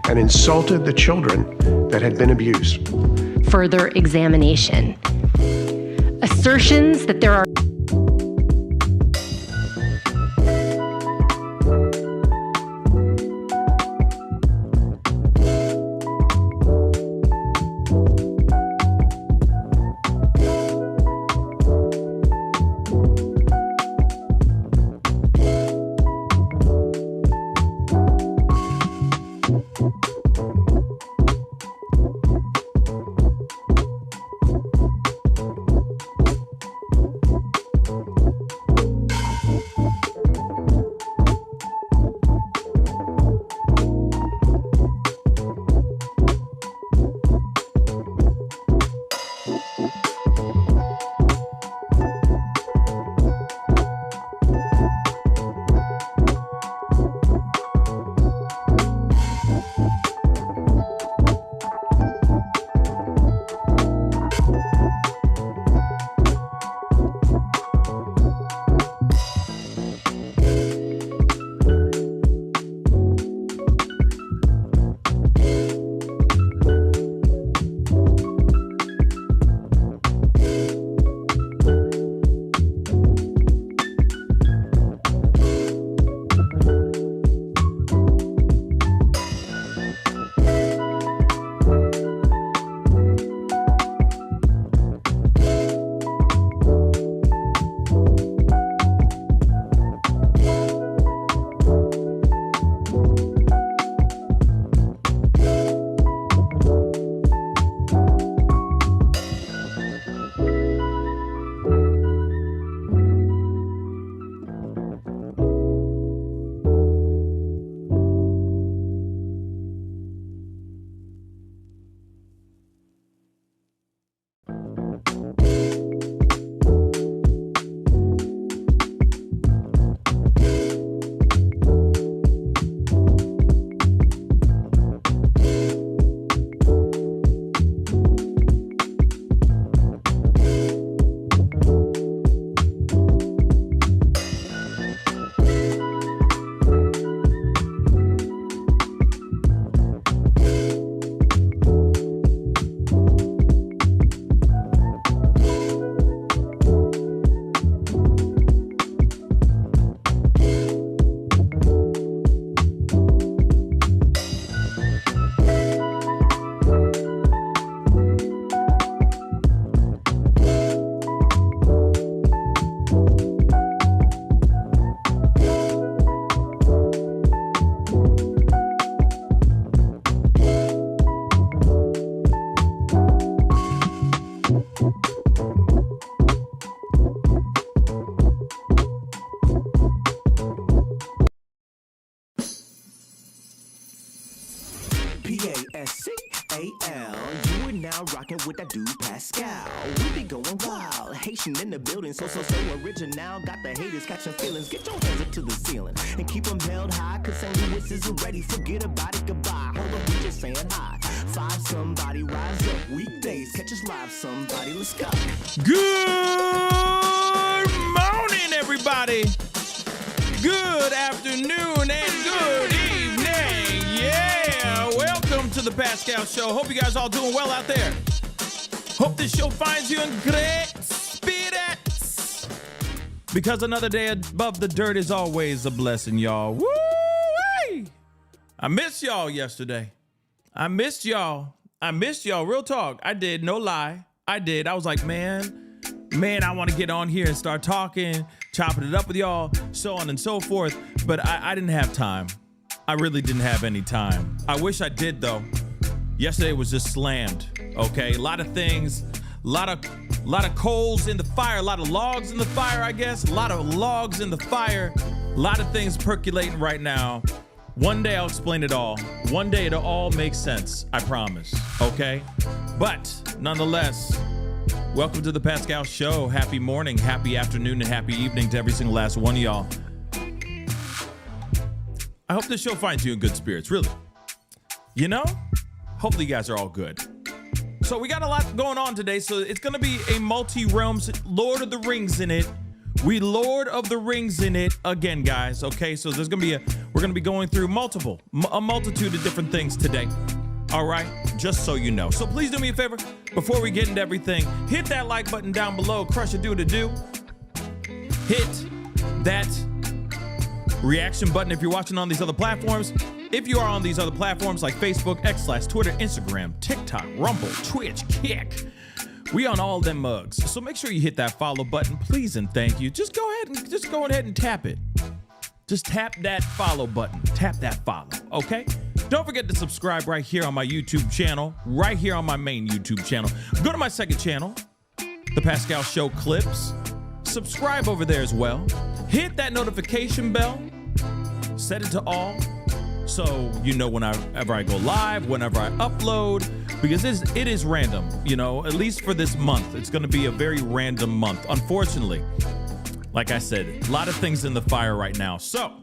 and insulted the children that had been abused. Further examination. Assertions that there are Pascal. You are now rocking with that dude Pascal. We be going wild, Haitian in the building, so original. Got the haters catching feelings. Get your hands up to the ceiling and keep them held high, cause St. Louis isn't ready. Forget about it, goodbye. Hold up, we just saying hi. Five somebody, rise up. Weekdays, catch us live, somebody. Let's go. Good morning, everybody. Good afternoon and good evening. Yeah, welcome to the Pascal Show. Hope you guys all doing well out there. Hope this show finds you in great spirits, because another day above the dirt is always a blessing, y'all. Woo-wee! I missed y'all yesterday. I missed y'all. Real talk. I did. No lie. I did. I was like, man, I want to get on here and start talking, chopping it up with y'all, so on and so forth. But I didn't have time. I really didn't have any time. I wish I did, though. Yesterday was just slammed, okay? A lot of things, a lot of coals in the fire, a lot of logs in the fire, I guess. A lot of logs in the fire, a lot of things percolating right now. One day I'll explain it all. One day it'll all make sense, I promise, okay? But nonetheless, welcome to the Pascal Show. Happy morning, happy afternoon, and happy evening to every single last one of y'all. I hope this show finds you in good spirits, really. You know, hopefully you guys are all good. So we got a lot going on today, so it's going to be a multi-realms Lord of the Rings in it. We Lord of the Rings in it again, guys, okay? So we're going We're going to be going through a multitude of different things today. All right, just so you know. So please do me a favor, before we get into everything, hit that like button down below, crush a do-to-do. Hit that reaction button if you're watching on these other platforms. If you are on these other platforms like Facebook, X/Twitter, Instagram, TikTok, Rumble, Twitch, Kick, we on all them mugs. So make sure you hit that follow button, please and thank you. Just go ahead and tap it. Just tap that follow button. Tap that follow, okay? Don't forget to subscribe right here on my YouTube channel, right here on my main YouTube channel. Go to my second channel, The Pascal Show Clips. Subscribe over there as well. Hit that notification bell. Set it to all so you know whenever I go live, whenever I upload, because it is random, at least for this month. It's going to be a very random month, unfortunately. Like I said, a lot of things in the fire right now. So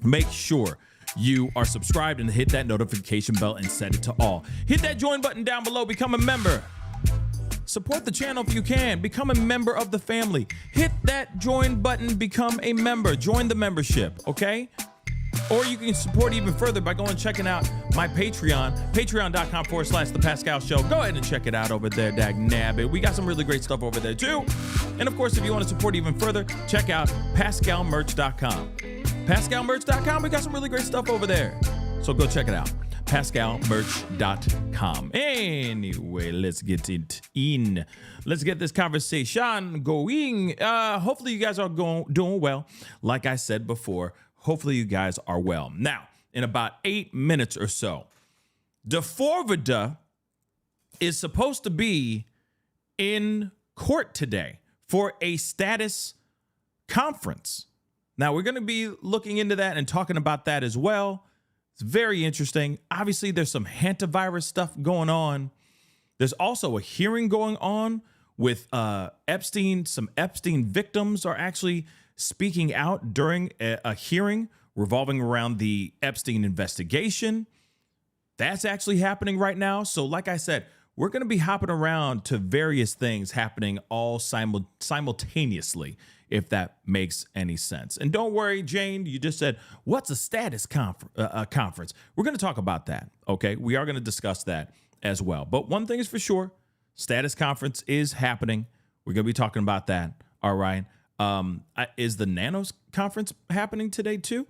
make sure you are subscribed and hit that notification bell and set it to all. Hit that join button down below. Become a member. Support the channel if you can. Become a member of the family. Hit that join button. Become a member. Join the membership, okay? Or you can support even further by going and checking out my Patreon, patreon.com/thepascalshow. Go ahead and check it out over there, dag nabbit. We got some really great stuff over there too. And of course, if you want to support even further, check out pascalmerch.com. pascalmerch.com, we got some really great stuff over there. So go check it out, pascalmerch.com. Anyway, let's get it in. Let's get this conversation going. Hopefully you guys are doing well. Like I said before, hopefully you guys are well. Now, in about 8 minutes or so, D4vd is supposed to be in court today for a status conference. Now, we're going to be looking into that and talking about that as well. It's very interesting. Obviously, there's some Hantavirus stuff going on. There's also a hearing going on with Epstein. Some Epstein victims are actually speaking out during a hearing revolving around the Epstein investigation. That's actually happening right now. So like I said, we're going to be hopping around to various things happening all simultaneously, if that makes any sense. And don't worry, Jane, you just said, what's a status conference? We're going to talk about that, okay? We are going to discuss that as well. But one thing is for sure, status conference is happening. We're going to be talking about that, all right? Is the Nanos conference happening today too?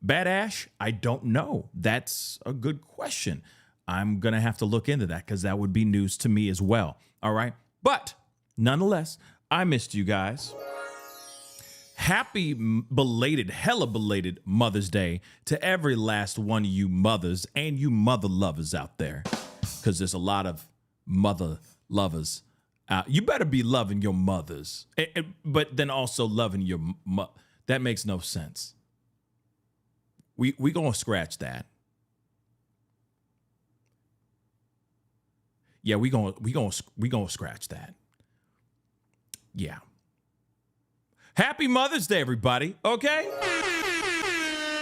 Bad Ash? I don't know. That's a good question. I'm going to have to look into that because that would be news to me as well. All right. But nonetheless, I missed you guys. Happy belated, hella belated Mother's Day to every last one of you mothers and you mother lovers out there, because there's a lot of mother lovers. You better be loving your mothers, but then also loving your that makes no sense. We gonna scratch that. Yeah, we gonna scratch that. Yeah. Happy Mother's Day, everybody. Okay.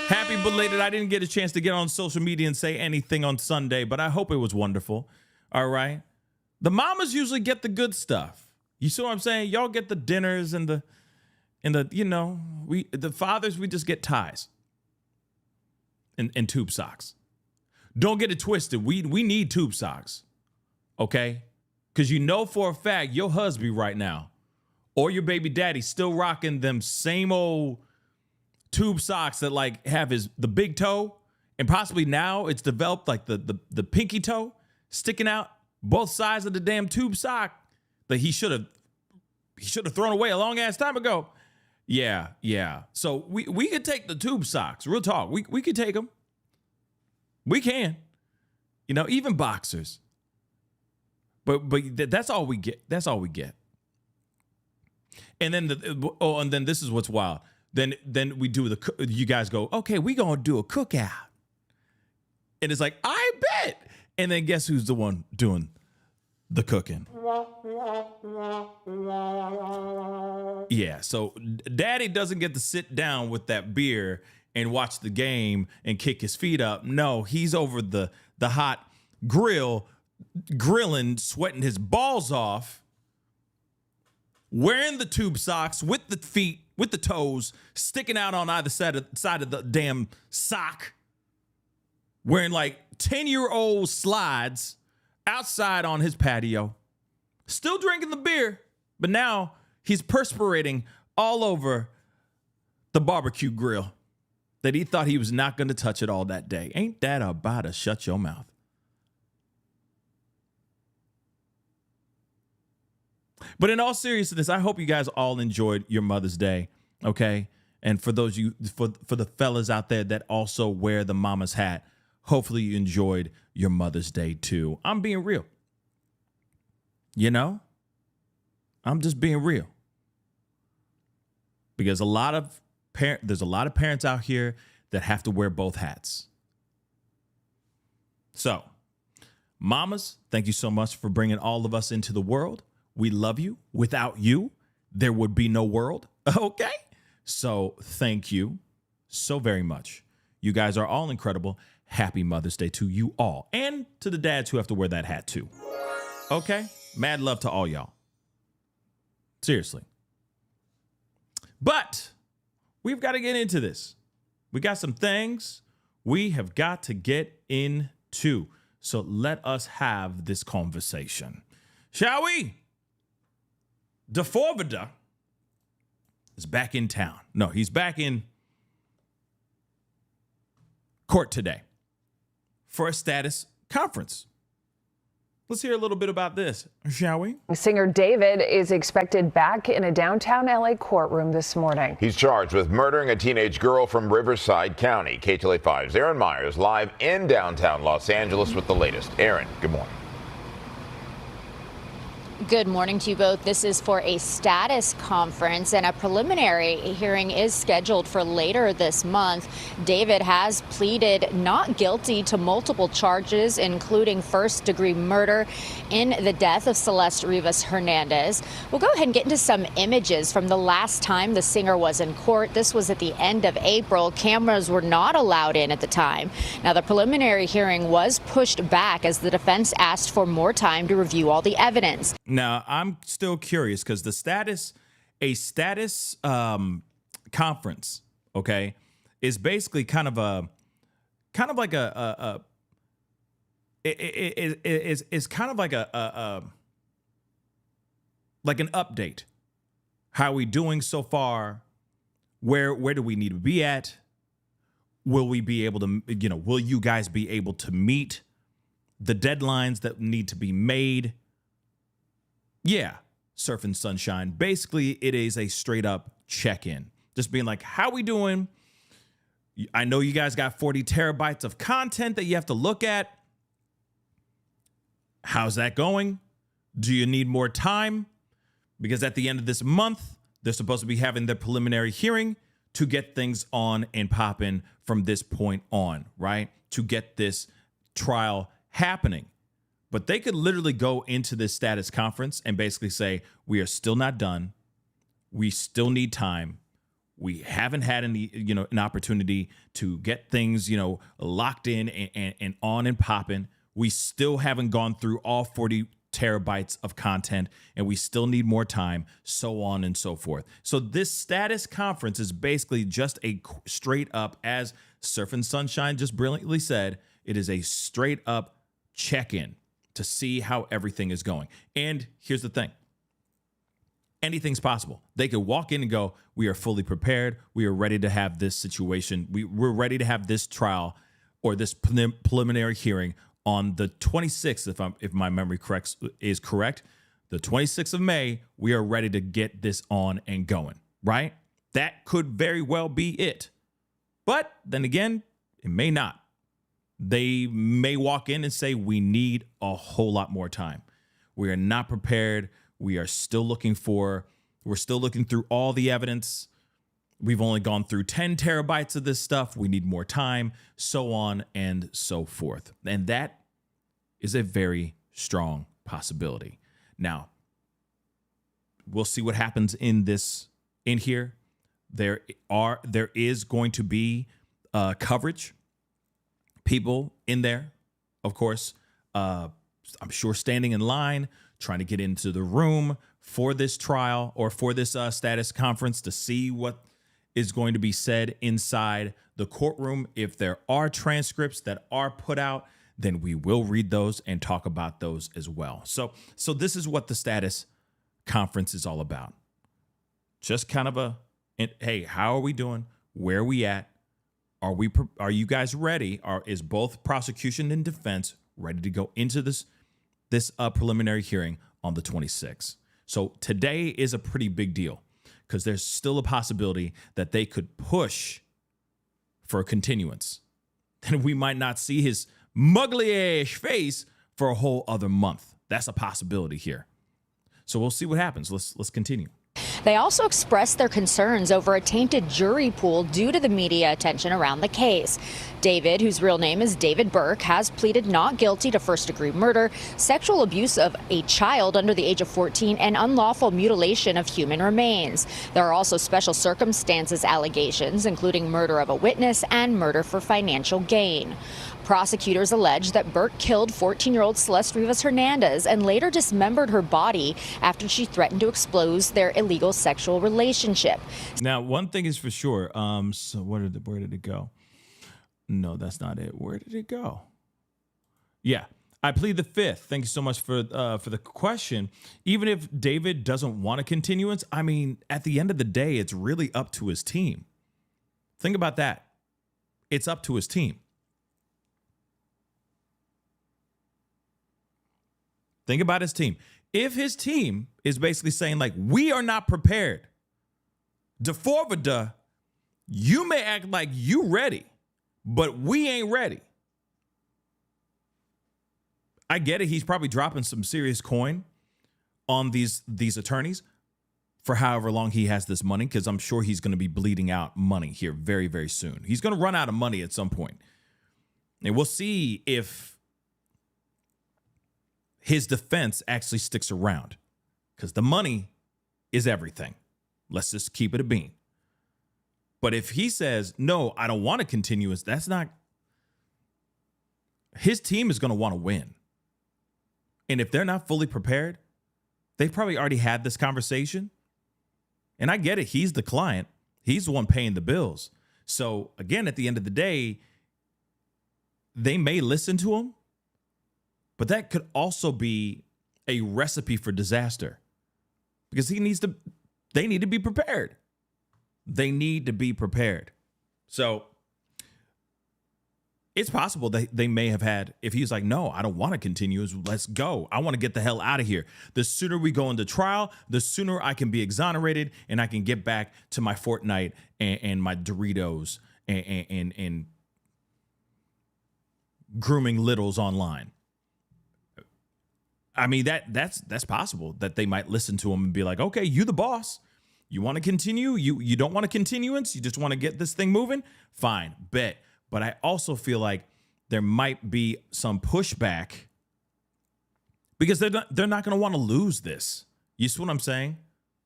Happy belated. I didn't get a chance to get on social media and say anything on Sunday, but I hope it was wonderful. All right. The mamas usually get the good stuff. You see what I'm saying? Y'all get the dinners and the the fathers, we just get ties and tube socks. Don't get it twisted. We need tube socks. Okay? Because for a fact your husband right now or your baby daddy still rocking them same old tube socks that like have the big toe, and possibly now it's developed like the pinky toe sticking out both sides of the damn tube sock that he should have thrown away a long ass time ago. Yeah. So we could take the tube socks. Real talk. We could take them. We can. Even boxers. But that's all we get. That's all we get. And then then this is what's wild. Then we do you guys go, okay, we gonna do a cookout. And it's like, I bet. And then guess who's the one doing the cooking? Yeah, so daddy doesn't get to sit down with that beer and watch the game and kick his feet up. No, he's over the hot grill, grilling, sweating his balls off wearing the tube socks with the feet, with the toes sticking out on either side of the damn sock, wearing like 10-year-old slides outside on his patio, still drinking the beer, but now he's perspirating all over the barbecue grill that he thought he was not going to touch it all that day. Ain't that about to shut your mouth? But in all seriousness, I hope you guys all enjoyed your Mother's Day, okay? And for those for the fellas out there that also wear the mama's hat, hopefully you enjoyed your Mother's Day too. I'm being real. You know? I'm just being real. Because there's a lot of parents out here that have to wear both hats. So, mamas, thank you so much for bringing all of us into the world. We love you. Without you, there would be no world. Okay? So thank you so very much. You guys are all incredible. Happy Mother's Day to you all. And to the dads who have to wear that hat too. Okay? Mad love to all y'all. Seriously. But we've got to get into this. We got some things we have got to get into. So let us have this conversation. Shall we? D4vd is back in town. No, he's back in court today for a status conference. Let's hear a little bit about this, shall we? Singer David is expected back in a downtown LA courtroom this morning. He's charged with murdering a teenage girl from Riverside County. KTLA 5's Aaron Myers live in downtown Los Angeles with the latest. Aaron, good morning. Good morning to you both. This is for a status conference, and a preliminary hearing is scheduled for later this month. David has pleaded not guilty to multiple charges, including first-degree murder in the death of Celeste Rivas Hernandez. We'll go ahead and get into some images from the last time the singer was in court. This was at the end of April. Cameras were not allowed in at the time. Now, the preliminary hearing was pushed back as the defense asked for more time to review all the evidence. Now, I'm still curious because a status conference, okay, is basically kind of like an update. How are we doing so far? Where do we need to be at? Will we be able to, will you guys be able to meet the deadlines that need to be made? Yeah, Surf and Sunshine. Basically, it is a straight up check-in. Just being like, how we doing? I know you guys got 40 terabytes of content that you have to look at. How's that going? Do you need more time? Because at the end of this month, they're supposed to be having their preliminary hearing to get things on and popping from this point on, right? To get this trial happening. But they could literally go into this status conference and basically say, we are still not done. We still need time. We haven't had any, an opportunity to get things, locked in and on and popping. We still haven't gone through all 40 terabytes of content, and we still need more time, so on and so forth. So this status conference is basically just a straight up, as Surf and Sunshine just brilliantly said, it is a straight up check-in to see how everything is going. And here's the thing. Anything's possible. They could walk in and go, we are fully prepared. We are ready to have this situation. We're ready to have this trial or this preliminary hearing on the 26th, if my memory is correct. The 26th of May, we are ready to get this on and going, right? That could very well be it. But then again, it may not. They may walk in and say, we need a whole lot more time. We are not prepared. We are still we're still looking through all the evidence. We've only gone through 10 terabytes of this stuff. We need more time, so on and so forth. And that is a very strong possibility. Now, we'll see what happens in here. There is going to be coverage. People in there, of course, I'm sure standing in line, trying to get into the room for this trial or for this status conference to see what is going to be said inside the courtroom. If there are transcripts that are put out, then we will read those and talk about those as well. So this is what the status conference is all about. Just kind of hey, how are we doing? Where are we at? Are you guys ready? Is both prosecution and defense ready to go into this preliminary hearing on the 26th? So today is a pretty big deal because there's still a possibility that they could push for a continuance. Then we might not see his muggly-ish face for a whole other month. That's a possibility here. So we'll see what happens. Let's continue. They also expressed their concerns over a tainted jury pool due to the media attention around the case. David, whose real name is David Burke, has pleaded not guilty to first-degree murder, sexual abuse of a child under the age of 14, and unlawful mutilation of human remains. There are also special circumstances allegations, including murder of a witness and murder for financial gain. Prosecutors allege that Burke killed 14-year-old Celeste Rivas Hernandez and later dismembered her body after she threatened to expose their illegal sexual relationship. Now, one thing is for sure. So where did it go? No, that's not it. Where did it go? Yeah, I plead the fifth. Thank you so much for the question. Even if David doesn't want a continuance, I mean, at the end of the day, it's really up to his team. Think about that. It's up to his team. Think about his team. If his team is basically saying, like, we are not prepared, D4vd, you may act like you ready, but we ain't ready. I get it. He's probably dropping some serious coin on these attorneys for however long he has this money, because I'm sure he's going to be bleeding out money here very, very soon. He's going to run out of money at some point. And we'll see if his defense actually sticks around, because the money is everything. Let's just keep it a bean. But if he says, no, I don't want to continue, that's not, his team is going to want to win. And if they're not fully prepared, they've probably already had this conversation. And I get it. He's the client. He's the one paying the bills. So again, at the end of the day, they may listen to him, but that could also be a recipe for disaster, because they need to be prepared. They need to be prepared. So it's possible that they may have had, if he's like, no, I don't want to continue, let's go. I want to get the hell out of here. The sooner we go into trial, the sooner I can be exonerated and I can get back to my Fortnite and my Doritos and grooming littles online. I mean, that's possible that they might listen to him and be like, okay, you the boss. You want to continue? You don't want a continuance? You just want to get this thing moving? Fine, bet. But I also feel like there might be some pushback, because they're not going to want to lose this. You see what I'm saying?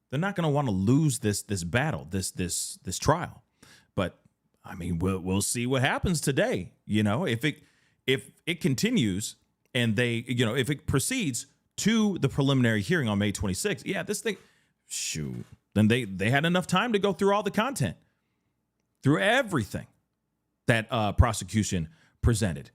They're not going to want to lose this battle, this trial. But I mean, we'll see what happens today. You know, if it continues, and they, if it proceeds to the preliminary hearing on May 26th, yeah, this thing, shoot, then they had enough time to go through all the content, through everything that prosecution presented.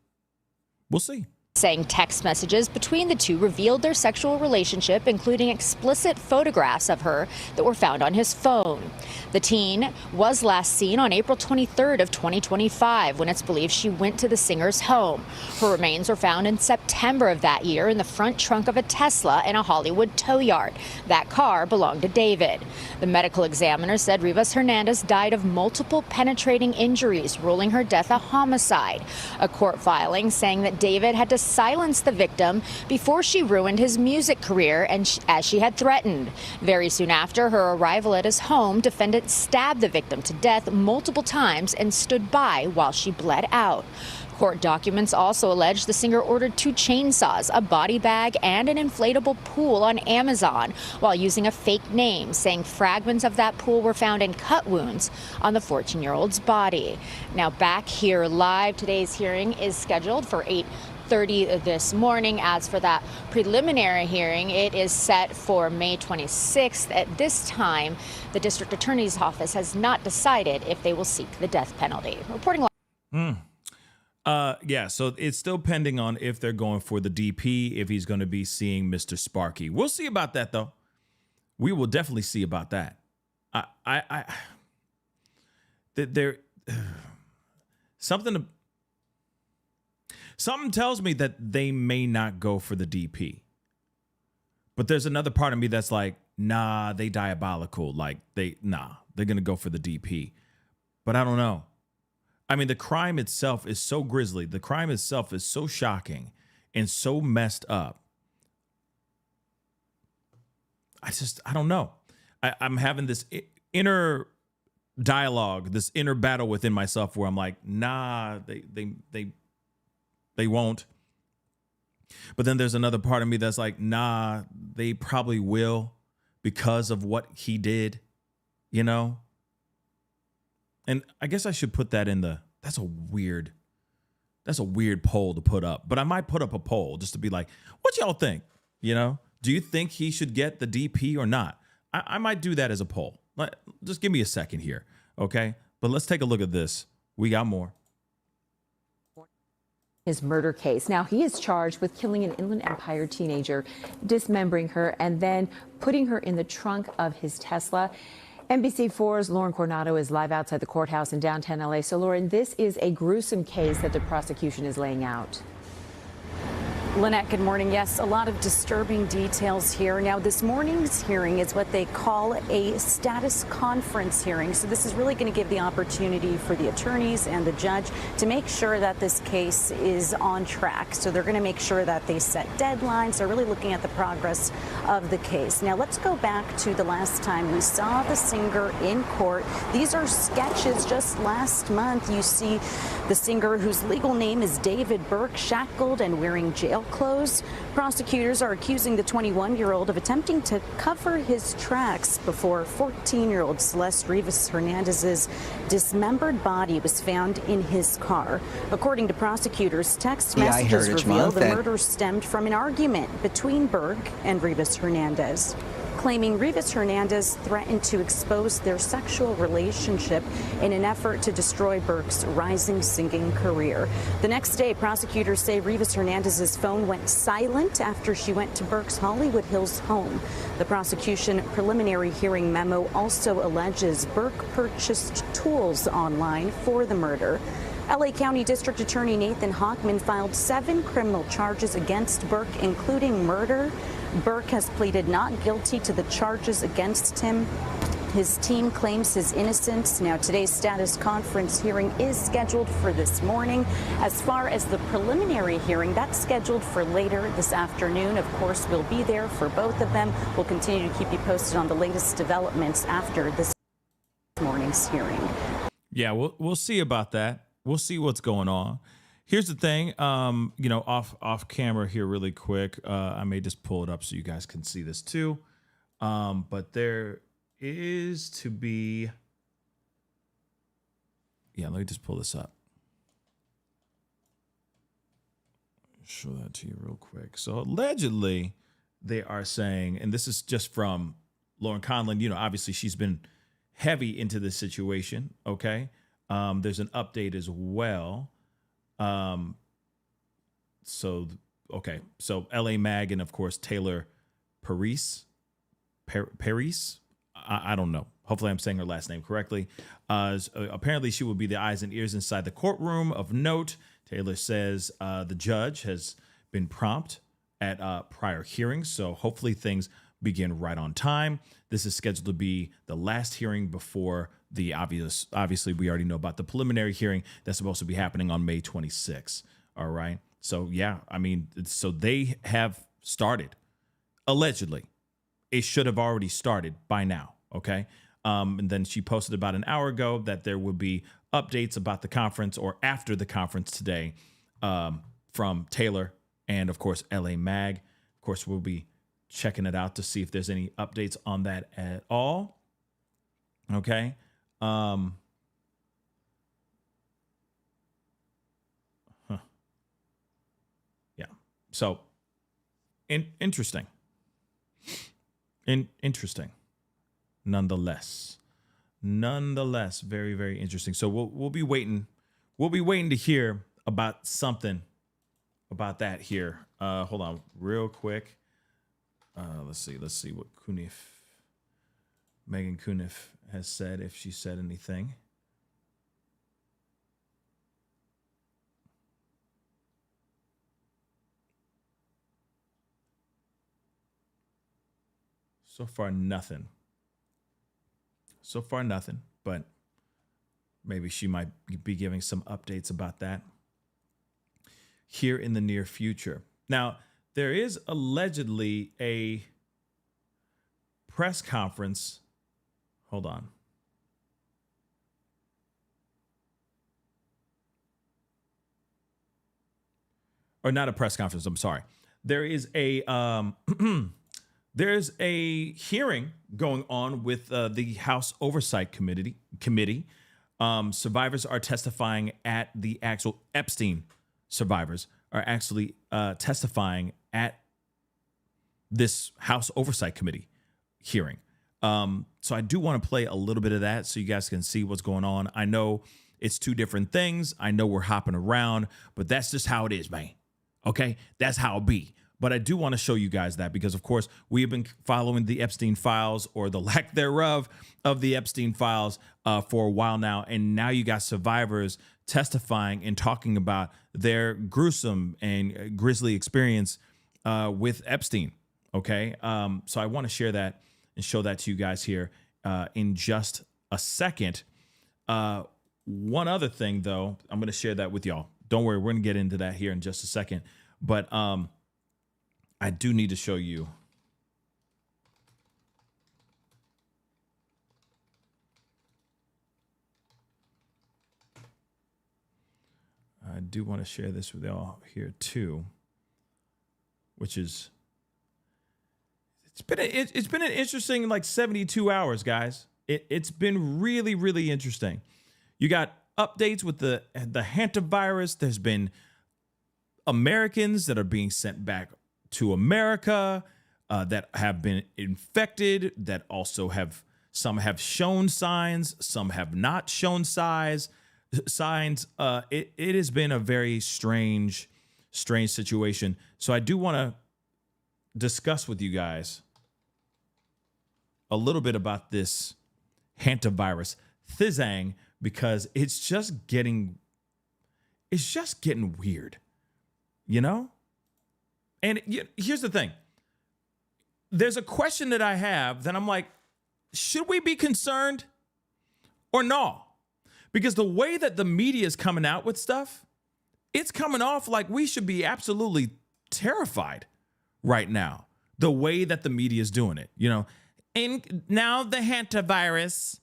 We'll see. Saying text messages between the two revealed their sexual relationship, including explicit photographs of her that were found on his phone. The teen was last seen on April 23rd of 2025, when it's believed she went to the singer's home. Her remains were found in September of that year in the front trunk of a Tesla in a Hollywood tow yard. That car belonged to David. The medical examiner said Rivas Hernandez died of multiple penetrating injuries, ruling her death a homicide. A court filing saying that David had to silence the victim before she ruined his music career, and as she had threatened. Very soon after her arrival at his home, defendant stabbed the victim to death multiple times and stood by while she bled out. Court documents also allege the singer ordered 2 chainsaws, a body bag, and an inflatable pool on Amazon while using a fake name, saying fragments of that pool were found in cut wounds on the 14-year-old's body. Now back here live, today's hearing is scheduled for 8:30 8:30 this morning. As for that preliminary hearing, it is set for May 26th. At this time, the district attorney's office has not decided if they will seek the death penalty. Reporting. Yeah, so it's still pending on if they're going for the DP, if he's going to be seeing Mr. Sparky. We'll see about that, though. We will definitely see about that. Something tells me that they may not go for the DP. But there's another part of me that's like, nah, they diabolical. Like, they're going to go for the DP. But I don't know. I mean, the crime itself is so grisly. The crime itself is so shocking and so messed up. I don't know. I'm having this inner dialogue, this inner battle within myself where I'm like, nah, they won't. But then there's another part of me that's like, nah, they probably will because of what he did, you know? And I guess I should put that in that's a weird poll to put up. But I might put up a poll just to be like, what y'all think? You know, do you think he should get the DP or not? I might do that as a poll. Just give me a second here, okay? But let's take a look at this. We got more. His murder case. Now, he is charged with killing an Inland Empire teenager, dismembering her, and then putting her in the trunk of his Tesla. NBC4's Lauren Coronado is live outside the courthouse in downtown LA. So, Lauren, this is a gruesome case that the prosecution is laying out. Lynette, good morning. Yes, a lot of disturbing details here. Now, this morning's hearing is what they call a status conference hearing. So this is really going to give the opportunity for the attorneys and the judge to make sure that this case is on track. So they're going to make sure that they set deadlines. They're really looking at the progress of the case. Now, let's go back to the last time we saw the singer in court. These are sketches just last month. You see the singer, whose legal name is David Burke, shackled and wearing jail clothes. Prosecutors are accusing the 21-year-old of attempting to cover his tracks before 14-year-old Celeste Rivas Hernandez's dismembered body was found in his car. According to prosecutors, text messages reveal the murder stemmed from an argument between Burke and Rivas Hernandez, claiming Rivas Hernandez threatened to expose their sexual relationship in an effort to destroy Burke's rising singing career. The next day, prosecutors say Rivas Hernandez's phone went silent after she went to Burke's Hollywood Hills home. The prosecution preliminary hearing memo also alleges Burke purchased tools online for the murder. LA County District Attorney Nathan Hochman filed 7 criminal charges against Burke, including murder. Burke has pleaded not guilty to the charges against him. His team claims his innocence. Now, today's status conference hearing is scheduled for this morning. As far as the preliminary hearing, that's scheduled for later this afternoon. Of course, we'll be there for both of them. We'll continue to keep you posted on the latest developments after this morning's hearing. Yeah, we'll see about that. We'll see what's going on. Here's the thing, off camera here really quick. I may just pull it up so you guys can see this too. But there is to be, let me just pull this up. Show that to you real quick. So allegedly they are saying, and this is just from Lauren Conlon, obviously she's been heavy into this situation. Okay. There's an update as well. So LA Mag and of course Taylor Paris. I don't know. Hopefully I'm saying her last name correctly. Apparently she will be the eyes and ears inside the courtroom. Of note, Taylor says the judge has been prompt at prior hearings. So hopefully things begin right on time. This is scheduled to be the last hearing before the obviously we already know about the preliminary hearing that's supposed to be happening on May 26th. All right. So, so they have started. Allegedly, it should have already started by now. Okay. And then she posted about an hour ago that there will be updates about the conference or after the conference today from Taylor and, of course, LA Mag. Of course, we'll be checking it out to see if there's any updates on that at all. Okay. So, interesting. Interesting. Nonetheless, very, very interesting. So we'll be waiting. We'll be waiting to hear about something about that here. Hold on, real quick. Let's see what Megan Cuniff has said, if she said anything. So far, nothing. But maybe she might be giving some updates about that here in the near future. Now, there is allegedly a press conference. Hold on. Or not a press conference, I'm sorry. There is a there's a hearing going on with the House Oversight Committee. Survivors are testifying at the actual Epstein survivors are actually testifying at this House Oversight Committee hearing. So I do want to play a little bit of that so you guys can see what's going on. I know it's two different things. I know we're hopping around, but that's just how it is, man. Okay, that's how it be. But I do want to show you guys that because, of course, we have been following the Epstein files, or the lack thereof of the Epstein files, for a while now. And now you got survivors testifying and talking about their gruesome and grisly experience with Epstein. Okay, so I want to share that and show that to you guys here in just a second. One other thing, though, I'm going to share that with y'all. Don't worry, we're going to get into that here in just a second. But I do need to show you. I do want to share this with y'all here too, which is it's been an interesting 72 hours, guys. It's been really, really interesting. You got updates with the Hantavirus. There's been Americans that are being sent back to America that have been infected, that also some have shown signs, some have not shown signs. It has been a very strange situation. So I do want to discuss with you guys a little bit about this Hantavirus thizang, because it's just getting weird, you know? And here's the thing. There's a question that I have that I'm like, should we be concerned or no? Because the way that the media is coming out with stuff, it's coming off like we should be absolutely terrified right now. The way that the media is doing it, you know? And now the Hantavirus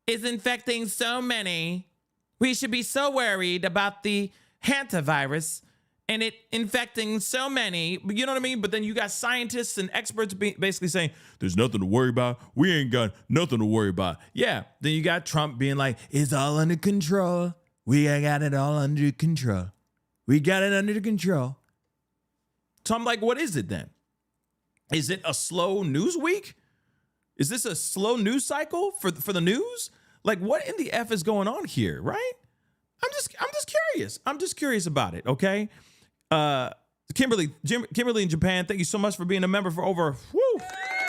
is infecting so many. We should be so worried about the Hantavirus and it infecting so many, you know what I mean? But then you got scientists and experts basically saying, there's nothing to worry about. We ain't got nothing to worry about. Yeah. Then you got Trump being like, it's all under control. We got it all under control. We got it under control. So I'm like, what is it then? Is it a slow news week? Is this a slow news cycle for the news? Like, what in the F is going on here, right? I'm just curious. I'm just curious about it, okay? Kimberly in Japan, thank you so much for being a member for over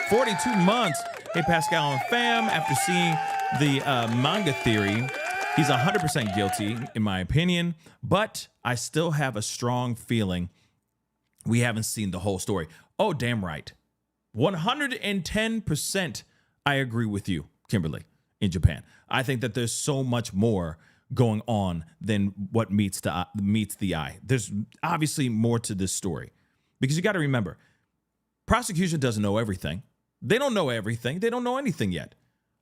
42 months. Hey, Pascal and fam, after seeing the manga theory, he's 100% guilty, in my opinion, but I still have a strong feeling we haven't seen the whole story. Oh, damn right. 110% I agree with you, Kimberly, in Japan. I think that there's so much more going on than what meets the eye. There's obviously more to this story, because you got to remember, prosecution doesn't know everything. They don't know everything. They don't know anything yet.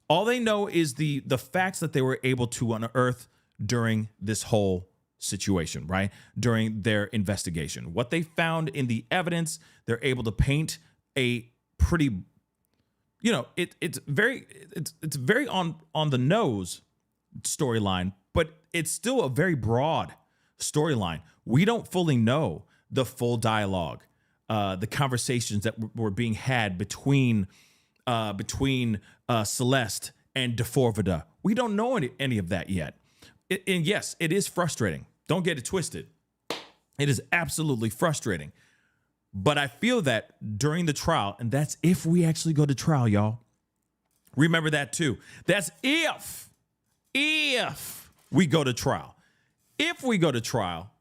All they know is the facts that they were able to unearth during this whole situation, right? During their investigation. What they found in the evidence, they're able to paint a pretty, you know, it's very on the nose storyline, but it's still a very broad storyline. We don't fully know the full dialogue, the conversations that were being had between Celeste and D4vd. We don't know any of that yet. And yes, it is frustrating. Don't get it twisted. It is absolutely frustrating. But I feel that during the trial, and that's if we actually go to trial, y'all. Remember that too. That's if we go to trial. If we go to trial,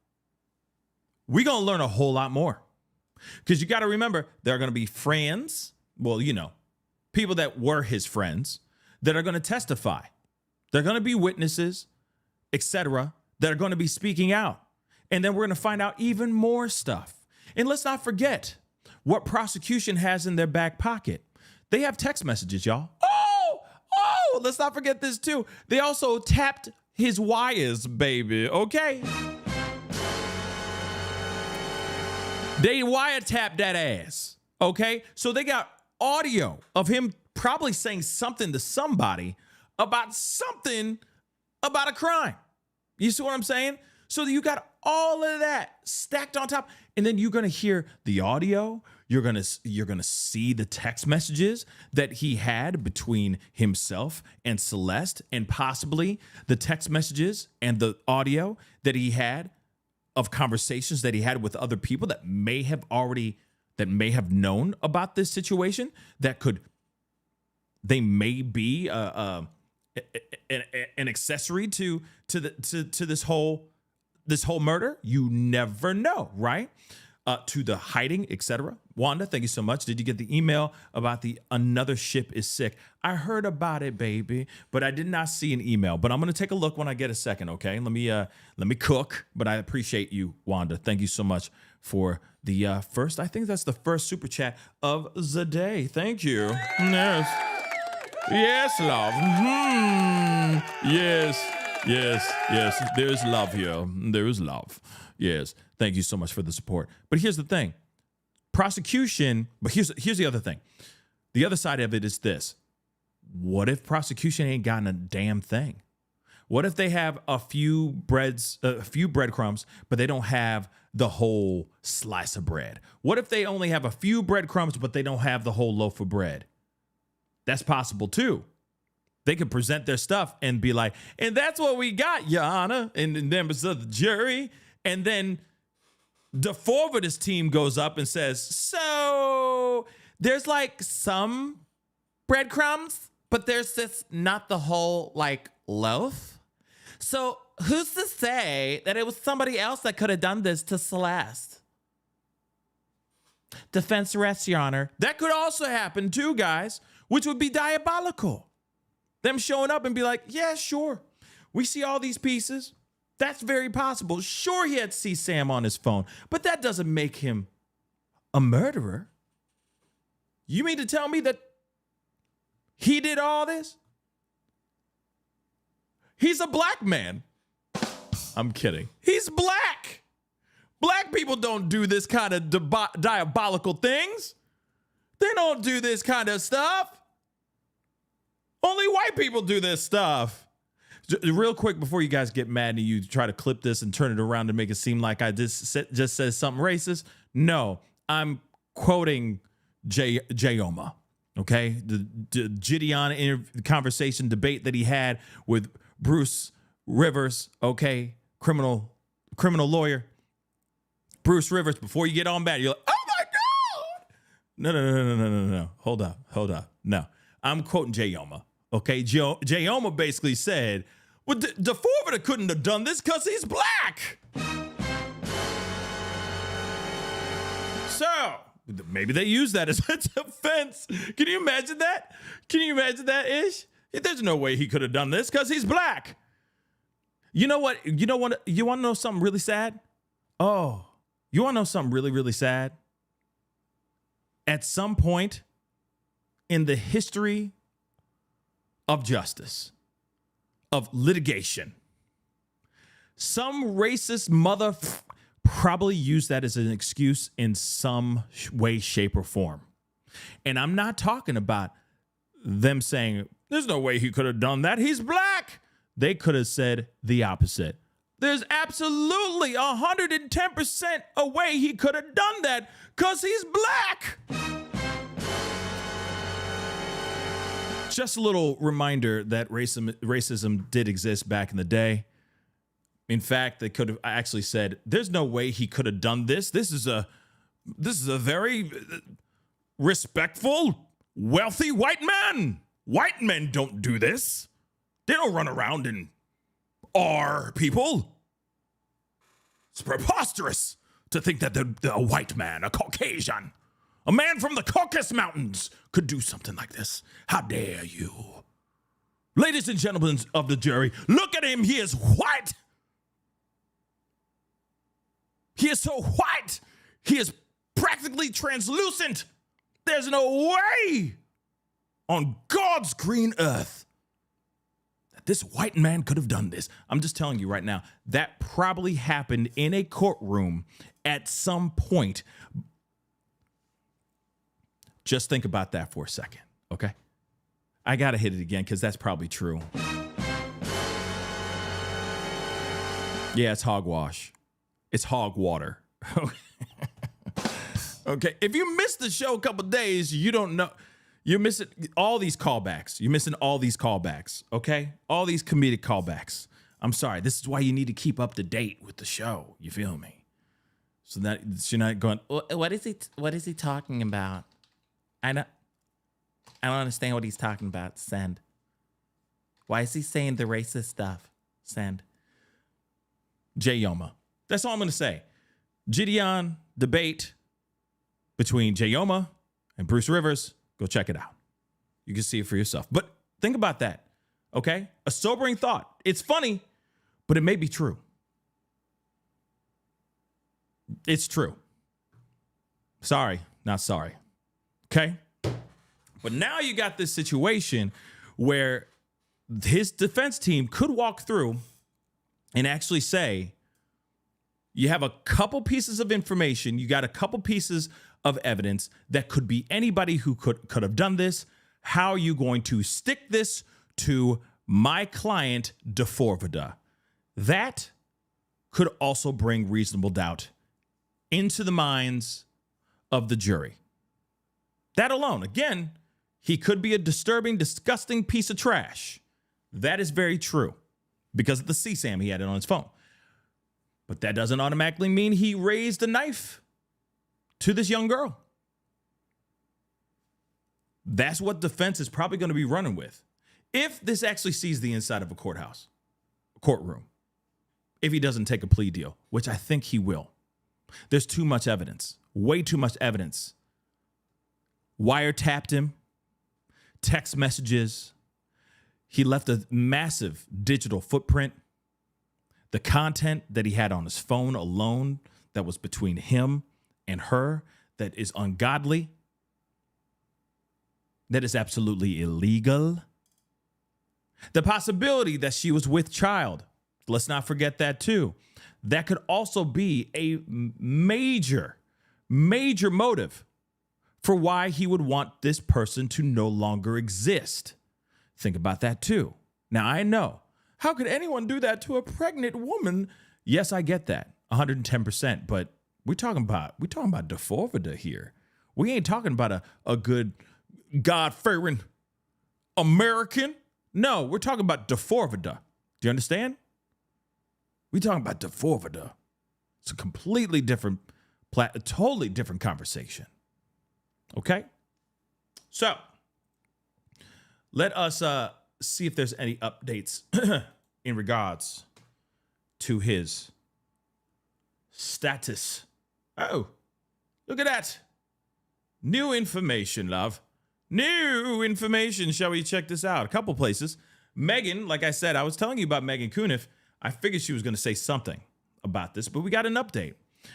we're going to learn a whole lot more. Because you got to remember, there are going to be friends, well, you know, people that were his friends that are going to testify. They're going to be witnesses, etc., that are going to be speaking out. And then we're going to find out even more stuff. And let's not forget what prosecution has in their back pocket. They have text messages, y'all. Oh, let's not forget this too. They also tapped his wires, baby, okay? They wiretapped that ass, okay? So they got audio of him probably saying something to somebody about a crime. You see what I'm saying? So you got all of that stacked on top, and then you're gonna hear the audio. You're gonna see the text messages that he had between himself and Celeste, and possibly the text messages and the audio that he had of conversations that he had with other people that may have known about this situation. They may be an accessory to this whole murder. You never know, right? To the hiding, etc. Wanda, thank you so much. Did you get the email about the another ship is sick? I heard about it, baby, but I did not see an email. But I'm gonna take a look when I get a second. Okay, let me cook. But I appreciate you, Wanda. Thank you so much for the first. I think that's the first super chat of the day. Thank you. Yes, love. Yes. There is love here. There is love. Yes. Thank you so much for the support. But here's the thing. Prosecution, but here's the other thing. The other side of it is this. What if prosecution ain't gotten a damn thing? What if they have a few breadcrumbs, but they don't have the whole slice of bread? What if they only have a few breadcrumbs, but they don't have the whole loaf of bread? That's possible too. They could present their stuff and be like, and that's what we got, Your Honor, and the members of the jury. And then D4vd's team goes up and says, so there's like some breadcrumbs, but there's just not the whole like loaf. So who's to say that it was somebody else that could have done this to Celeste? Defense rests, Your Honor. That could also happen too, guys, which would be diabolical. Them showing up and be like, yeah, sure. We see all these pieces. That's very possible. Sure, he had C-SAM on his phone, but that doesn't make him a murderer. You mean to tell me that he did all this? He's a black man. I'm kidding. He's black. Black people don't do this kind of diabolical things. They don't do this kind of stuff. Only white people do this stuff. Real quick, before you guys get mad and you try to clip this and turn it around to make it seem like I just said something racist. No, I'm quoting Jayoma, okay? The Gideon conversation debate that he had with Bruce Rivers, okay? Criminal lawyer. Bruce Rivers, before you get on bad, you're like, oh my God! No. Hold up. No, I'm quoting Jayoma. Okay, Jayoma basically said, well, D4vd couldn't have done this because he's black. So, maybe they use that as a defense. Can you imagine that? Ish? There's no way he could have done this because he's black. You know what? You want to know something really sad? Oh, you want to know something really, really sad? At some point in the history of justice, of litigation, some racist mother probably used that as an excuse in some way, shape, or form. And I'm not talking about them saying, there's no way he could have done that. He's black. They could have said the opposite. There's absolutely 110% a way he could have done that because he's black. Just a little reminder that racism did exist back in the day. In fact, they could have actually said, there's no way he could have done this. This is a very respectful, wealthy white man. White men don't do this. They don't run around and R people. It's preposterous to think that a white man, a Caucasian, a man from the Caucasus Mountains could do something like this. How dare you? Ladies and gentlemen of the jury, look at him. He is white. He is so white. He is practically translucent. There's no way on God's green earth that this white man could have done this. I'm just telling you right now, that probably happened in a courtroom at some point. Just think about that for a second, okay? I got to hit it again because that's probably true. Yeah, it's hogwash. It's hog water. Okay, if you missed the show a couple days, you don't know. You're missing all these callbacks. You're missing all these callbacks, okay? All these comedic callbacks. I'm sorry. This is why you need to keep up to date with the show. You feel me? So that you're not going, what is he talking about? I don't understand what he's talking about. Send. Why is he saying the racist stuff? Send. Jay Yoma. That's all I'm going to say. Gideon debate between Jay Yoma and Bruce Rivers. Go check it out. You can see it for yourself. But think about that, okay? A sobering thought. It's funny, but it may be true. It's true. Sorry, not sorry. Okay? But now you got this situation where his defense team could walk through and actually say, you have a couple pieces of information, you got a couple pieces of evidence that could be anybody who could have done this. How are you going to stick this to my client, D4vd? That could also bring reasonable doubt into the minds of the jury. That alone, again, he could be a disturbing, disgusting piece of trash. That is very true because of the CSAM he had it on his phone. But that doesn't automatically mean he raised a knife to this young girl. That's what defense is probably going to be running with. If this actually sees the inside of a courtroom, if he doesn't take a plea deal, which I think he will. There's too much evidence, way too much evidence. Wiretapped him, text messages. He left a massive digital footprint. The content that he had on his phone alone that was between him and her that is ungodly, that is absolutely illegal. The possibility that she was with child, let's not forget that too. That could also be a major motive for why he would want this person to no longer exist. Think about that too. Now I know, how could anyone do that to a pregnant woman? Yes, I get that, 110%, but we're talking about D4vd here. We ain't talking about a good God-fearing American. No, we're talking about D4vd. Do you understand? We're talking about D4vd. It's a completely different, a totally different conversation. Okay? So, let us see if there's any updates in regards to his status. Oh, look at that. New information, love. New information. Shall we check this out? A couple places. Megan, like I said, I was telling you about Megan Cuniff. I figured she was going to say something about this, but we got an update.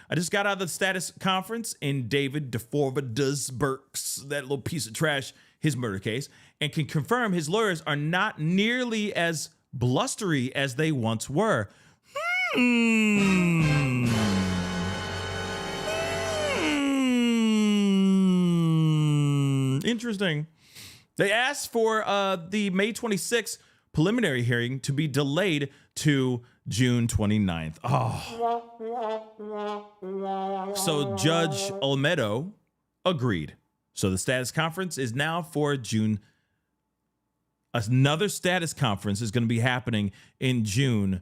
I just got out of the status conference in David D4vd's Burks, that little piece of trash, his murder case, and can confirm his lawyers are not nearly as blustery as they once were. Interesting. They asked for the May 26th preliminary hearing to be delayed to June 29th. Oh. So Judge Olmedo agreed. So the status conference is now for June. Another status conference is going to be happening in June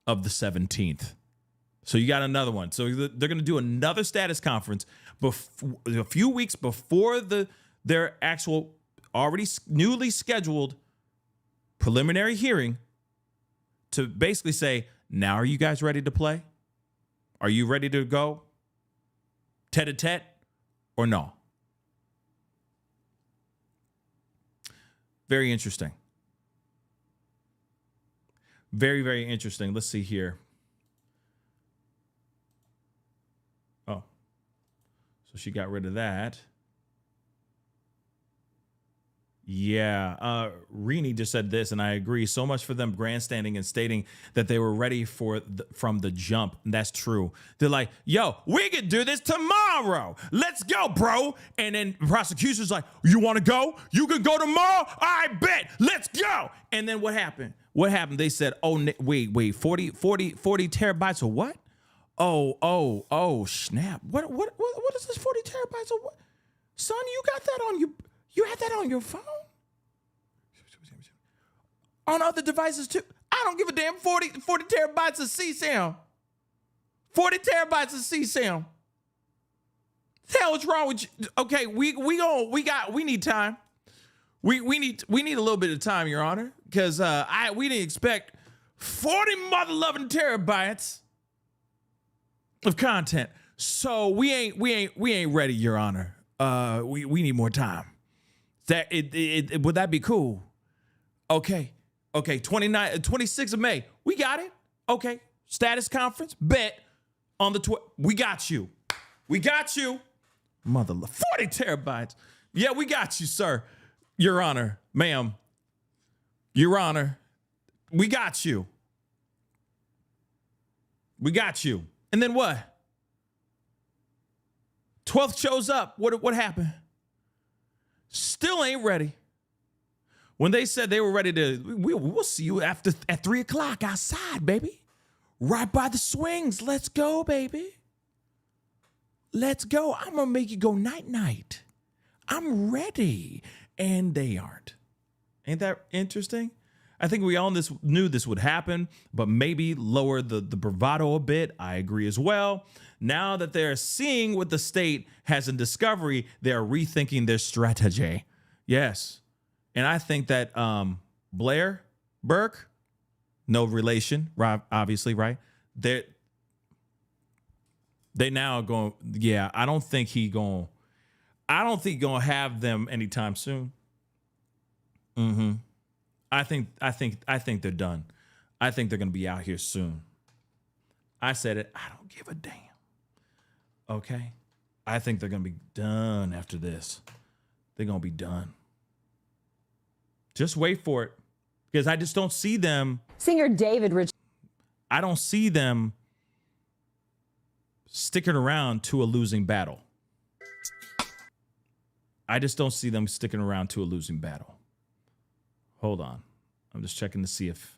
of the 17th. So you got another one. So they're going to do another status conference a few weeks before their actual already newly scheduled preliminary hearing to basically say, now are you guys ready to play? Are you ready to go tete-a-tete or no? Very interesting. Very, very interesting. Let's see here. Oh, so she got rid of that. Yeah, Rini just said this, and I agree. So much for them grandstanding and stating that they were ready from the jump. And that's true. They're like, yo, we can do this tomorrow. Let's go, bro. And then the prosecution's like, you want to go? You can go tomorrow? I bet. Let's go. And then what happened? What happened? They said, oh, wait, 40 terabytes of what? Oh, snap. What is this 40 terabytes of what? Son, you got that on you. You had that on your phone? On other devices too? I don't give a damn. 40 terabytes of CSAM. 40 terabytes of CSAM. The hell is wrong with you? Okay, we need time. We need a little bit of time, Your Honor, because we didn't expect 40 mother loving terabytes of content. So we ain't ready, Your Honor. We need more time. Would that be cool? Okay, 26th of May. We got it. Okay, status conference, bet on the we got you. Mother 40 terabytes. Yeah, we got you, sir. Your Honor, ma'am. Your Honor, we got you. And then what? 12th shows up. What happened? Still ain't ready. When they said they were ready to, we'll see you at 3 o'clock outside, baby. Right by the swings. Let's go, baby. Let's go. I'm going to make you go night-night. I'm ready. And they aren't. Ain't that interesting? I think we all knew this would happen, but maybe lower the bravado a bit. I agree as well. Now that they're seeing what the state has in discovery, they're rethinking their strategy. Yes. And I think that Blair Burke, no relation, obviously, right? They now are going, yeah, I don't think he's going to have them anytime soon. Mm-hmm. I think they're done. I think they're going to be out here soon. I said it. I don't give a damn. Okay? I think they're going to be done after this. They're going to be done. Just wait for it. Because I just don't see them. Singer David Rich. I don't see them sticking around to a losing battle. I just don't see them sticking around to a losing battle. Hold on. I'm just checking to see if...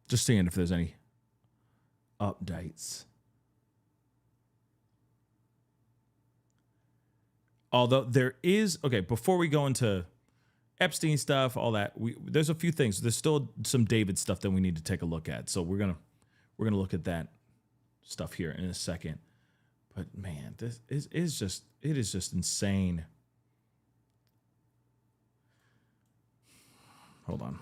Just seeing if there's any updates. Although there is... Okay, before we go into Epstein stuff, all that, there's a few things. There's still some David stuff that we need to take a look at. So we're gonna look at that stuff here in a second. But man, this is just insane. Hold on.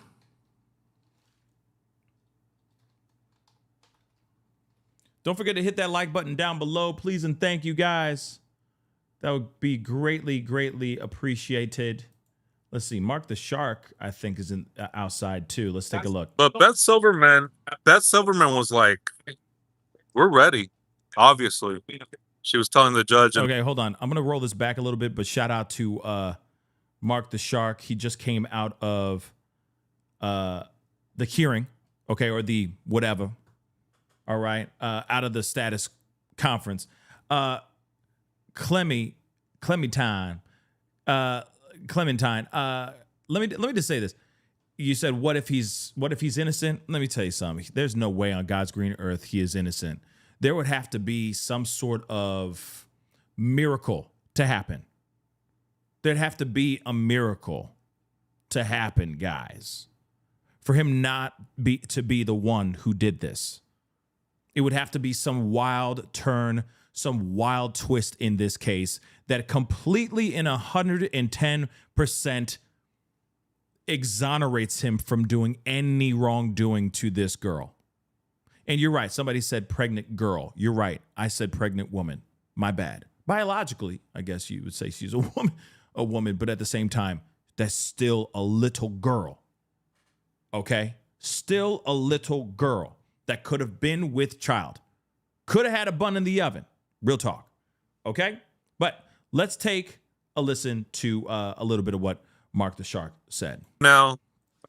Don't forget to hit that like button down below, please, and thank you guys. That would be greatly, greatly appreciated. Let's see. Mark the Shark, I think, is outside too. Let's take a look. But Beth Silverman was like, we're ready, obviously. She was telling the judge. Okay, hold on. I'm going to roll this back a little bit, but shout out to Mark the Shark. He just came out of the hearing, okay, or the whatever, all right, out of the status conference. Clemmy, Clementine. Let me just say this. You said, what if he's innocent? Let me tell you something. There's no way on God's green earth he is innocent. There would have to be some sort of miracle to happen. There'd have to be a miracle to happen, guys, for him not to be the one who did this. It would have to be some wild turn, some wild twist in this case that completely in 110% exonerates him from doing any wrongdoing to this girl. And you're right. Somebody said pregnant girl. You're right. I said pregnant woman. My bad. Biologically, I guess you would say she's a woman, but at the same time, that's still a little girl. Okay? Still a little girl that could have been with child. Could have had a bun in the oven. Real talk. Okay? But let's take a listen to a little bit of what Mark the Shark said. Now,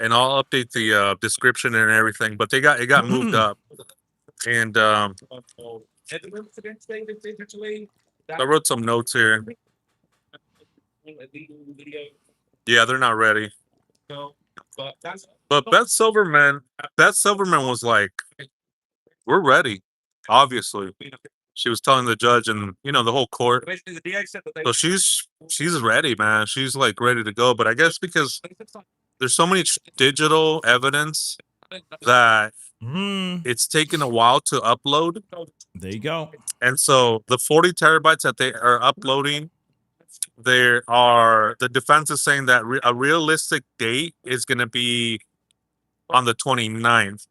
and I'll update the description and everything, but it got moved up. And I wrote some notes here. Yeah, they're not ready. But Beth Silverman was like, we're ready, obviously. She was telling the judge and, the whole court. So she's ready, man. She's like ready to go. But I guess because there's so many digital evidence that it's taken a while to upload. There you go. And so the 40 terabytes that they are uploading, the defense is saying that a realistic date is going to be on the 29th.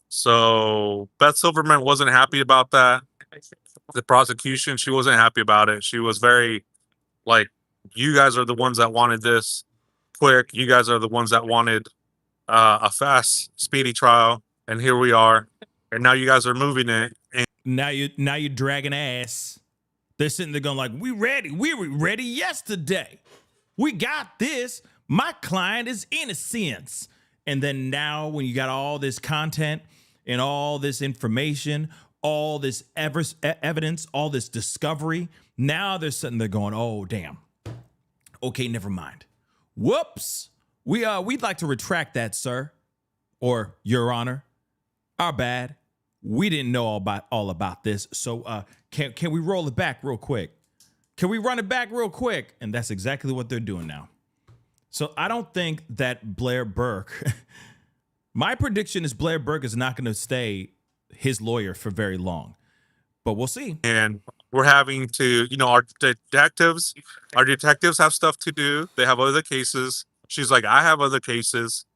So Beth Silverman wasn't happy about that. The prosecution, she wasn't happy about it. She was very like, you guys are the ones that wanted this quick. You guys are the ones that wanted a fast, speedy trial. And here we are. And now you guys are moving it. And now you're dragging ass. They're sitting there going like, we ready. We were ready yesterday. We got this. My client is innocent. And then now when you got all this content and all this information, all this evidence, all this discovery, now they're sitting there going, oh, damn. Okay, never mind. Whoops. We'd like to retract that, sir. Or, Your Honor. Our bad. We didn't know all about this. So can we roll it back real quick? Can we run it back real quick? And that's exactly what they're doing now. So I don't think that Blair Burke, my prediction is Blair Burke is not going to stay his lawyer for very long, but we'll see. And we're having to, our detectives have stuff to do. They have other cases. She's like, I have other cases.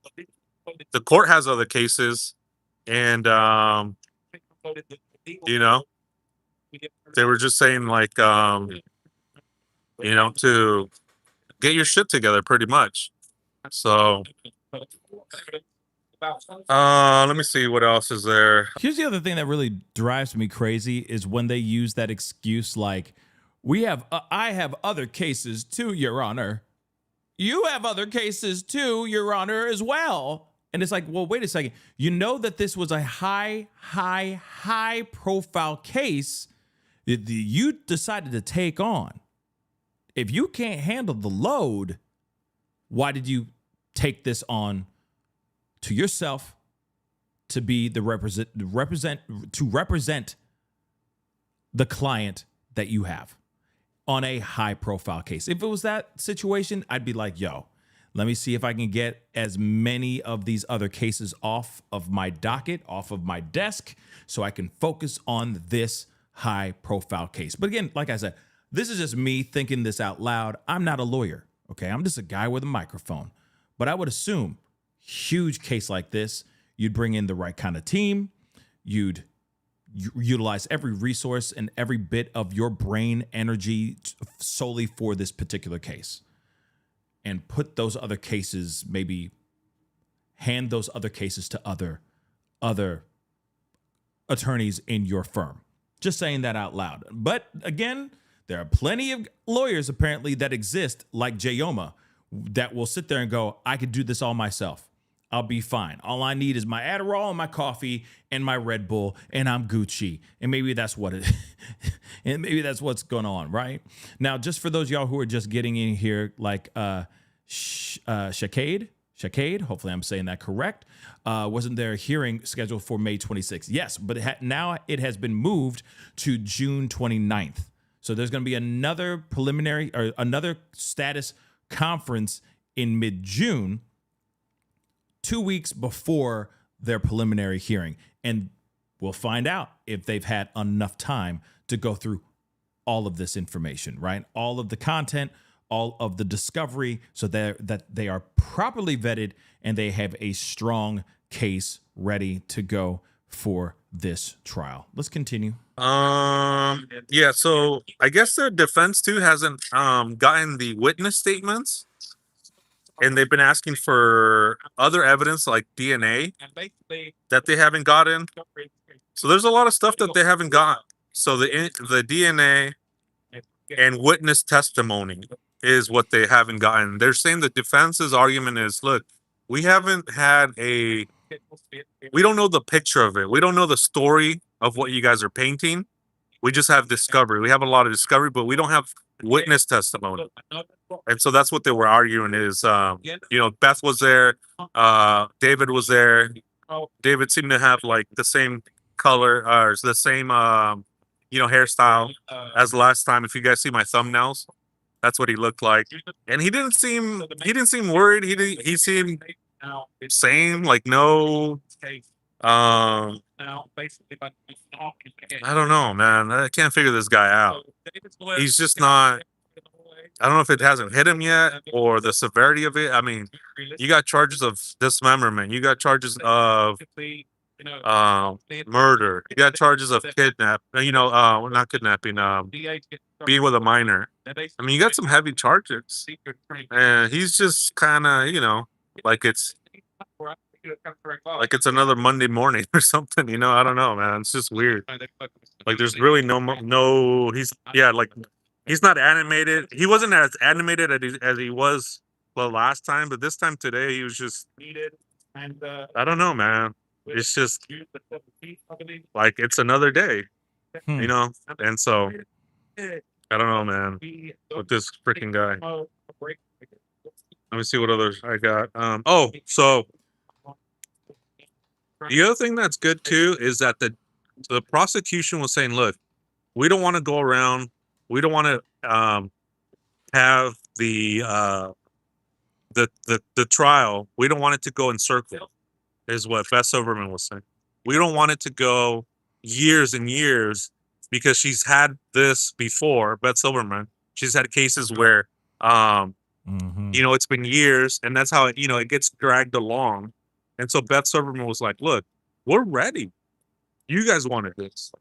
The court has other cases. And, they were just saying like, to get your shit together pretty much. So, let me see what else is there. Here's the other thing that really drives me crazy is when they use that excuse like, I have other cases too, Your Honor. You have other cases too, Your Honor, as well. And it's like, well, wait a second. You know that this was a high profile case that you decided to take on. If you can't handle the load, why did you take this on to yourself to be the represent the client that you have on a high profile case? If it was that situation, I'd be like, yo, let me see if I can get as many of these other cases off of my docket, off of my desk, so I can focus on this high profile case. But again, like I said, this is just me thinking this out loud. I'm not a lawyer, okay? I'm just a guy with a microphone. But I would assume, huge case like this, you'd bring in the right kind of team. You'd utilize every resource and every bit of your brain energy solely for this particular case. And put those other cases, maybe hand those other cases to other attorneys in your firm. Just saying that out loud. But again, there are plenty of lawyers apparently that exist like Jayoma that will sit there and go, I could do this all myself. I'll be fine. All I need is my Adderall and my coffee and my Red Bull, and I'm Gucci. And maybe that's what it and maybe that's what's going on, right? Now, just for those of y'all who are just getting in here, like Shakade, hopefully I'm saying that correct. Wasn't there a hearing scheduled for May 26th? Yes, but now it has been moved to June 29th. So there's going to be another preliminary or another status conference in mid-June, 2 weeks before their preliminary hearing. And we'll find out if they've had enough time to go through all of this information, right? All of the content, all of the discovery, so that they are properly vetted and they have a strong case ready to go for this trial. Let's continue. Yeah, so I guess their defense too hasn't gotten the witness statements, and they've been asking for other evidence like DNA that they haven't gotten. So there's a lot of stuff that they haven't got. So the DNA and witness testimony is what they haven't gotten. They're saying the defense's argument is, look, we don't know the picture of it. We don't know the story of what you guys are painting. We just have discovery. We have a lot of discovery, but we don't have witness testimony. And so that's what they were arguing is, Beth was there. David was there. David seemed to have like the same color or the same, hairstyle as last time. If you guys see my thumbnails, that's what he looked like. And he didn't seem worried. He seemed sane, like no, I don't know, man. I can't figure this guy out. He's just not, I don't know if it hasn't hit him yet or the severity of it. I mean, you got charges of dismemberment. You got charges of murder. You got charges of not kidnapping, being with a minor. I mean, you got some heavy charges. And he's just kind of, like it's another Monday morning or something, I don't know, man. It's just weird. Like there's really he's not animated. He wasn't as animated as he was the last time, but this time today he was just, I don't know, man. It's just like it's another day, and so I don't know, man, with this freaking guy. Let me see what others I got. So the other thing that's good too is that the prosecution was saying, look, we don't want to go around. We don't want to have the trial. We don't want it to go in circles, is what Beth Silverman was saying. We don't want it to go years and years because she's had this before. Beth Silverman, she's had cases where it's been years, and that's how it gets dragged along. And so Beth Silverman was like, look, we're ready. You guys wanted this.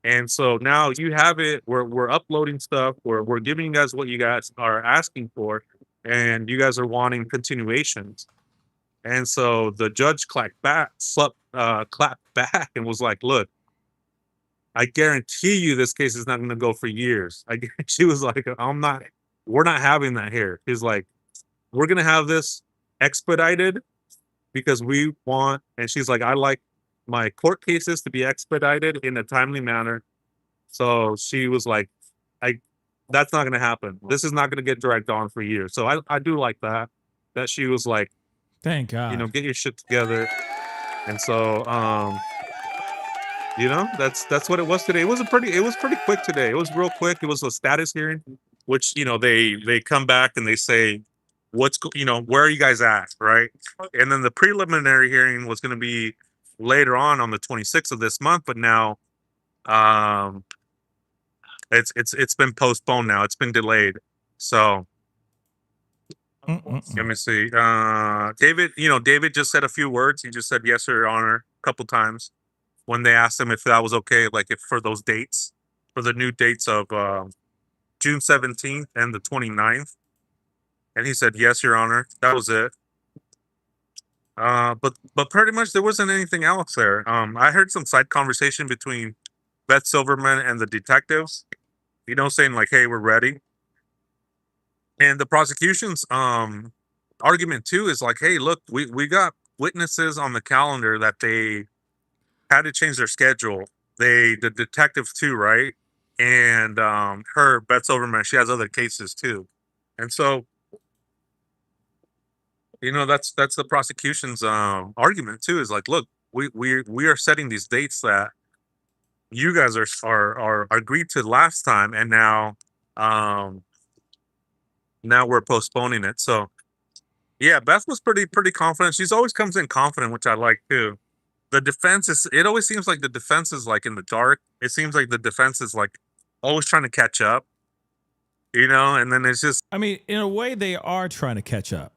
And so now you have it. We're uploading stuff. We're giving you guys what you guys are asking for, and you guys are wanting continuations. And so the judge clapped back and was like, look, I guarantee you this case is not going to go for years. She was like, we're not having that here. He's like, we're going to have this expedited because we want, and she's like, I like my court cases to be expedited in a timely manner. So she was like, that's not going to happen. This is not going to get dragged on for years. So I do like that she was like, thank God, get your shit together. And so, that's what it was today. It was pretty quick today. It was real quick. It was a status hearing, which, they come back and they say, where are you guys at? Right. And then the preliminary hearing was going to be later on the 26th of this month, but now it's been postponed now. It's been delayed. So let me see. David just said a few words. He just said yes, Your Honor, a couple times when they asked him if that was okay, like if for those dates, for the new dates of June 17th and the 29th. And he said, yes, Your Honor. That was it. But pretty much there wasn't anything else there. I heard some side conversation between Beth Silverman and the detectives, saying like, hey, we're ready. And the prosecution's argument too is like, hey, look, we got witnesses on the calendar that they had to change their schedule. The detective too, right? And her, Beth Silverman, she has other cases too. And so, that's the prosecution's argument too, is like, look, we are setting these dates that you guys are agreed to last time, and now we're postponing it. So yeah, Beth was pretty confident. She's always comes in confident, which I like too. The defense it always seems like the defense is like in the dark. It seems like the defense is like always trying to catch up, and then it's just, I mean, in a way, they are trying to catch up.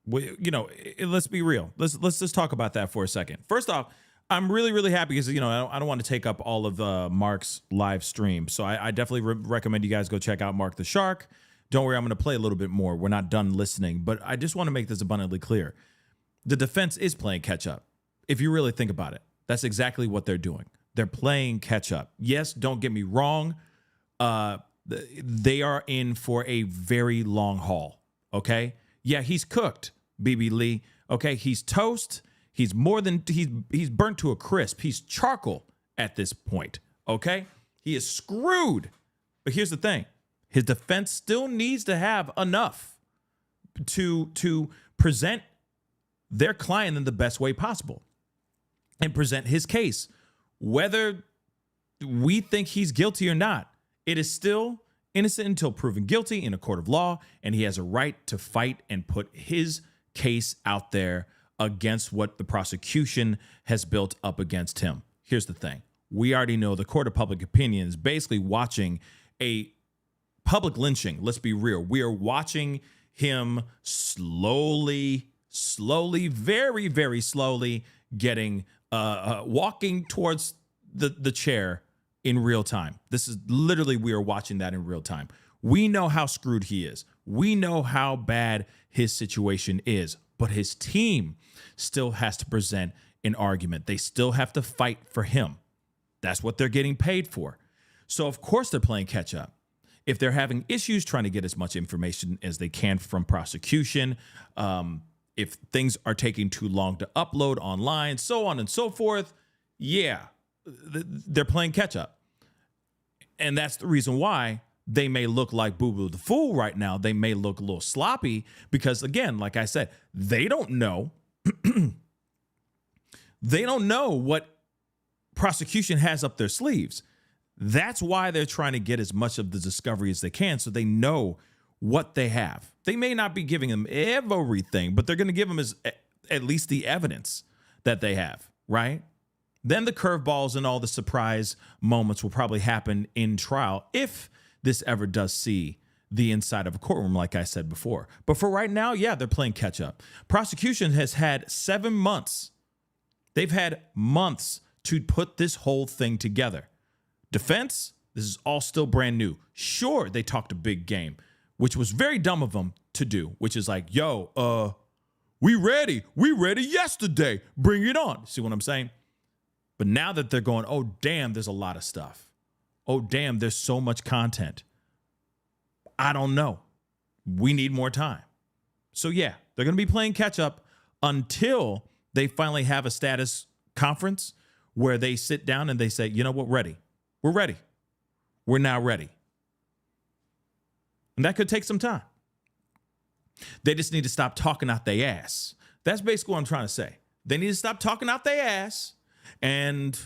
Let's be real. Let's just talk about that for a second. First off, I'm really, really happy because, I don't want to take up all of Mark's live stream. So I definitely recommend you guys go check out Mark the Shark. Don't worry, I'm going to play a little bit more. We're not done listening, but I just want to make this abundantly clear. The defense is playing catch up. If you really think about it, that's exactly what they're doing. They're playing catch up. Yes, don't get me wrong. They are in for a very long haul. Okay. Yeah, he's cooked, BB Lee. Okay. He's toast. He's he's burnt to a crisp. He's charcoal at this point. Okay. He is screwed. But here's the thing. His defense still needs to have enough to present their client in the best way possible and present his case. Whether we think he's guilty or not, it is still innocent until proven guilty in a court of law, and he has a right to fight and put his case out there against what the prosecution has built up against him. Here's the thing. We already know the court of public opinion is basically watching a public lynching. Let's be real. We are watching him slowly, very, very slowly getting, walking towards the chair in real time. This is literally, we are watching that in real time. We know how screwed he is. We know how bad his situation is, but his team still has to present an argument. They still have to fight for him. That's what they're getting paid for. So of course they're playing catch up. If they're having issues trying to get as much information as they can from prosecution, if things are taking too long to upload online, so on and so forth, yeah, they're playing catch up. And that's the reason why they may look like Boo Boo the Fool right now. They may look a little sloppy because, again, like I said, they don't know. They don't know what prosecution has up their sleeves. That's why they're trying to get as much of the discovery as they can so they know what they have. They may not be giving them everything, but they're going to give them at least the evidence that they have, right? Then the curveballs and all the surprise moments will probably happen in trial if this ever does see the inside of a courtroom, like I said before. But for right now, yeah, they're playing catch up. Prosecution has had 7 months. They've had months to put this whole thing together. Defense, this is all still brand new. Sure, they talked a big game, which was very dumb of them to do, which is like, yo, we ready yesterday. Bring it on. See what I'm saying? But now that they're going, oh, damn, there's a lot of stuff. Oh, damn, there's so much content. I don't know. We need more time. So, yeah, they're going to be playing catch up until they finally have a status conference where they sit down and they say, you know what, ready. We're ready. We're now ready. And that could take some time. They just need to stop talking out their ass. That's basically what I'm trying to say. They need to stop talking out their ass. And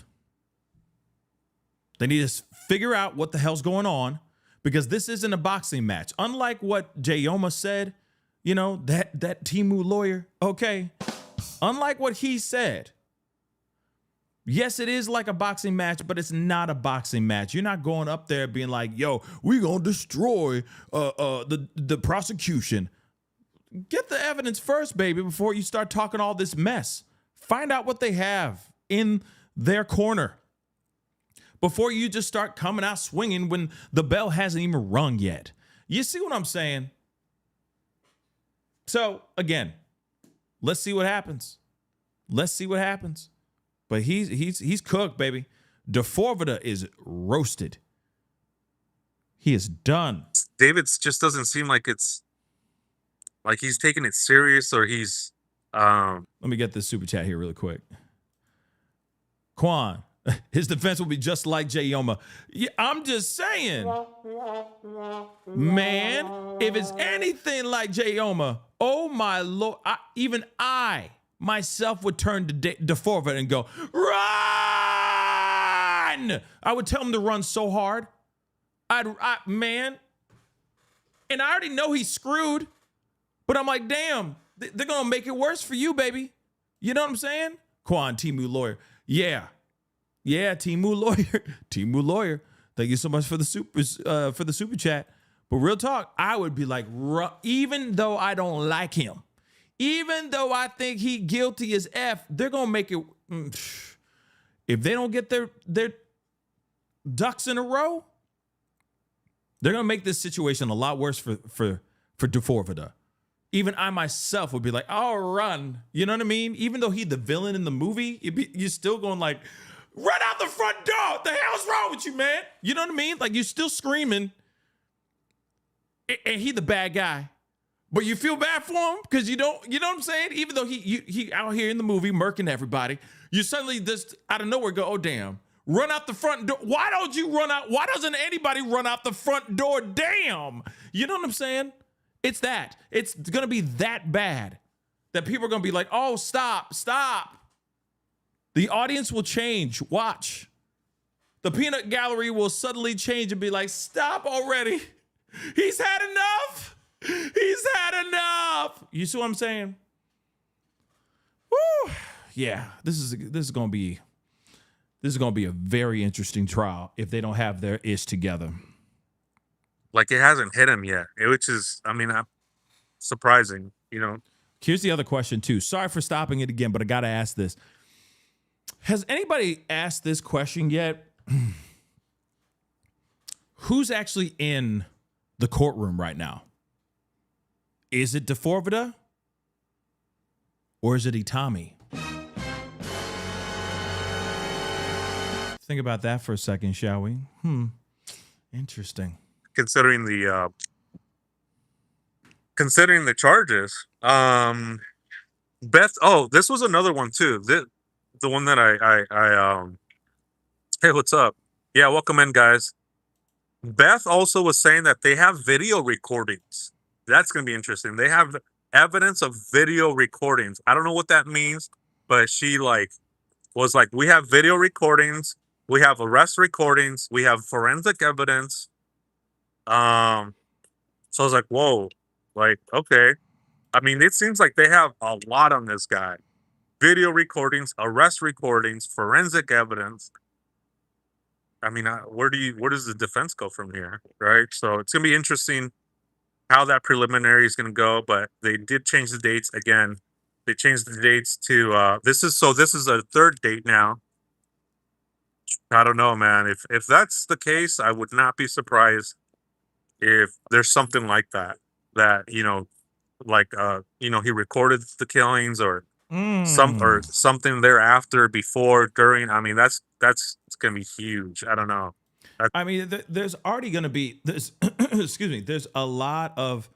they need to figure out what the hell's going on, because this isn't a boxing match. Unlike what Jayoma said, that Timu lawyer, okay? Unlike what he said, yes, it is like a boxing match, but it's not a boxing match. You're not going up there being like, yo, we gonna destroy the prosecution. Get the evidence first, baby, before you start talking all this mess. Find out what they have in their corner before you just start coming out swinging when the bell hasn't even rung yet. You see what I'm saying? So again, let's see what happens. Let's see what happens. But he's cooked, baby. D4vd is roasted. He is done. David's just doesn't seem like it's like he's taking it serious, or he's Let me get this super chat here really quick. Quan, his defense will be just like Jay Yoma. Yeah, I'm just saying, man, if it's anything like Jay Yoma, oh my Lord, even I myself would turn to D4vd and go, run! I would tell him to run so hard. Man, and I already know he's screwed, but I'm like, damn, they're going to make it worse for you, baby. You know what I'm saying? Quan, Timu Lawyer. Yeah, Timu Lawyer. Timu Lawyer. Thank you so much for the super chat. But real talk, I would be like, even though I don't like him, even though I think he guilty as F, they're going to make it. If they don't get their ducks in a row, they're going to make this situation a lot worse for D4vd. Even I myself would be like, oh, run. You know what I mean? Even though he's the villain in the movie, you're still going like, run out the front door. What the hell's wrong with you, man? You know what I mean? Like, you're still screaming, and he the bad guy. But you feel bad for him because you know what I'm saying? Even though he out here in the movie murking everybody, you suddenly just out of nowhere go, oh, damn. Run out the front door. Why don't you run out? Why doesn't anybody run out the front door? Damn. You know what I'm saying? It's that. It's going to be that bad that people are going to be like, oh, stop. The audience will change. Watch. The peanut gallery will suddenly change and be like, stop already. He's had enough. You see what I'm saying? Woo. Yeah, this is going to be a very interesting trial if they don't have their ish together. Like, it hasn't hit him yet, which is, surprising, you know. Here's the other question, too. Sorry for stopping it again, but I got to ask this. Has anybody asked this question yet? Who's actually in the courtroom right now? Is it D4vd? Or is it Itami? Think about that for a second, shall we? Interesting. Considering the charges, Beth. Oh, this was another one too. The one that I Hey, what's up? Yeah, welcome in, guys. Beth also was saying that they have video recordings. That's gonna be interesting. They have evidence of video recordings. I don't know what that means, but she was like, we have video recordings, we have arrest recordings, we have forensic evidence. So I was like, whoa, okay. It seems like they have a lot on this guy. Video recordings, arrest recordings, forensic evidence. Where does the defense go from here, right? So it's gonna be interesting how that preliminary is gonna go, but they did change the dates again. They changed the dates to this is a third date now. I don't know, man. If that's the case, I would not be surprised if there's something like that, he recorded the killings or something thereafter, before, during. That's gonna be huge. I don't know. There's already gonna be this. Excuse me. There's a lot of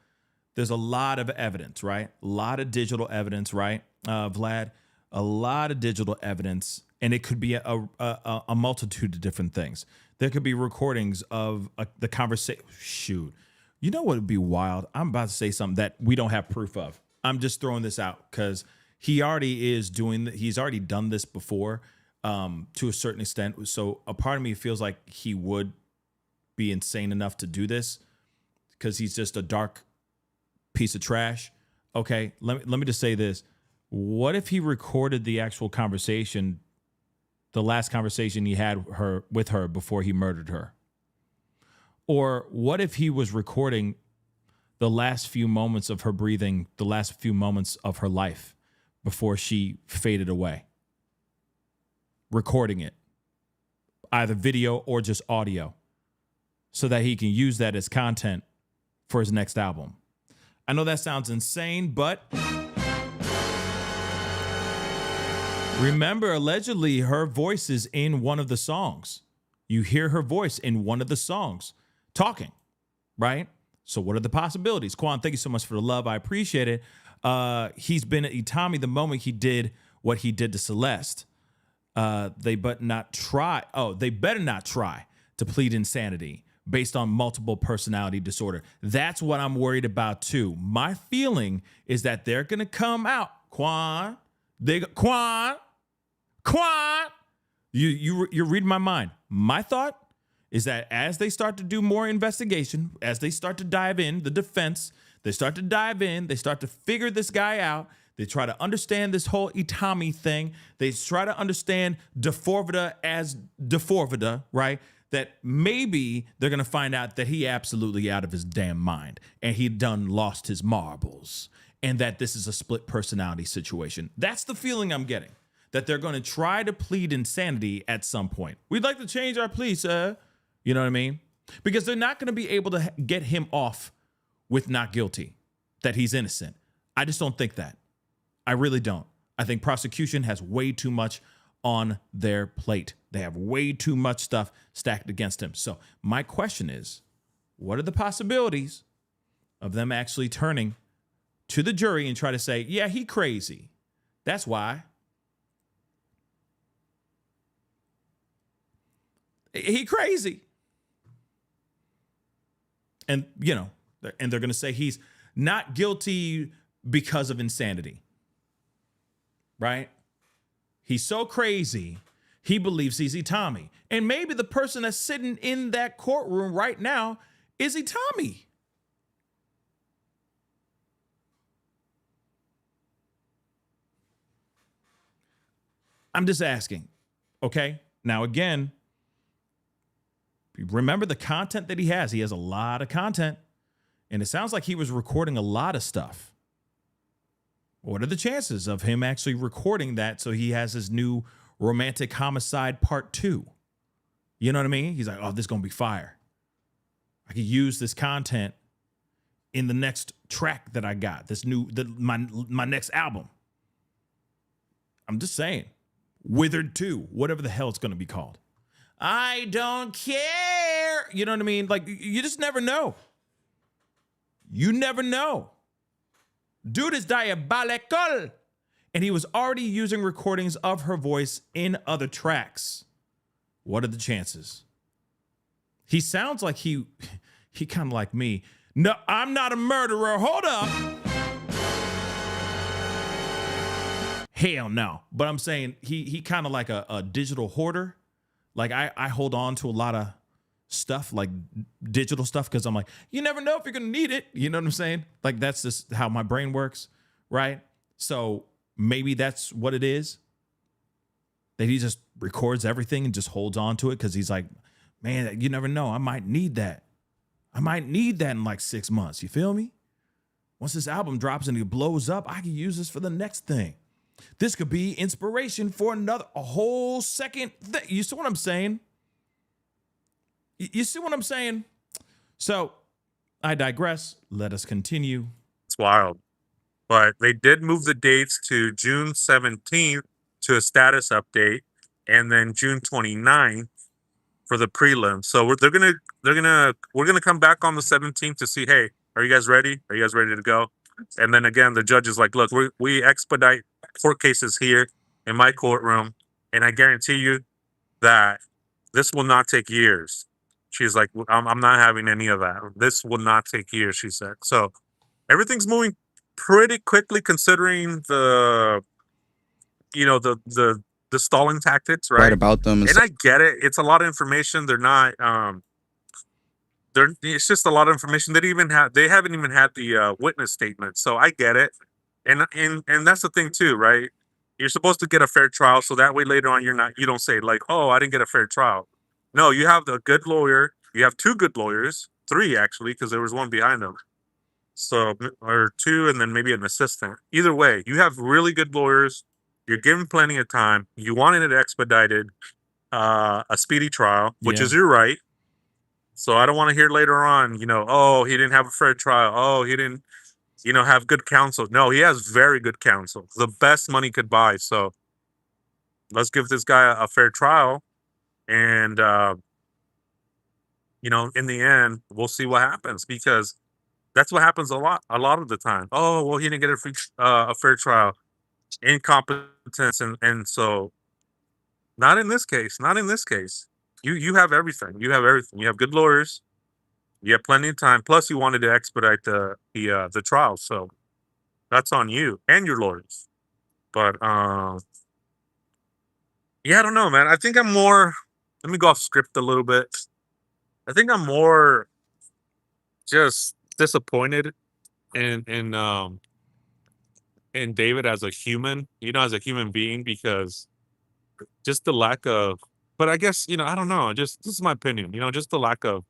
evidence, right? A lot of digital evidence, right, Vlad? A lot of digital evidence, and it could be a multitude of different things. There could be recordings of the conversation. Shoot. You know what would be wild? I'm about to say something that we don't have proof of. I'm just throwing this out because he already is he's already done this before to a certain extent. So a part of me feels like he would be insane enough to do this because he's just a dark piece of trash. Okay, let me just say this. What if he recorded the actual conversation, the last conversation he had with her before he murdered her? Or what if he was recording the last few moments of her breathing, the last few moments of her life before she faded away? Recording it, either video or just audio, so that he can use that as content for his next album. I know that sounds insane, but remember, allegedly, her voice is in one of the songs. You hear her voice in one of the songs talking, right? So what are the possibilities? Quan, thank you so much for the love. I appreciate it. He's been at Itami the moment he did what he did to Celeste. They better not try to plead insanity based on multiple personality disorder. That's what I'm worried about too. My feeling is that they're gonna come out, Quan. You're reading my mind. My thought is that as they start to do more investigation, as they start to dive in, the defense, they start to dive in, they start to figure this guy out. They try to understand this whole Itami thing. They try to understand D4vd as D4vd, right? That maybe they're going to find out that he absolutely out of his damn mind and he done lost his marbles and that this is a split personality situation. That's the feeling I'm getting, that they're going to try to plead insanity at some point. We'd like to change our plea, sir. You know what I mean? Because they're not going to be able to get him off with not guilty, that he's innocent. I just don't think that. I really don't. I think prosecution has way too much on their plate. They have way too much stuff stacked against him. So my question is, what are the possibilities of them actually turning to the jury and try to say, yeah, he crazy. That's why. He crazy. And, you know, and they're going to say he's not guilty because of insanity. Right? He's so crazy, he believes he's Itami. And maybe the person that's sitting in that courtroom right now is Itami. I'm just asking. Okay? Now, again, remember the content that he has. He has a lot of content. And it sounds like he was recording a lot of stuff. What are the chances of him actually recording that so he has his new romantic homicide part 2? You know what I mean? He's like, oh, this is going to be fire. I could use this content in the next track that I got, my next album. I'm just saying. Withered 2, whatever the hell it's going to be called. I don't care. You know what I mean? Like, you just never know. You never know. Dude is diabolical. And he was already using recordings of her voice in other tracks. What are the chances? He sounds like he kind of like me. No, I'm not a murderer. Hold up. Hell no. But I'm saying he kind of like a digital hoarder. Like I hold on to a lot of stuff, like digital stuff, because I'm like, you never know if you're gonna need it. You know what I'm saying? Like that's just how my brain works, right? So maybe that's what it is. That he just records everything and just holds on to it because he's like, man, you never know. I might need that. I might need that in like 6 months. You feel me? Once this album drops and it blows up, I can use this for the next thing. This could be inspiration for a whole second thing. You see what I'm saying? You see what I'm saying? So I digress. Let us continue. It's wild. But they did move the dates to June 17th to a status update, and then June 29th for the prelim. So we're gonna come back on the 17th to see, hey, are you guys ready? Are you guys ready to go? And then again, the judge is like, look, we expedite court cases here in my courtroom, and I guarantee you that this will not take years. She's like, I'm not having any of that. This will not take years, she said. So everything's moving pretty quickly considering the stalling tactics, right? About them. And I get it. It's a lot of information. They're not it's just a lot of information. They haven't even had the witness statement. So I get it. And that's the thing too, right? You're supposed to get a fair trial, so that way later on you don't say like, oh, I didn't get a fair trial. No, you have a good lawyer. You have 2 good lawyers, 3 actually, because there was one behind them. So, or 2, and then maybe an assistant. Either way, you have really good lawyers. You're given plenty of time. You wanted it expedited, a speedy trial, which is your right. So I don't want to hear later on, oh, he didn't have a fair trial. Oh, he didn't, have good counsel. No, he has very good counsel. The best money could buy. So let's give this guy a fair trial. And, in the end, we'll see what happens, because That's what happens a lot of the time. Oh, well, he didn't get a fair trial, incompetence, and so not in this case. Not in this case. You have everything. You have everything. You have good lawyers. You have plenty of time. Plus, you wanted to expedite the trial, so that's on you and your lawyers. But yeah, I don't know, man. I think I'm more. Let me go off script a little bit. I think I'm more just disappointed in David as a human, as a human being, because just the lack of. But I guess I don't know. Just this is my opinion. Just the lack of.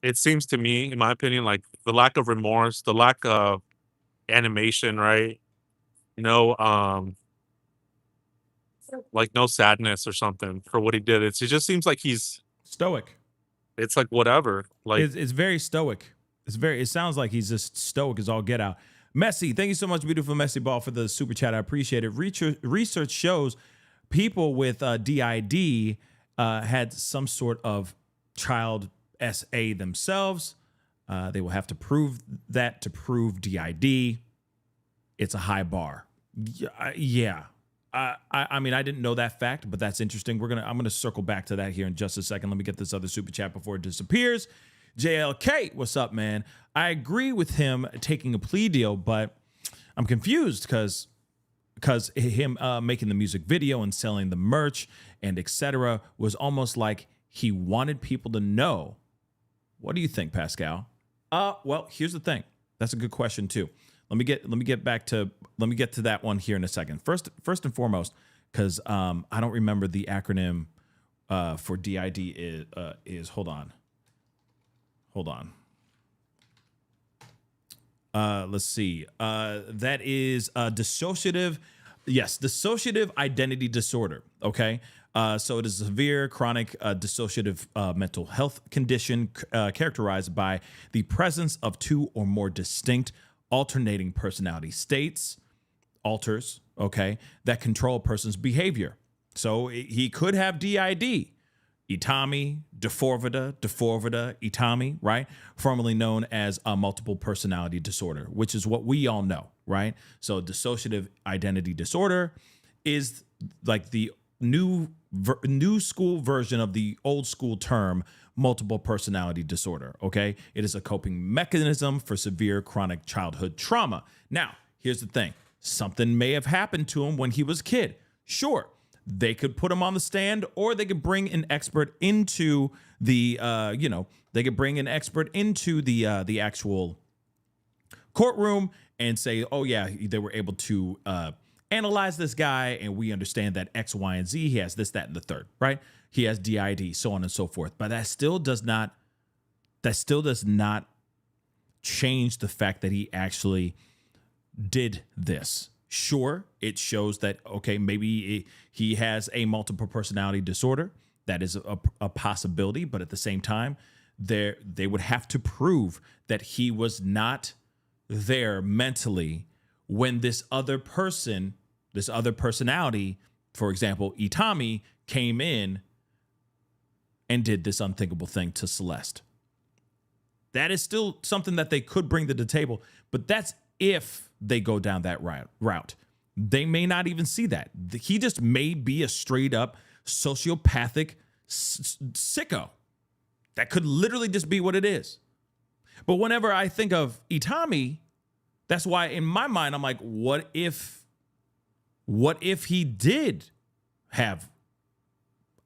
It seems to me, in my opinion, like the lack of remorse, the lack of animation, right? Like no sadness or something for what he did. It just seems like he's stoic. It's like whatever. Like it's very stoic. It sounds like he's just stoic as all get out. Messi, thank you so much, beautiful Messi Ball, for the super chat. I appreciate it. Research shows people with DID had some sort of child SA themselves. They will have to prove that to prove DID. It's a high bar. Yeah. I mean, I didn't know that fact, but that's interesting. I'm gonna circle back to that here in just a second. Let me get this other super chat before it disappears. JLK, what's up, man? I agree with him taking a plea deal, but I'm confused because him making the music video and selling the merch and etc. was almost like he wanted people to know. What do you think, Pascal? Well, here's the thing. That's a good question too. Let me get to that one here in a second. First and foremost, because I don't remember the acronym for DID is hold on. Let's see. That is dissociative identity disorder. Okay. So it is a severe chronic dissociative mental health condition characterized by the presence of two or more distinct alternating personality states, alters, okay, that control a person's behavior. So he could have DID, Itami, D4vd, Itami, right? Formerly known as a multiple personality disorder, which is what we all know, right? So dissociative identity disorder is like the new school version of the old school term multiple personality disorder, okay? It is a coping mechanism for severe chronic childhood trauma. Now, here's the thing. Something may have happened to him when he was a kid. Sure, they could put him on the stand, or they could bring an expert into the, the actual courtroom and say, oh yeah, they were able to analyze this guy, and we understand that X, Y, and Z, he has this, that, and the third, right? He has DID, so on and so forth. But that still does not change the fact that he actually did this. Sure, it shows that, okay, maybe he has a multiple personality disorder. That is a possibility, but at the same time, they would have to prove that he was not there mentally when this other personality, for example, Itami, came in and did this unthinkable thing to Celeste. That is still something that they could bring to the table, but that's if they go down that route. They may not even see that. He just may be a straight up sociopathic sicko. That could literally just be what it is. But whenever I think of Itami, that's why in my mind, I'm like, what if he did have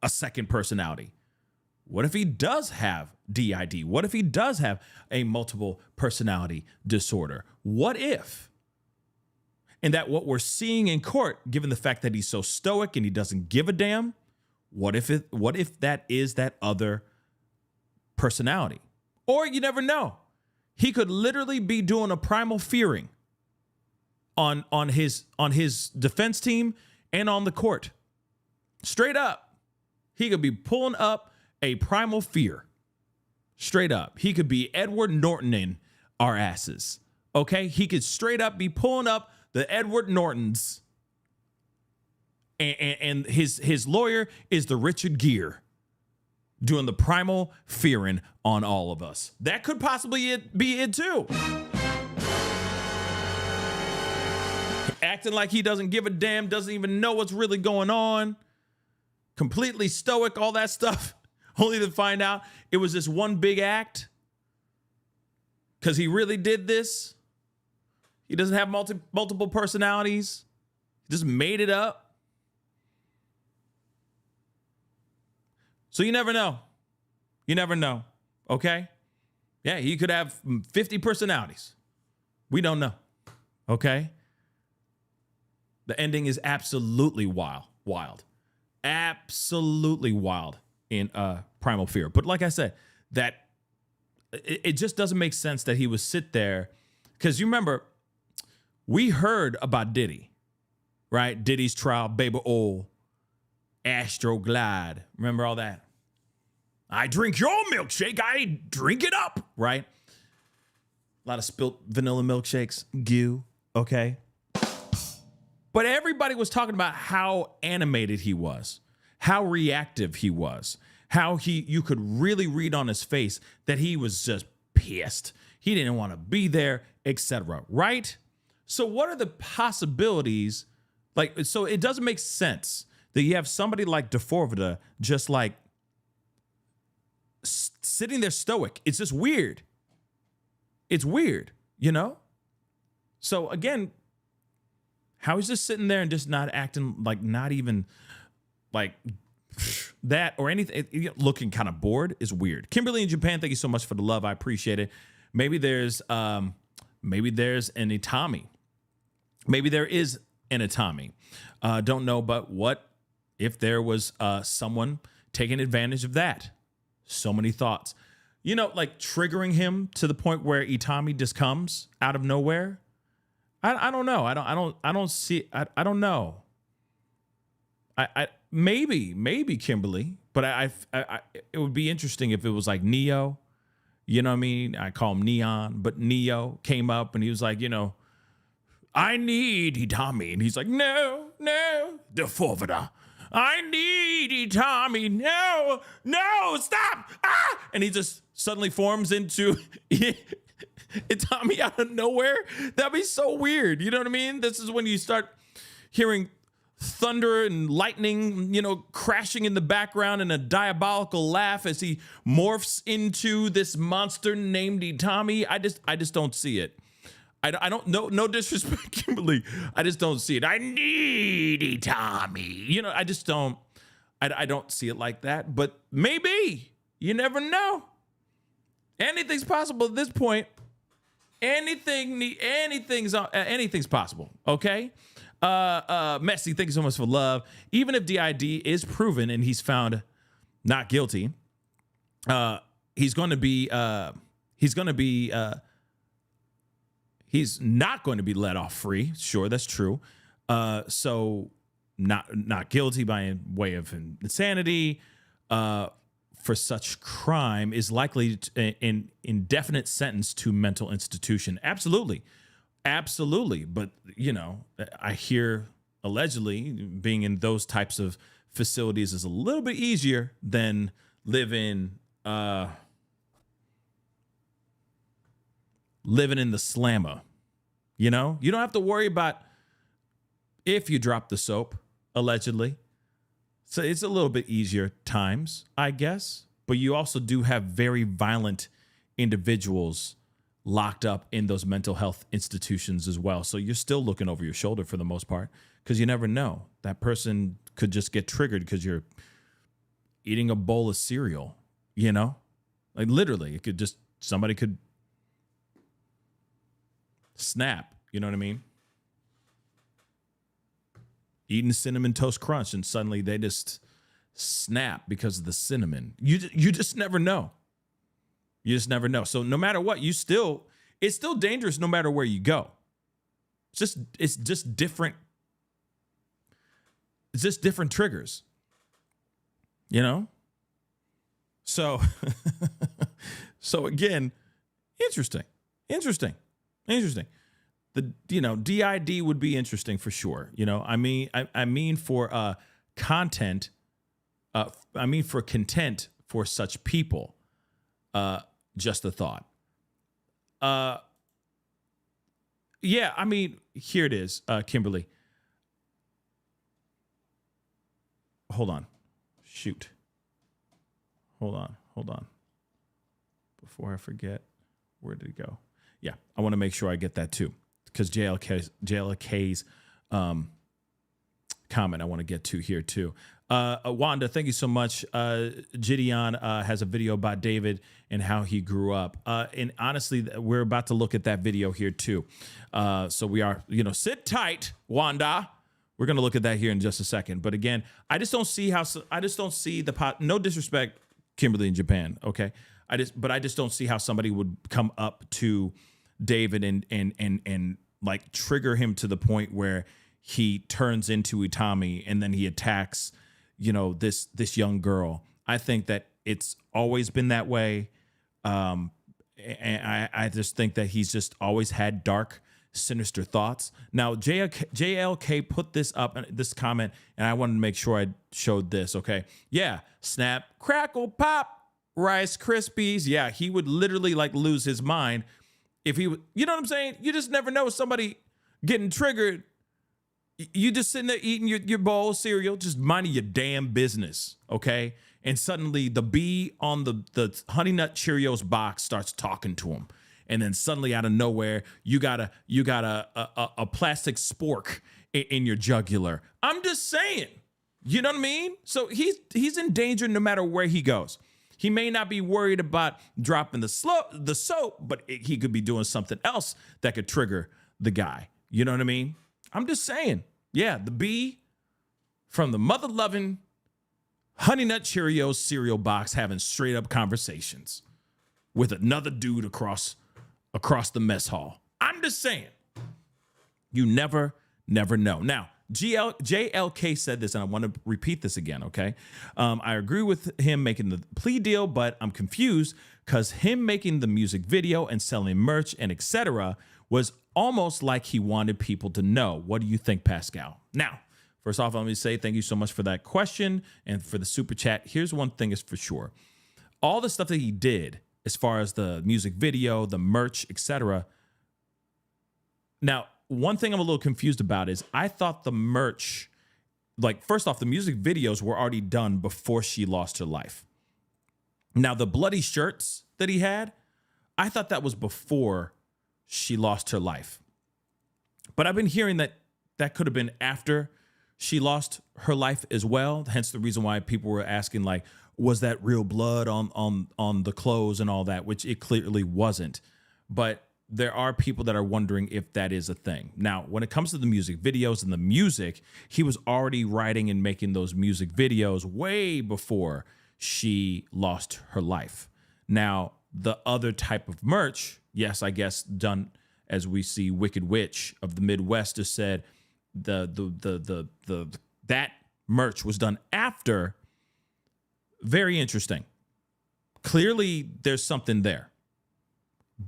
a second personality? What if he does have DID? What if he does have a multiple personality disorder? What if? And that what we're seeing in court, given the fact that he's so stoic and he doesn't give a damn, what if that is that other personality? Or you never know. He could literally be doing a primal fearing on his defense team and on the court. Straight up. He could be pulling up a primal fear. Straight up. He could be Edward Norton in our asses. Okay? He could straight up be pulling up the Edward Nortons. And his lawyer is the Richard Gere. doing the primal fearing on all of us. That could possibly be it too. Acting like he doesn't give a damn, doesn't even know what's really going on. Completely stoic, all that stuff. Only to find out it was this one big act. Because he really did this. He doesn't have multiple personalities. He just made it up. So you never know. You never know. Okay? Yeah, he could have 50 personalities. We don't know. Okay? The ending is absolutely wild. Absolutely wild in Primal Fear. But like I said, that it just doesn't make sense that he would sit there. Because you remember, we heard about Diddy, right? Diddy's trial, Baby Oil, Astroglide. Remember all that? I drink your milkshake, I drink it up, right? A lot of spilt vanilla milkshakes, goo, okay? But everybody was talking about how animated he was, how reactive he was, how you could really read on his face that he was just pissed. He didn't want to be there, etc. Right? So what are the possibilities? Like, so it doesn't make sense that you have somebody like D4vd just like sitting there stoic. It's just weird. It's weird, you know? So again, how is just sitting there and just not acting like, not even like that or anything, looking kind of bored is weird. Kimberly in Japan, thank you so much for the love. I appreciate it. Maybe there's an Itami. Maybe there is an Itami. Don't know, but what if there was someone taking advantage of that? So many thoughts. You know, like triggering him to the point where Itami just comes out of nowhere. I don't know. I don't see. I don't know. Maybe Kimberly, but I it would be interesting if it was like Neo. You know what I mean? I call him Neon, but Neo came up and he was like, you know, I need Itami, and he's like, no, D4vd. I need Itami. No, stop! Ah! And he just suddenly forms into Itami out of nowhere. That'd be so weird. You know what I mean? This is when you start hearing thunder and lightning, you know, crashing in the background and a diabolical laugh as he morphs into this monster named Itami. I just don't see it. I don't know. No disrespect, Kimberly. I just don't see it. I need Itami. You know, I just don't. I don't see it like that. But maybe you never know. Anything's possible at this point. Anything's possible. Okay. Messi, thank you so much for love. Even if DID is proven and he's found not guilty, he's not going to be let off free. Sure, that's true. So not guilty by way of insanity for such crime is likely an indefinite sentence to mental institution. Absolutely. But, you know, I hear allegedly being in those types of facilities is a little bit easier than living in the slammer. You know, you don't have to worry about if you drop the soap, allegedly. So it's a little bit easier times, I guess. But you also do have very violent individuals locked up in those mental health institutions as well. So you're still looking over your shoulder for the most part, because you never know. That person could just get triggered because you're eating a bowl of cereal, you know? Like literally, somebody could snap, you know what I mean? Eating Cinnamon Toast Crunch and suddenly they just snap because of the cinnamon. You just never know. You just never know. So no matter what, it's still dangerous no matter where you go. It's just different. It's just different triggers. You know? So again, interesting. DID would be interesting for sure. You know, I mean for content. For for such people. Just a thought. Yeah, I mean, here it is, Kimberly. Hold on. Shoot. Hold on. Before I forget, where did it go? Yeah, I want to make sure I get that too, because JLK's comment I want to get to here too. Wanda, thank you so much. Gideon has a video about David and how he grew up. And honestly, we're about to look at that video here too. So we are, sit tight, Wanda. We're going to look at that here in just a second. But again, I just don't see no disrespect, Kimberly in Japan. Okay. I just don't see how somebody would come up to David and like trigger him to the point where he turns into Itami and then he attacks, this young girl. I think that it's always been that way. And I just think that he's just always had dark, sinister thoughts. Now, JLK put this up, this comment, and I wanted to make sure I showed this, okay? Yeah, snap, crackle, pop, Rice Krispies. Yeah, he would literally like lose his mind if he would, you know what I'm saying? You just never know somebody getting triggered. You just sitting there eating your bowl of cereal, just minding your damn business, okay? And suddenly the bee on the Honey Nut Cheerios box starts talking to him. And then suddenly out of nowhere, you got a plastic spork in your jugular. I'm just saying, you know what I mean? So he's in danger no matter where he goes. He may not be worried about dropping the soap, but he could be doing something else that could trigger the guy. You know what I mean? I'm just saying. Yeah, the bee from the mother-loving Honey Nut Cheerios cereal box having straight up conversations with another dude across the mess hall. I'm just saying. You never know. Now, JLK said this, and I want to repeat this again, okay? I agree with him making the plea deal, but I'm confused because him making the music video and selling merch and etc. was almost like he wanted people to know. What do you think, Pascal? Now, first off, let me say thank you so much for that question and for the super chat. Here's one thing is for sure. All the stuff that he did, as far as the music video, the merch, etc. Now, one thing I'm a little confused about is I thought the merch, like, first off, the music videos were already done before she lost her life. Now, the bloody shirts that he had, I thought that was before she lost her life. But I've been hearing that could have been after she lost her life as well. Hence the reason why people were asking, like, was that real blood on the clothes and all that, which it clearly wasn't. But there are people that are wondering if that is a thing. Now, when it comes to the music videos and the music, he was already writing and making those music videos way before she lost her life. Now, the other type of merch, yes, I guess done as we see Wicked Witch of the Midwest has said, that merch was done after. Very interesting. Clearly, there's something there.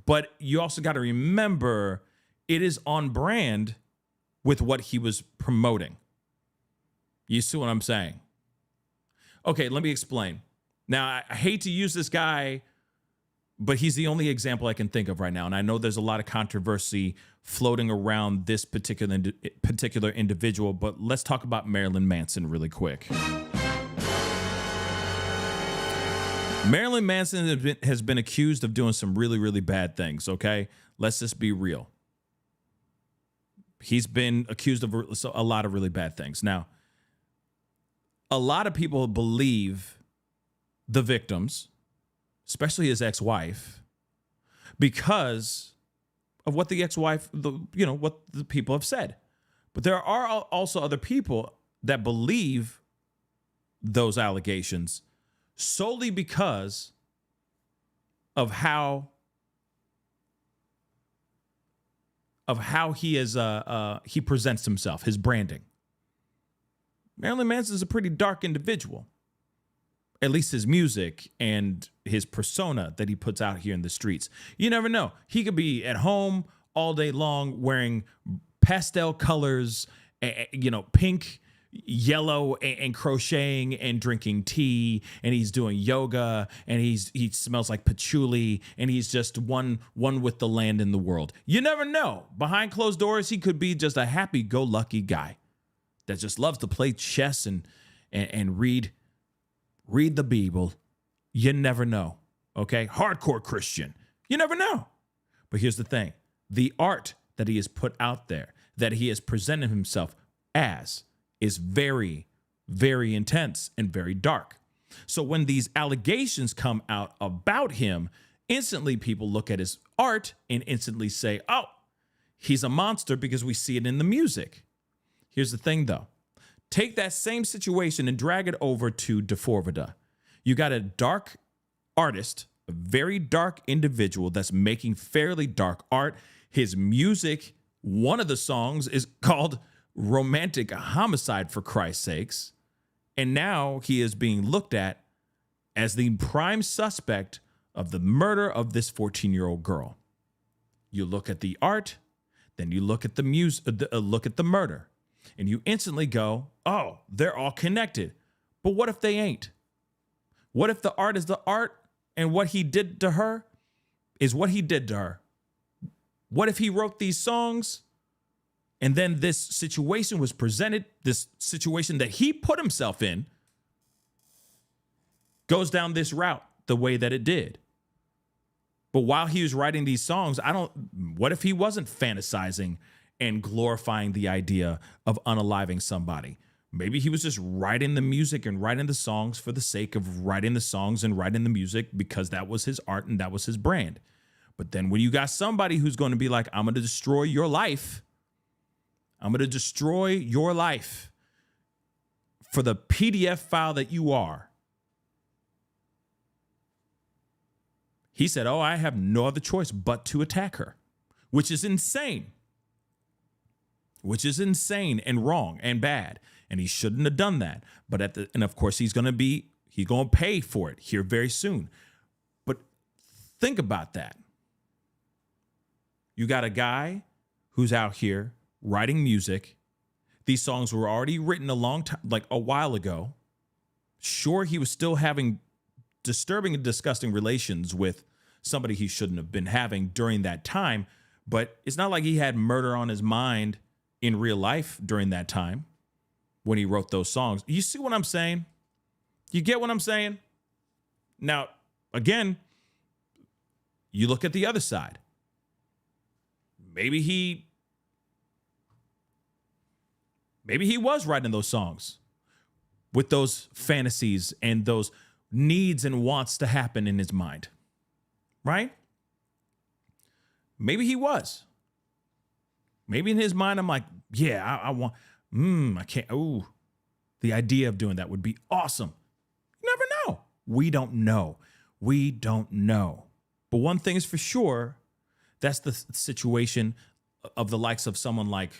But you also got to remember, it is on brand with what he was promoting. You see what I'm saying? Okay, let me explain. Now, I hate to use this guy, but he's the only example I can think of right now. And I know there's a lot of controversy floating around this particular individual, but let's talk about Marilyn Manson really quick. Marilyn Manson has been accused of doing some really, really bad things, okay? Let's just be real. He's been accused of a lot of really bad things. Now, a lot of people believe the victims, especially his ex-wife, because of what the ex-wife, what the people have said. But there are also other people that believe those allegations solely because of how he is he presents himself, his branding. Marilyn Manson is a pretty dark individual. At least his music and his persona that he puts out here in the streets. You never know. He could be at home all day long wearing pastel colors, pink, yellow and crocheting and drinking tea, and he's doing yoga, and he smells like patchouli, and he's just one with the land and the world. You never know. Behind closed doors, he could be just a happy-go-lucky guy that just loves to play chess and read the Bible. You never know. Okay? Hardcore Christian. You never know. But here's the thing. The art that he has put out there, that he has presented himself as, is very, very intense and very dark. So when these allegations come out about him, instantly people look at his art and instantly say, oh, he's a monster because we see it in the music. Here's the thing, though. Take that same situation and drag it over to D4vd. You got a dark artist, a very dark individual that's making fairly dark art. His music, one of the songs is called Romantic Homicide, for Christ's sakes. And now he is being looked at as the prime suspect of the murder of this 14-year-old girl. You look at the art, then you look at the look at the murder, and you instantly go, oh, they're all connected. But what if they ain't? What if the art is the art and what he did to her is what he did to her? What if he wrote these songs and then this situation was presented, this situation that he put himself in, goes down this route the way that it did? But while he was writing these songs, what if he wasn't fantasizing and glorifying the idea of unaliving somebody? Maybe he was just writing the music and writing the songs for the sake of writing the songs and writing the music because that was his art and that was his brand. But then when you got somebody who's going to be like, I'm going to destroy your life, I'm going to destroy your life for the PDF file that you are. He said, oh, I have no other choice but to attack her, which is insane. Which is insane and wrong and bad. And he shouldn't have done that. But and of course, he's going to pay for it here very soon. But think about that. You got a guy who's out here writing music. These songs were already written a long time, like a while ago. Sure, he was still having disturbing and disgusting relations with somebody he shouldn't have been having during that time. But it's not like he had murder on his mind in real life during that time when he wrote those songs. You see what I'm saying? You get what I'm saying? Now, again, you look at the other side. Maybe he was writing those songs with those fantasies and those needs and wants to happen in his mind, right? Maybe he was. Maybe in his mind, I'm like, yeah, I want, I can't, the idea of doing that would be awesome. You never know. We don't know. We don't know. But one thing is for sure, that's the situation of the likes of someone like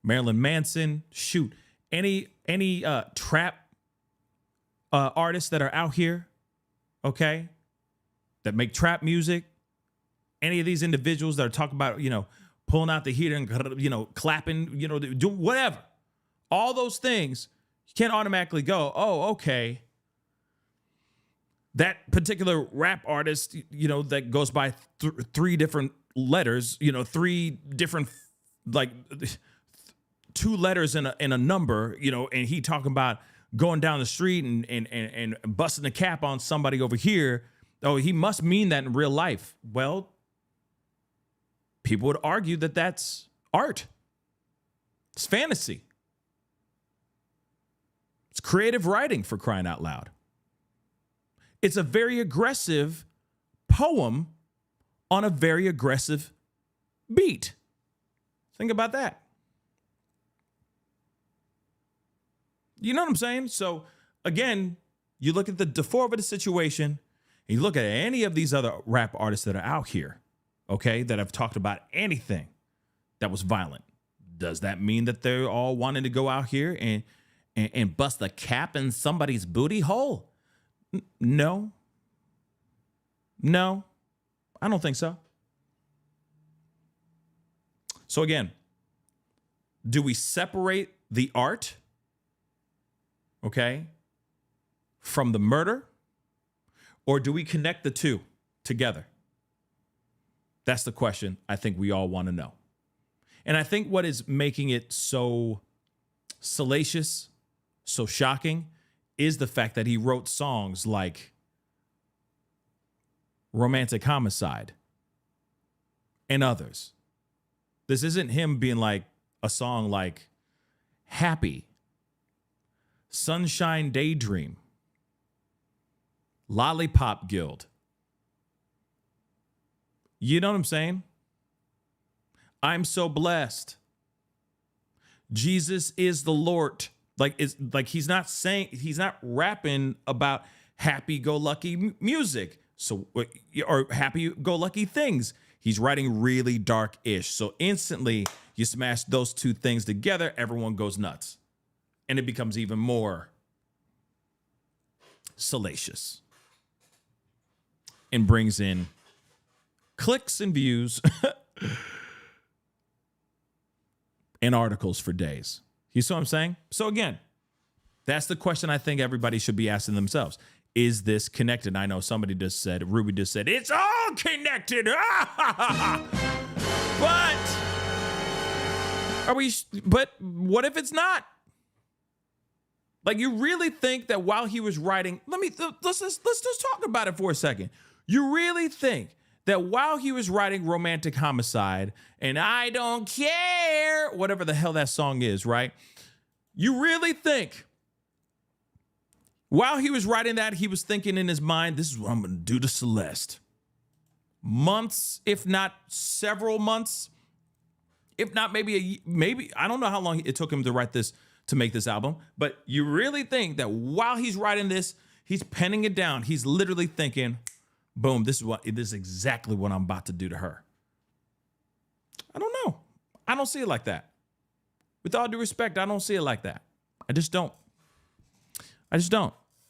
Marilyn Manson. Shoot, any trap artists that are out here, okay, that make trap music, any of these individuals that are talking about, pulling out the heater and, clapping, do whatever. All those things, you can't automatically go, oh, okay, that particular rap artist, that goes by three different letters, three different, like, two letters in a number, and he talking about going down the street and busting a cap on somebody over here. Oh, he must mean that in real life. Well, people would argue that that's art. It's fantasy. It's creative writing, for crying out loud. It's a very aggressive poem on a very aggressive beat. Think about that. You know what I'm saying? So again, you look at the D4vd situation, and you look at any of these other rap artists that are out here, okay, that have talked about anything that was violent. Does that mean that they're all wanting to go out here and bust a cap in somebody's booty hole? No. No, I don't think so. So again, do we separate the art okay, from the murder, or do we connect the two together? That's the question I think we all want to know. And I think what is making it so salacious, so shocking, is the fact that he wrote songs like Romantic Homicide and others. This isn't him being like a song like Happy, Sunshine Daydream, Lollipop Guild. You know what I'm saying? I'm so blessed. Jesus is the Lord. Like, it's like he's not rapping about happy-go-lucky music. So, or happy-go-lucky things. He's writing really dark-ish. So instantly you smash those two things together, everyone goes nuts. And it becomes even more salacious. And brings in clicks and views and articles for days. You see what I'm saying? So again, that's the question I think everybody should be asking themselves. Is this connected? I know somebody just said, Ruby just said, it's all connected. But what if it's not? Like, you really think that while he was writing, let's just talk about it for a second. You really think that while he was writing Romantic Homicide and I Don't Care, whatever the hell that song is, right? You really think while he was writing that, he was thinking in his mind, this is what I'm going to do to Celeste. Months, if not several months, if not maybe I don't know how long it took him to write this, to make this album, but you really think that while he's writing this, he's penning it down. He's literally thinking, boom, this is exactly what I'm about to do to her. I don't know. I don't see it like that. With all due respect, I don't see it like that. I just don't.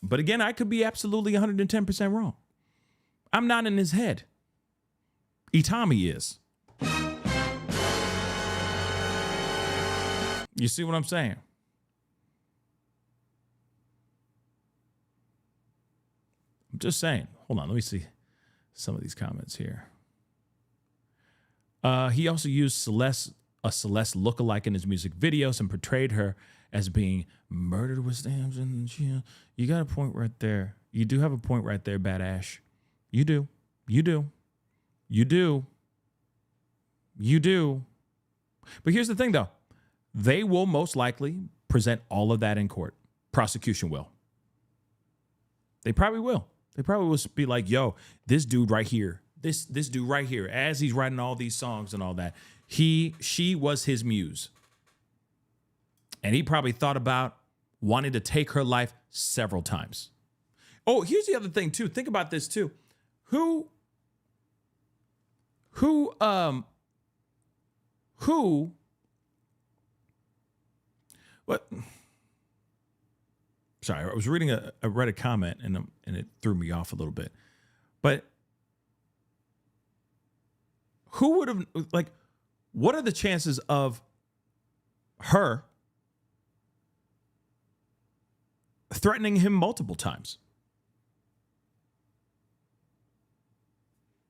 But again, I could be absolutely 110% wrong. I'm not in his head. Itami is. You see what I'm saying? I'm just saying. Hold on, let me see some of these comments here. He also used a Celeste lookalike in his music videos and portrayed her as being murdered with stamps. And you got a point right there. You do have a point right there, Bad Ash. You do. But here's the thing, though. They will most likely present all of that in court. Prosecution will. They probably will. They probably will be like, yo, this dude right here, this dude right here, as he's writing all these songs and all that, she was his muse. And he probably thought about wanting to take her life several times. Oh, here's the other thing, too. Think about this, too. Who what? Sorry, I was reading I read a comment and it threw me off a little bit. But who would have, like, what are the chances of her threatening him multiple times?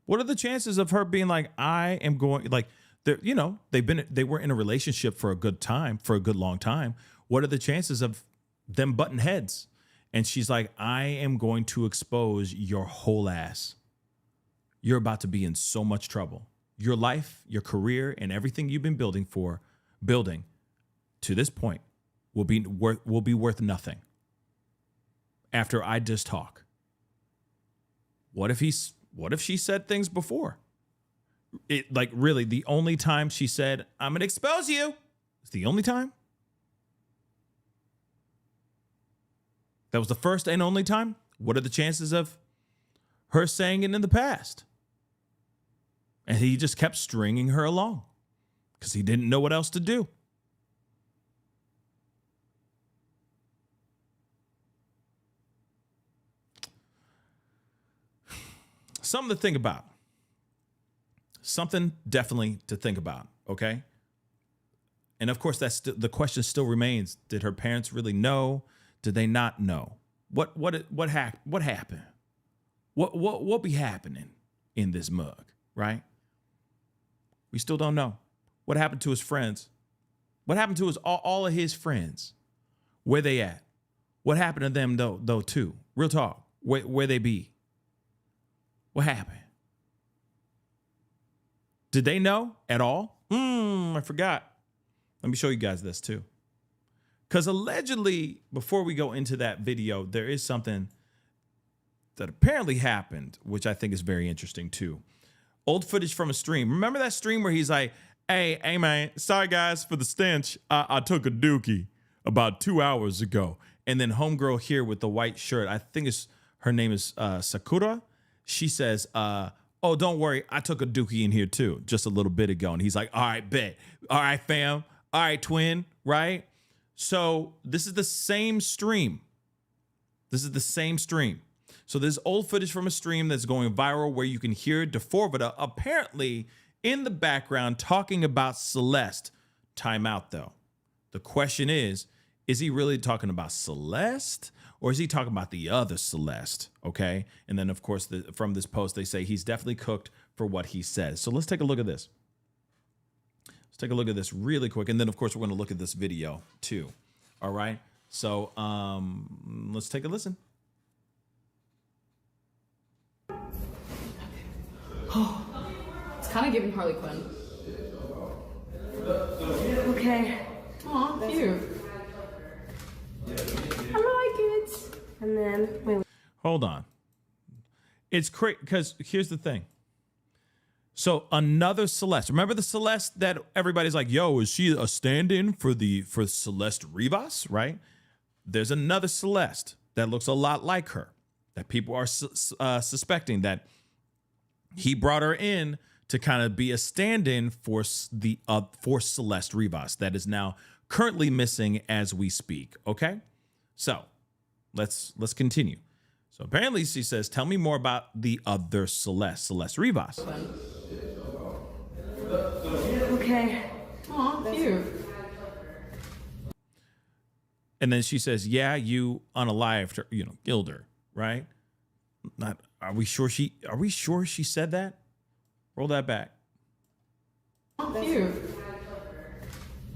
What are the chances of her being like, I am going, like, they were in a relationship for a good long time. What are the chances of them butting heads? And she's like, I am going to expose your whole ass. You're about to be in so much trouble. Your life, your career, and everything you've been building to this point will be worth nothing after I just talk. What if she said things before? It, like, really, the only time she said, I'm going to expose you, is the only time? That was the first and only time? What are the chances of her saying it in the past? And he just kept stringing her along because he didn't know what else to do. Something to think about. Something definitely to think about, okay? And of course, the question still remains. Did her parents really know? Did they not know? What happened? What be happening in this mug, right? We still don't know. What happened to his friends? What happened to all of his friends? Where they at? What happened to them though too? Real talk. Where they be? What happened? Did they know at all? I forgot. Let me show you guys this too. Because allegedly, before we go into that video, there is something that apparently happened, which I think is very interesting too. Old footage from a stream. Remember that stream where he's like, hey man, sorry guys for the stench. I took a dookie about 2 hours ago. And then homegirl here with the white shirt, I think her name is Sakura. She says, oh, don't worry, I took a dookie in here too, just a little bit ago. And he's like, all right, bet. All right, fam. All right, twin, right? So this is the same stream. This is the same stream. So there's old footage from a stream that's going viral where you can hear D4vd apparently in the background talking about Celeste. Time out though. The question is he really talking about Celeste or is he talking about the other Celeste? Okay. And then of course, from this post, they say he's definitely cooked for what he says. So let's take a look at this. Let's take a look at this really quick. And then of course, we're going to look at this video too. All right. So let's take a listen. It's kind of giving Harley Quinn. Okay. Aw, cute. I like it. And then, wait. Hold on. It's crazy because here's the thing. So another Celeste. Remember the Celeste that everybody's like, yo, is she a stand-in for Celeste Rivas, right? There's another Celeste that looks a lot like her that people are suspecting that he brought her in to kind of be a stand-in for for Celeste Rivas that is now currently missing as we speak. Okay, so let's continue. So apparently she says, "Tell me more about the other Celeste Rivas." Okay. Aw, cute. And then she says, "Yeah, you unalived her, killed her, right?" Not. Are we sure she said that? Roll that back. Oh, cute.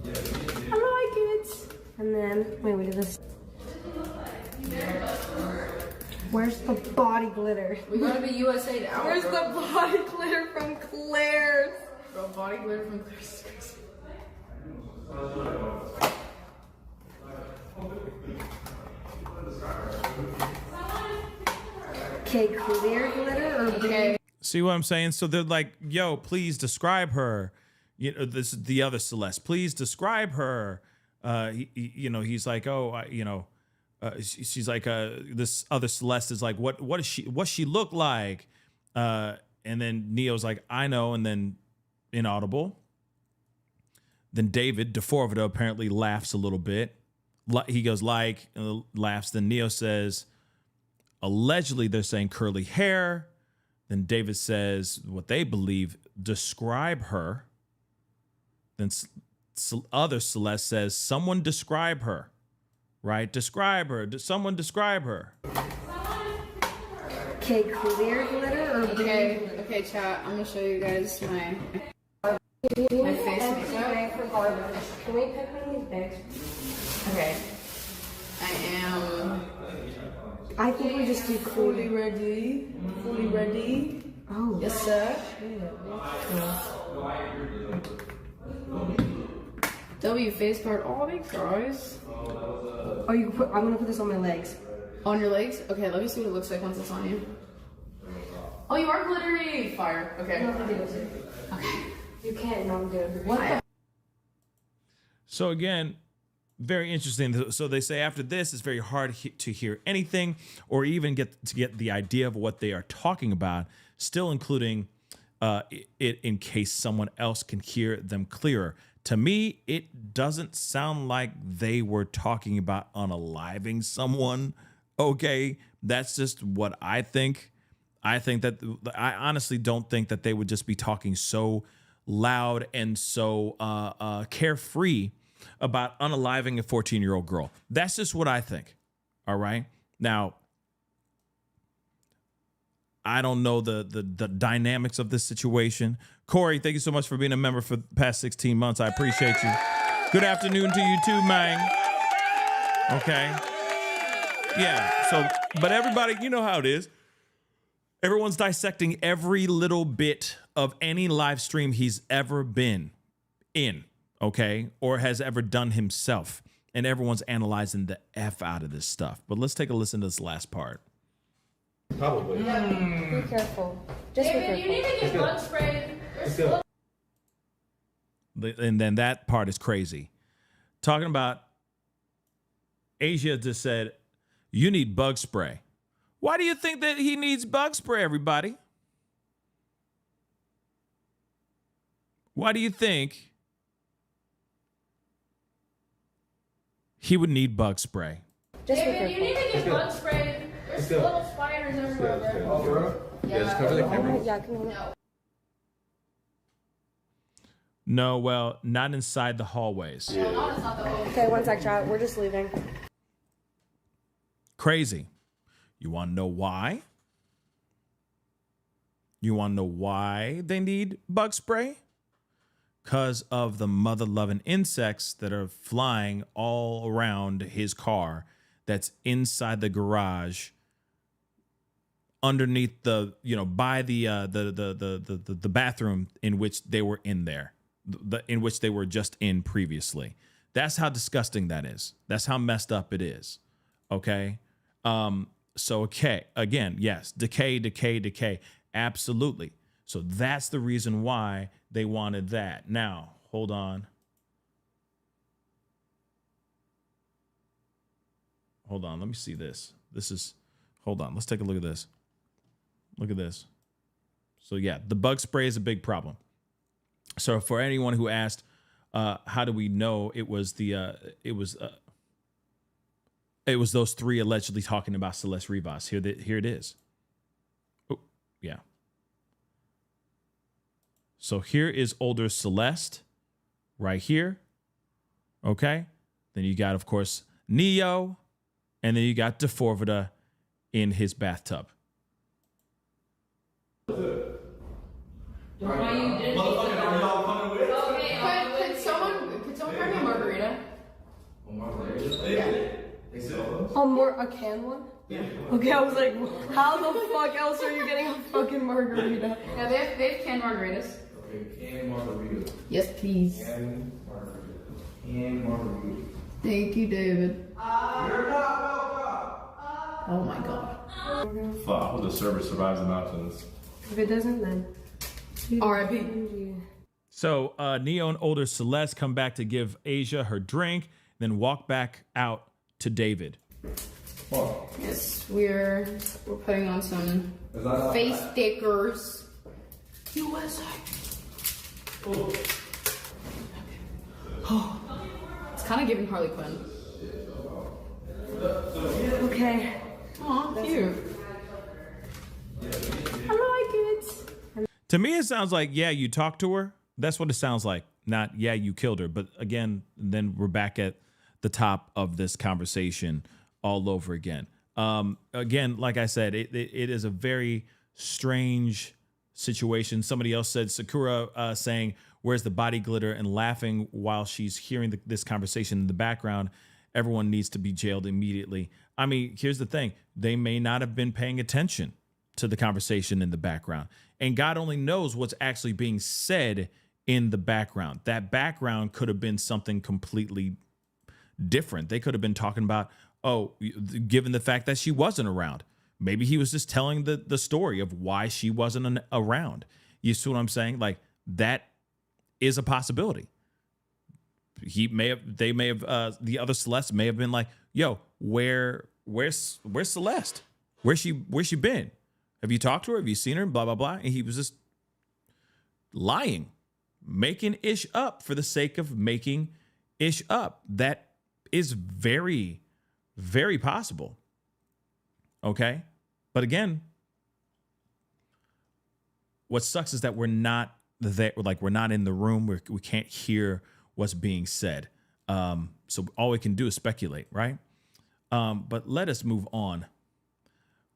I like it. And then, wait, we did this. Where's the body glitter? We gotta be USA now. Where's the body glitter from Claire's? Bro, body glitter from Claire's. Okay, clear glitter or okay. See what I'm saying? So they're like, yo, please describe her. This is the other Celeste. Please describe her. He's like, oh, she's like, this other Celeste is like, what's she look like? And then Neo's like, I know. And then inaudible. Then David, D4vd, apparently laughs a little bit. He goes laughs. Then Neo says, allegedly they're saying curly hair. Then David says what they believe, describe her. Then other Celeste says, someone describe her, right? Describe her. Someone describe her. Okay, clear glitter or Okay, chat. I'm gonna show you guys my face makeup. for garbage. Can we pick one of these bags? Okay. I am I think we just do fully ready. Fully ready. Oh. Yes, sir. W face card. Oh, thanks, guys. Oh, I'm gonna put this on my legs. On your legs? Okay, let me see what it looks like once it's on you. Oh, you are glittery! Fire. Okay. Okay. You can't. No, I'm good. What the? So again, very interesting. So they say after this, it's very hard to hear anything or even get the idea of what they are talking about, still including it in case someone else can hear them clearer. To me, it doesn't sound like they were talking about unaliving someone. Okay, that's just what I think. I think that I honestly don't think that they would just be talking so loud and so carefree about unaliving a 14-year-old girl. That's just what I think. All right. Now, I don't know the dynamics of this situation. Corey, thank you so much for being a member for the past 16 months. I appreciate you. Good afternoon to you too, man. Okay. Yeah. So, but everybody, you know how it is. Everyone's dissecting every little bit of any live stream he's ever been in, okay, or has ever done himself. And everyone's analyzing the F out of this stuff. But let's take a listen to this last part. Probably. Be careful. Just David, be you need careful. to get bug spray. There's And then that part is crazy. Talking about Asia just said, you need bug spray. Why do you think that he needs bug spray, everybody? Why do you think he would need bug spray? Just be David, you careful. need to get bug spray. There's little spiders everywhere there. Oh, for real? Yeah, just cover the camera. Yeah, come on. No. No, well, not inside the hallways. No, it's not the whole. Okay, one sec, chat. We're just leaving. Crazy. You want to know why? You want to know why they need bug spray? Because of the mother-loving insects that are flying all around his car that's inside the garage underneath the, by the bathroom in which they were in there, in which they were just in previously. That's how disgusting that is. That's how messed up it is. Okay. So, okay. Again, yes. Decay. Absolutely. So that's the reason why they wanted that. Now, hold on. Let me see this. Hold on. Let's take a look at this. Look at this. So yeah, the bug spray is a big problem. So for anyone who asked, how do we know it was those three allegedly talking about Celeste Rivas? Here it is. Oh, yeah. So here is older Celeste right here. Okay. Then you got, of course, Neo. And then you got D4vd in his bathtub. Why you did Okay, could someone grab me a margarita? A canned one? Yeah. Okay, I was like, how the fuck else are you getting a fucking margarita? Yeah, they have canned margaritas. Okay, canned margarita. Yes, please. Canned margarita. Canned margarita. Thank you, David. Oh my god. Fuck, I hope the server survives the mountains. If it doesn't, then R.I.P. So Neo and older Celeste come back to give Asia her drink, then walk back out to David. What? Yes, we're putting on some face stickers. USA. Oh. It's kind of giving Harley Quinn. Okay. Aw, cute. I like it. To me, it sounds like, yeah, you talked to her. That's what it sounds like. Not, yeah, you killed her. But again, then we're back at the top of this conversation all over again. Again, like I said, it is a very strange situation. Somebody else said, Sakura saying, where's the body glitter, and laughing while she's hearing this conversation in the background. Everyone needs to be jailed immediately. I mean, here's the thing. They may not have been paying attention to the conversation in the background. And God only knows what's actually being said in the background. That background could have been something completely different. They could have been talking about, given the fact that she wasn't around, maybe he was just telling the story of why she wasn't around. You see what I'm saying? Like, that is a possibility. The other Celeste may have been like, yo, where's Celeste? Where's she been? Have you talked to her? Have you seen her? Blah, blah, blah. And he was just lying, making ish up for the sake of making ish up. That is very, very possible. Okay. But again, what sucks is that we're not there. Like, we're not in the room. We can't hear what's being said. So all we can do is speculate, right? But let us move on.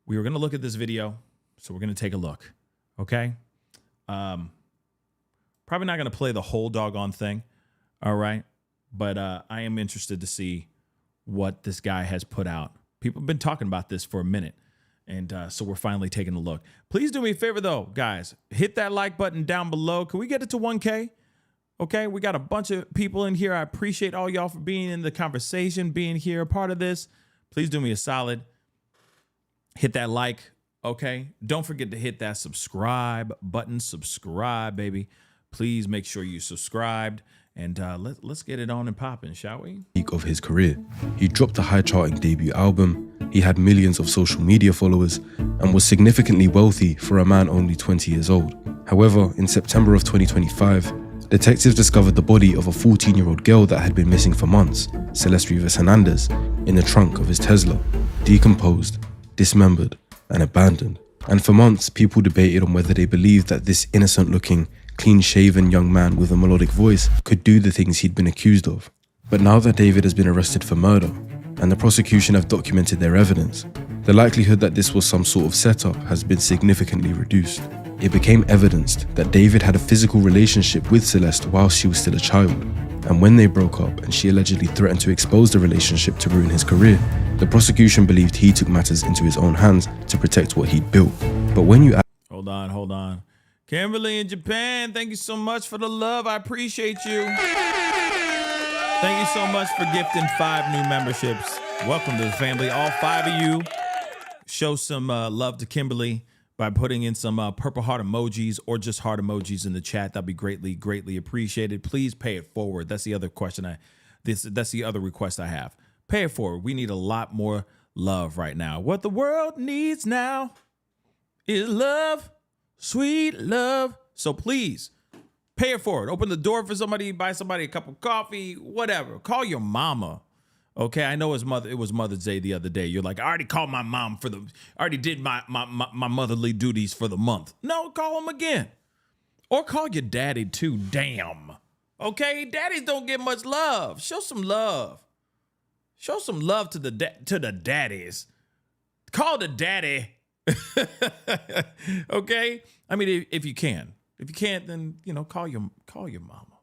We were going to look at this video, so we're going to take a look. Okay. Probably not going to play the whole doggone thing. All right. But I am interested to see what this guy has put out. People have been talking about this for a minute. And so we're finally taking a look. Please do me a favor, though, guys. Hit that like button down below. Can we get it to 1K? Okay, we got a bunch of people in here. I appreciate all y'all for being in the conversation, being here, a part of this. Please do me a solid. Hit that like, okay? Don't forget to hit that subscribe button. Subscribe, baby. Please make sure you subscribed. And let's get it on and popping, shall we? Peak of his career. He dropped a high-charting debut album, he had millions of social media followers, and was significantly wealthy for a man only 20 years old. However, in September of 2025, detectives discovered the body of a 14-year-old girl that had been missing for months, Celeste Rivas Hernandez, in the trunk of his Tesla, decomposed, dismembered, and abandoned. And for months, people debated on whether they believed that this innocent-looking, clean-shaven young man with a melodic voice could do the things he'd been accused of. But now that David has been arrested for murder, and the prosecution have documented their evidence, the likelihood that this was some sort of setup has been significantly reduced. It became evidenced that David had a physical relationship with Celeste while she was still a child, and when they broke up and she allegedly threatened to expose the relationship to ruin his career, the prosecution believed he took matters into his own hands to protect what he'd built. But when you Hold on. Kimberly in Japan, thank you so much for the love. I appreciate you. Thank you so much for gifting 5 new memberships. Welcome to the family. All 5 of you. Show some love to Kimberly by putting in some purple heart emojis or just heart emojis in the chat. That'd be greatly appreciated. Please pay it forward. That's the other question that's the other request I have. Pay it forward. We need a lot more love right now. What the world needs now is love. Sweet love. So please pay it forward. Open the door for somebody, buy somebody a cup of coffee, whatever. Call your mama. Okay, I know it was Mother's Day the other day. You're like, I already called my mom I already did my motherly duties for the month. No, call them again. Or call your daddy too, damn. Okay, daddies don't get much love. Show some love. Show some love to the daddies. Call the daddy. Okay, I mean, if you can. If you can't, then call your mama.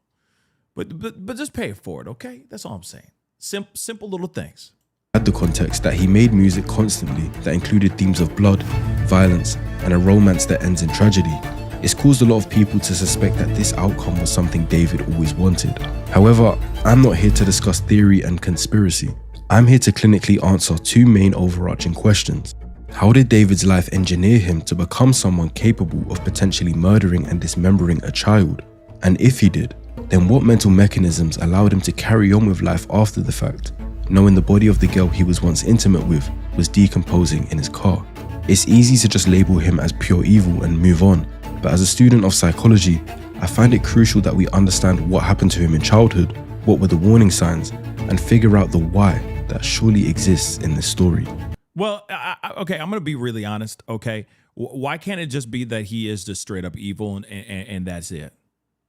But just pay it forward, okay? That's all I'm saying. Simple little things. Add the context that he made music constantly that included themes of blood, violence, and a romance that ends in tragedy. It's caused a lot of people to suspect that this outcome was something David always wanted. However, I'm not here to discuss theory and conspiracy. I'm here to clinically answer 2 main overarching questions. How did David's life engineer him to become someone capable of potentially murdering and dismembering a child? And if he did, then what mental mechanisms allowed him to carry on with life after the fact, knowing the body of the girl he was once intimate with was decomposing in his car? It's easy to just label him as pure evil and move on, but as a student of psychology, I find it crucial that we understand what happened to him in childhood, what were the warning signs, and figure out the why that surely exists in this story. Well, okay, I'm going to be really honest, okay? Why can't it just be that he is just straight up evil and that's it?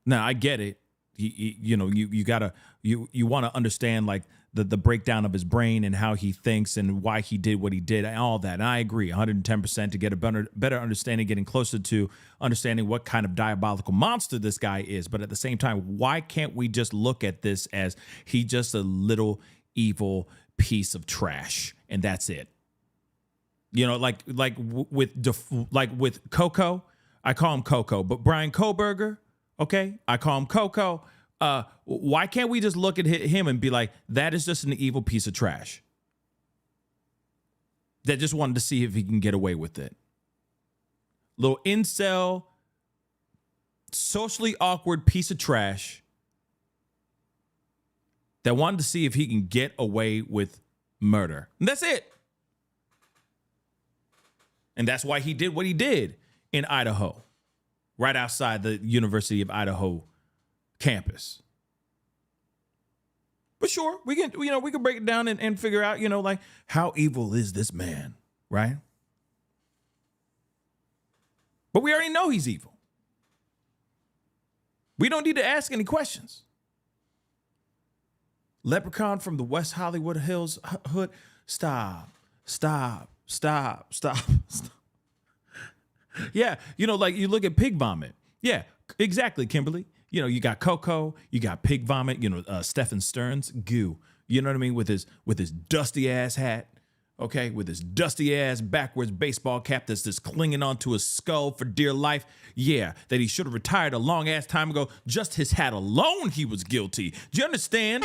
Now, I get it. You want to understand like the breakdown of his brain and how he thinks and why he did what he did and all that. And I agree 110% to get a better understanding, getting closer to understanding what kind of diabolical monster this guy is. But at the same time, why can't we just look at this as he just a little evil piece of trash and that's it? Like with Coco, I call him Coco, but Brian Koberger, okay, I call him Coco. Why can't we just look at him and be like, that is just an evil piece of trash that just wanted to see if he can get away with it? Little incel, socially awkward piece of trash that wanted to see if he can get away with murder. And that's it. And that's why he did what he did in Idaho, right outside the University of Idaho campus. But sure, we can break it down and figure out, like how evil is this man, right? But we already know he's evil. We don't need to ask any questions. Leprechaun from the West Hollywood Hills hood, Stop. Yeah, like you look at pig vomit. Yeah, exactly, Kimberly. You got Coco, you got pig vomit, Stephen Stearns, goo. You know what I mean? With his dusty ass hat, okay? With his dusty ass backwards baseball cap that's just clinging onto his skull for dear life. Yeah, that he should have retired a long ass time ago. Just his hat alone, he was guilty. Do you understand?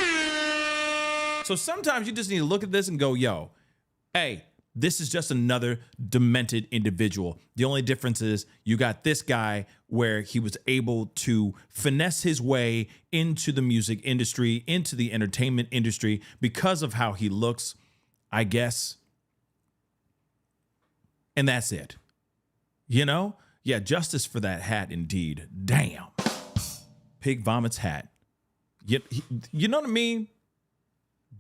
So sometimes you just need to look at this and go, yo, hey, this is just another demented individual. The only difference is you got this guy where he was able to finesse his way into the music industry, into the entertainment industry because of how he looks, I guess. And that's it. Yeah, justice for that hat indeed. Damn. Pig vomits hat. You know what I mean?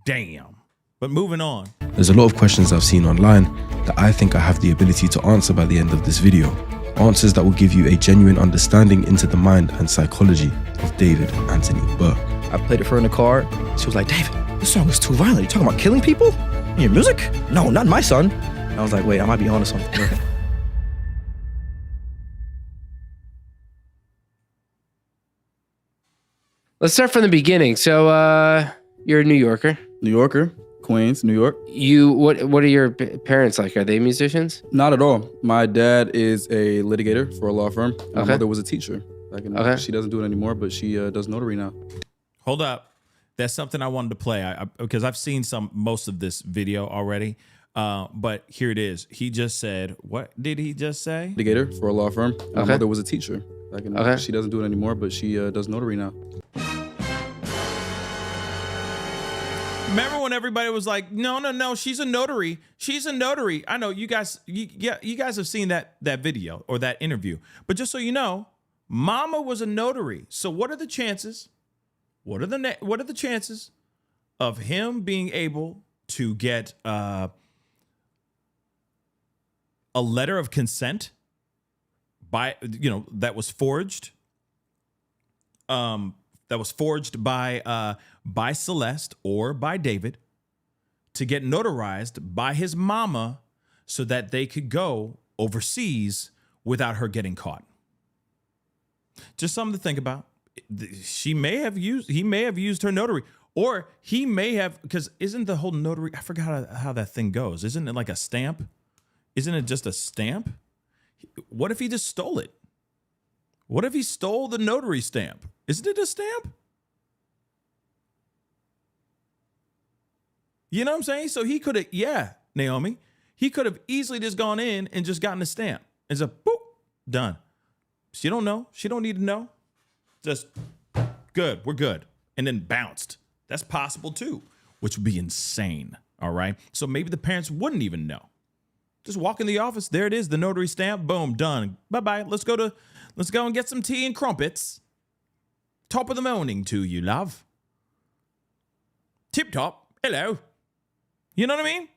Damn. But moving on. There's a lot of questions I've seen online that I think I have the ability to answer by the end of this video. Answers that will give you a genuine understanding into the mind and psychology of David Anthony Burke. I played it for her in the car. She was like, David, this song is too violent. You talking about killing people in your music? No, not my son. And I was like, wait, I might be onto something. Let's start from the beginning. So, you're a New Yorker. New Yorker. Queens, New York. What are your parents like? Are they musicians? Not at all. My dad is a litigator for a law firm. My mother was a teacher. She doesn't do it anymore, but she does notary now. Hold up. That's something I wanted to play because I've seen most of this video already. But here it is. He just said, what did he just say? Litigator for a law firm. My mother was a teacher. She doesn't do it anymore, but she does notary now. Remember when everybody was like, no, she's a notary. She's a notary. I know you guys have seen that video or that interview. But just so you know, Mama was a notary. So what are the chances? What are the chances of him being able to get a letter of consent that was forged? That was forged by Celeste or by David to get notarized by his mama so that they could go overseas without her getting caught. Just something to think about. He may have used her notary, or he may have, because isn't the whole notary, I forgot how that thing goes. Isn't it like a stamp? Isn't it just a stamp? What if he just stole it? What if he stole the notary stamp? Isn't it a stamp? You know what I'm saying? So he could have, Naomi, he could have easily just gone in and just gotten a stamp. It's a boop, done. She don't know. She don't need to know. Just good, we're good. And then bounced. That's possible too, which would be insane. All right. So maybe the parents wouldn't even know. Just walk in the office. There it is. The notary stamp. Boom, done. Bye-bye. Let's go and get some tea and crumpets. Top of the morning to you, love. Tip top. Hello. You know what I mean?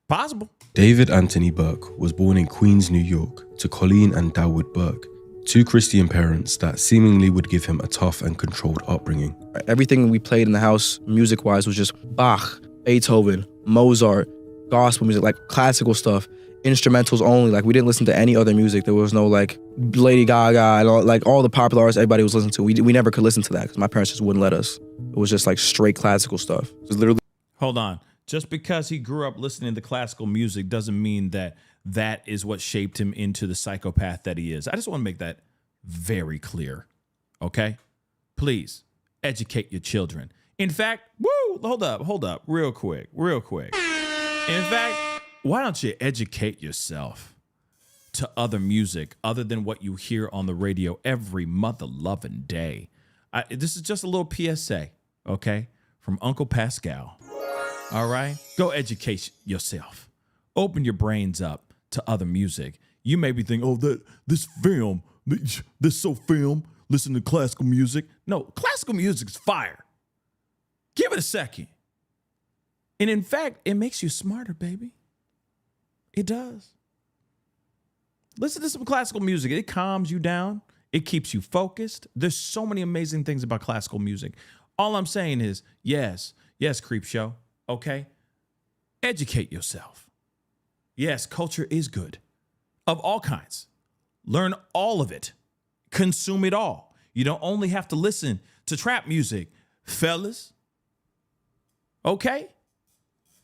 Possible. David Anthony Burke was born in Queens, New York, to Colleen and Dawood Burke, two Christian parents that seemingly would give him a tough and controlled upbringing. Everything we played in the house, music-wise, was just Bach, Beethoven, Mozart, gospel music, like classical stuff, instrumentals only. Like, we didn't listen to any other music. There was no like Lady Gaga and all the popular artists everybody was listening to. We never could listen to that because my parents just wouldn't let us. It was just like straight classical stuff. It was literally. Hold on. Just because he grew up listening to classical music doesn't mean that is what shaped him into the psychopath that he is. I just want to make that very clear. Okay? Please educate your children. In fact, hold up, real quick. In fact, why don't you educate yourself to other music other than what you hear on the radio every mother-loving day? This is just a little PSA, okay, from Uncle Pascal. All right? Go educate yourself. Open your brains up to other music. You may be thinking, this so film, listen to classical music. No, classical music is fire. Give it a second. And in fact, it makes you smarter, baby. It does. Listen to some classical music. It calms you down. It keeps you focused. There's so many amazing things about classical music. All I'm saying is, yes, Creep Show, okay? Educate yourself. Yes, culture is good. Of all kinds. Learn all of it. Consume it all. You don't only have to listen to trap music, fellas. Okay?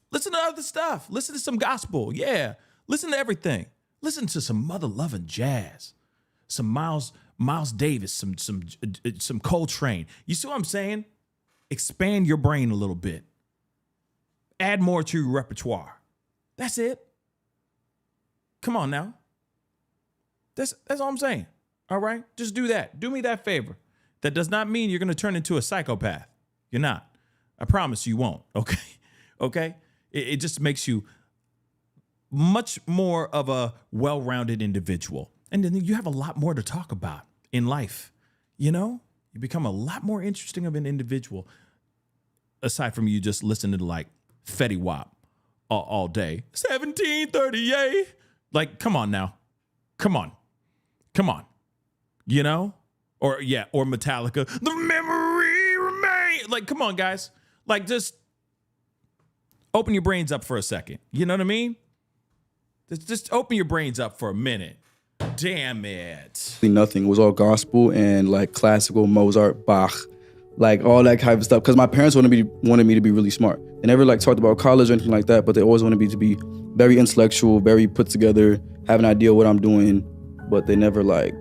Listen to other stuff. Listen to some gospel. Yeah. Listen to everything. Listen to some mother-loving jazz. Some Miles Davis, some Coltrane. You see what I'm saying? Expand your brain a little bit. Add more to your repertoire. That's it. Come on now. That's all I'm saying. All right? Just do that. Do me that favor. That does not mean you're going to turn into a psychopath. You're not. I promise you won't. Okay? Okay? It just makes you much more of a well-rounded individual. And then you have a lot more to talk about in life. You know? You become a lot more interesting of an individual aside from you just listening to like Fetty Wap all day. 1738. Like, come on now. Come on. You know? Or Metallica. The memory remains. Like, come on, guys. Like, just open your brains up for a second. You know what I mean? Just open your brains up for a minute. Damn it. Nothing. It was all gospel and like classical, Mozart, Bach, like all that kind of stuff. Because my parents wanted me to be really smart. They never like talked about college or anything like that, but they always wanted me to be very intellectual, very put together, have an idea of what I'm doing, but they never like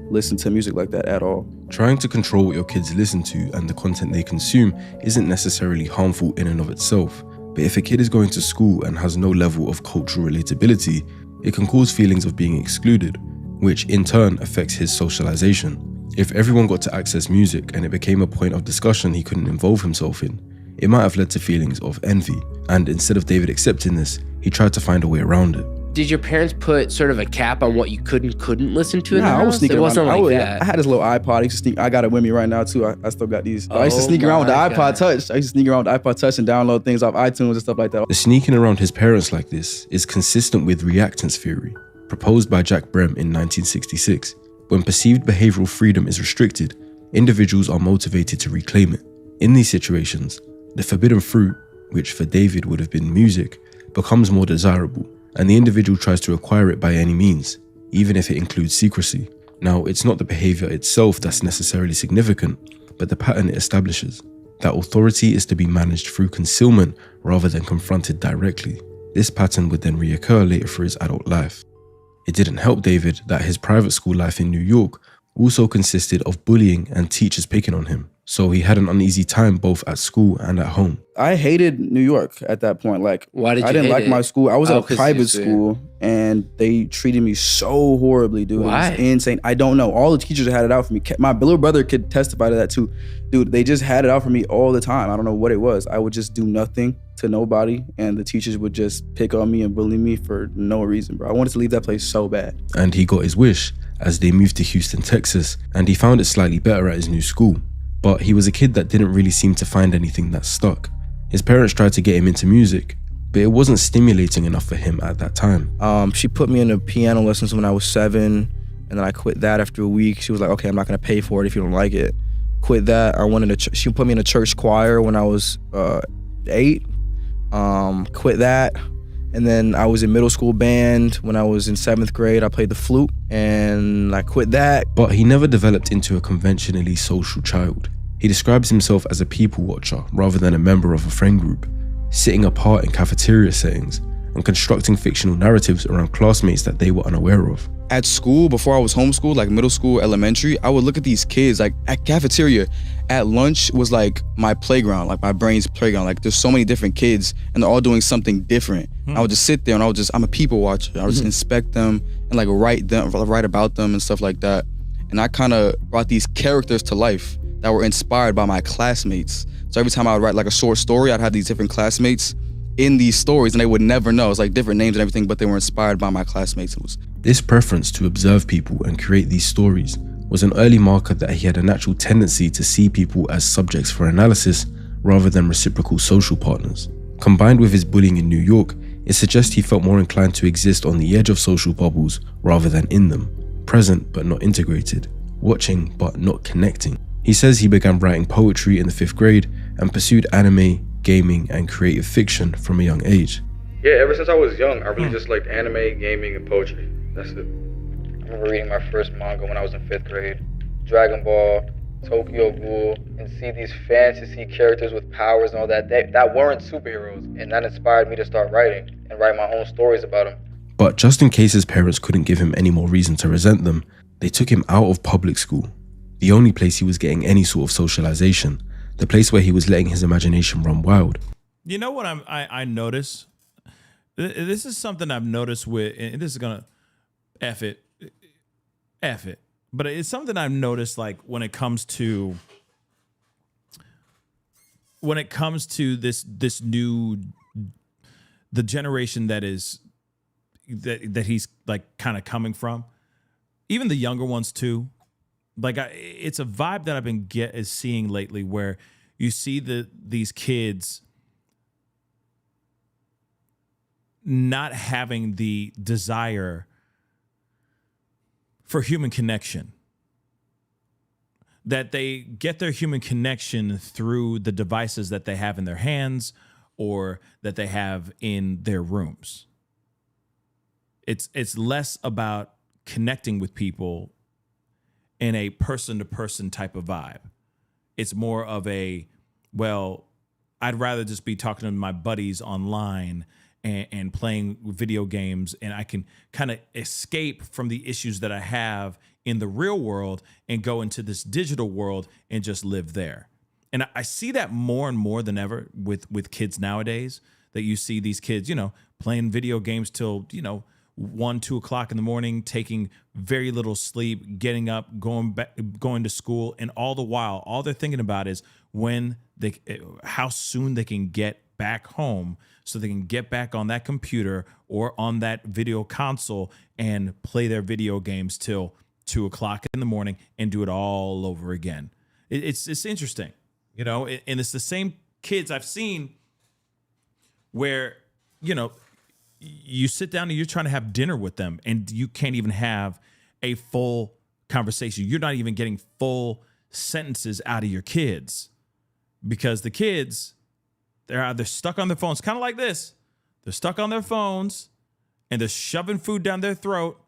listened to music like that at all. Trying to control what your kids listen to and the content they consume isn't necessarily harmful in and of itself. But if a kid is going to school and has no level of cultural relatability, it can cause feelings of being excluded, which in turn affects his socialization. If everyone got to access music and it became a point of discussion he couldn't involve himself in, it might have led to feelings of envy. And instead of David accepting this, he tried to find a way around it. Did your parents put sort of a cap on what you couldn't listen to in the house? I was sneaking it wasn't around. like that. I had this little iPod. I used to sneak. I got it with me right now too. I still got these. I used to sneak around with the iPod Touch. I used to sneak around with the iPod Touch and download things off iTunes and stuff like that. The sneaking around his parents like this is consistent with reactance theory, proposed by Jack Brem in 1966. When perceived behavioral freedom is restricted, individuals are motivated to reclaim it. In these situations, the forbidden fruit, which for David would have been music, becomes more desirable, and the individual tries to acquire it by any means, even if it includes secrecy. Now, it's not the behavior itself that's necessarily significant, but the pattern it establishes. That authority is to be managed through concealment rather than confronted directly. This pattern would then reoccur later for his adult life. It didn't help David that his private school life in New York also consisted of bullying and teachers picking on him. So he had an uneasy time both at school and at home. I hated New York at that point. Like, why did you I didn't hate like it? my school. I was at a 'cause private you- school and they treated me so horribly, dude. Why? It was insane. I don't know. All the teachers had it out for me. My little brother could testify to that too. Dude, they just had it out for me all the time. I don't know what it was. I would just do nothing to nobody and the teachers would just pick on me and bully me for no reason, bro. I wanted to leave that place so bad. And he got his wish as they moved to Houston, Texas, and he found it slightly better at his new school. But he was a kid that didn't really seem to find anything that stuck. His parents tried to get him into music, but it wasn't stimulating enough for him at that time. She put me into piano lessons when I was 7, and then I quit that after a week. She was like, okay, I'm not gonna pay for it if you don't like it. Quit that. She put me in a church choir when I was 8. Quit that. And then I was in middle school band. When I was in 7th grade, I played the flute and I quit that. But he never developed into a conventionally social child. He describes himself as a people watcher rather than a member of a friend group, sitting apart in cafeteria settings and constructing fictional narratives around classmates that they were unaware of. At school, before I was homeschooled, like middle school, elementary, I would look at these kids, like at cafeteria, at lunch was like my playground, like my brain's playground. Like there's so many different kids and they're all doing something different. I would just sit there and I'm a people watcher. I would just inspect them and like write about them and stuff like that. And I kind of brought these characters to life that were inspired by my classmates. So every time I would write like a short story, I'd have these different classmates in these stories and they would never know. It's like different names and everything, but they were inspired by my classmates. This preference to observe people and create these stories was an early marker that he had a natural tendency to see people as subjects for analysis rather than reciprocal social partners. Combined with his bullying in New York, it suggests he felt more inclined to exist on the edge of social bubbles rather than in them, present but not integrated, watching but not connecting. He says he began writing poetry in the 5th grade and pursued anime, gaming, and creative fiction from a young age. Yeah, ever since I was young, I really just liked anime, gaming, and poetry. That's it. I remember reading my first manga when I was in 5th grade. Dragon Ball, Tokyo Ghoul, and see these fantasy characters with powers and all that. That weren't superheroes, and that inspired me to start writing and write my own stories about them. But just in case his parents couldn't give him any more reason to resent them, they took him out of public school, the only place he was getting any sort of socialization, the place where he was letting his imagination run wild. You know what I notice? This is something I've noticed with, and this is gonna F it, but it's something I've noticed, like when it comes to this new, the generation that he's like kind of coming from, even the younger ones too. Like it's a vibe that I've been seeing lately, where you see these kids not having the desire for human connection, that they get their human connection through the devices that they have in their hands or that they have in their rooms. It's less about connecting with people in a person-to-person type of vibe. It's more of a, well, I'd rather just be talking to my buddies online and playing video games, and I can kind of escape from the issues that I have in the real world and go into this digital world and just live there. And I see that more and more than ever with kids nowadays, that you see these kids, playing video games till, 1, 2 o'clock in the morning, taking very little sleep, getting up, going to school, and all the while, all they're thinking about is how soon they can get back home so they can get back on that computer or on that video console and play their video games till 2 o'clock in the morning and do it all over again. It's interesting, and it's the same kids I've seen where, you sit down and you're trying to have dinner with them and you can't even have a full conversation. You're not even getting full sentences out of your kids because the kids, they're either stuck on their phones, kind of like this. They're stuck on their phones and they're shoving food down their throat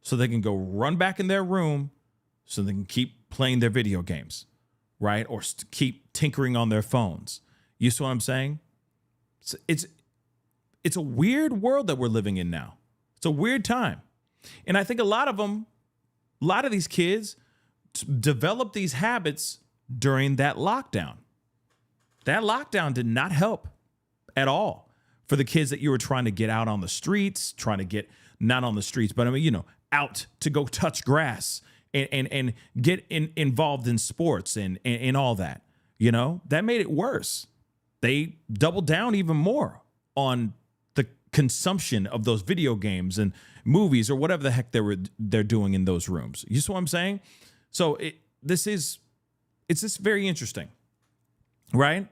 so they can go run back in their room so they can keep playing their video games, right? Or keep tinkering on their phones. You see what I'm saying? It's a weird world that we're living in now. It's a weird time. And I think a lot of these kids developed these habits during that lockdown. That lockdown did not help at all for the kids that you were trying to get out on the streets, trying to get not on the streets, but out to go touch grass and get involved in sports and all that. That made it worse. They doubled down even more on the consumption of those video games and movies or whatever the heck they're doing in those rooms. You see what I'm saying? So it's just very interesting, right?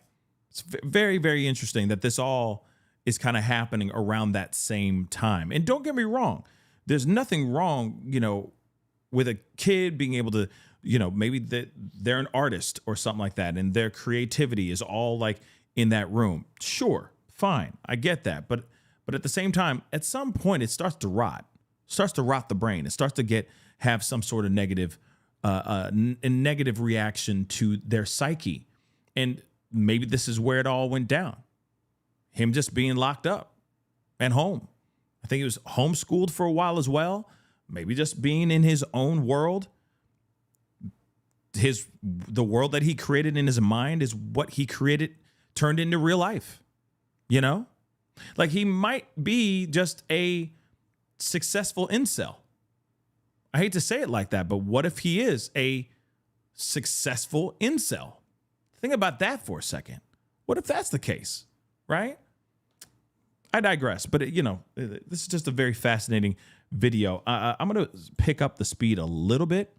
It's very, very interesting that this all is kind of happening around that same time. And don't get me wrong, there's nothing wrong, with a kid being able to, maybe they're an artist or something like that, and their creativity is all like in that room. Sure, fine, I get that, but at the same time, at some point, it starts to rot. The brain. It starts to have some sort of negative reaction to their psyche, and maybe this is where it all went down. Him just being locked up at home. I think he was homeschooled for a while as well. Maybe just being in his own world. The world that he created in his mind is what he created, turned into real life. Like he might be just a successful incel. I hate to say it like that, but what if he is a successful incel? Think about that for a second. What if that's the case, right? I digress, but this is just a very fascinating video. I'm going to pick up the speed a little bit,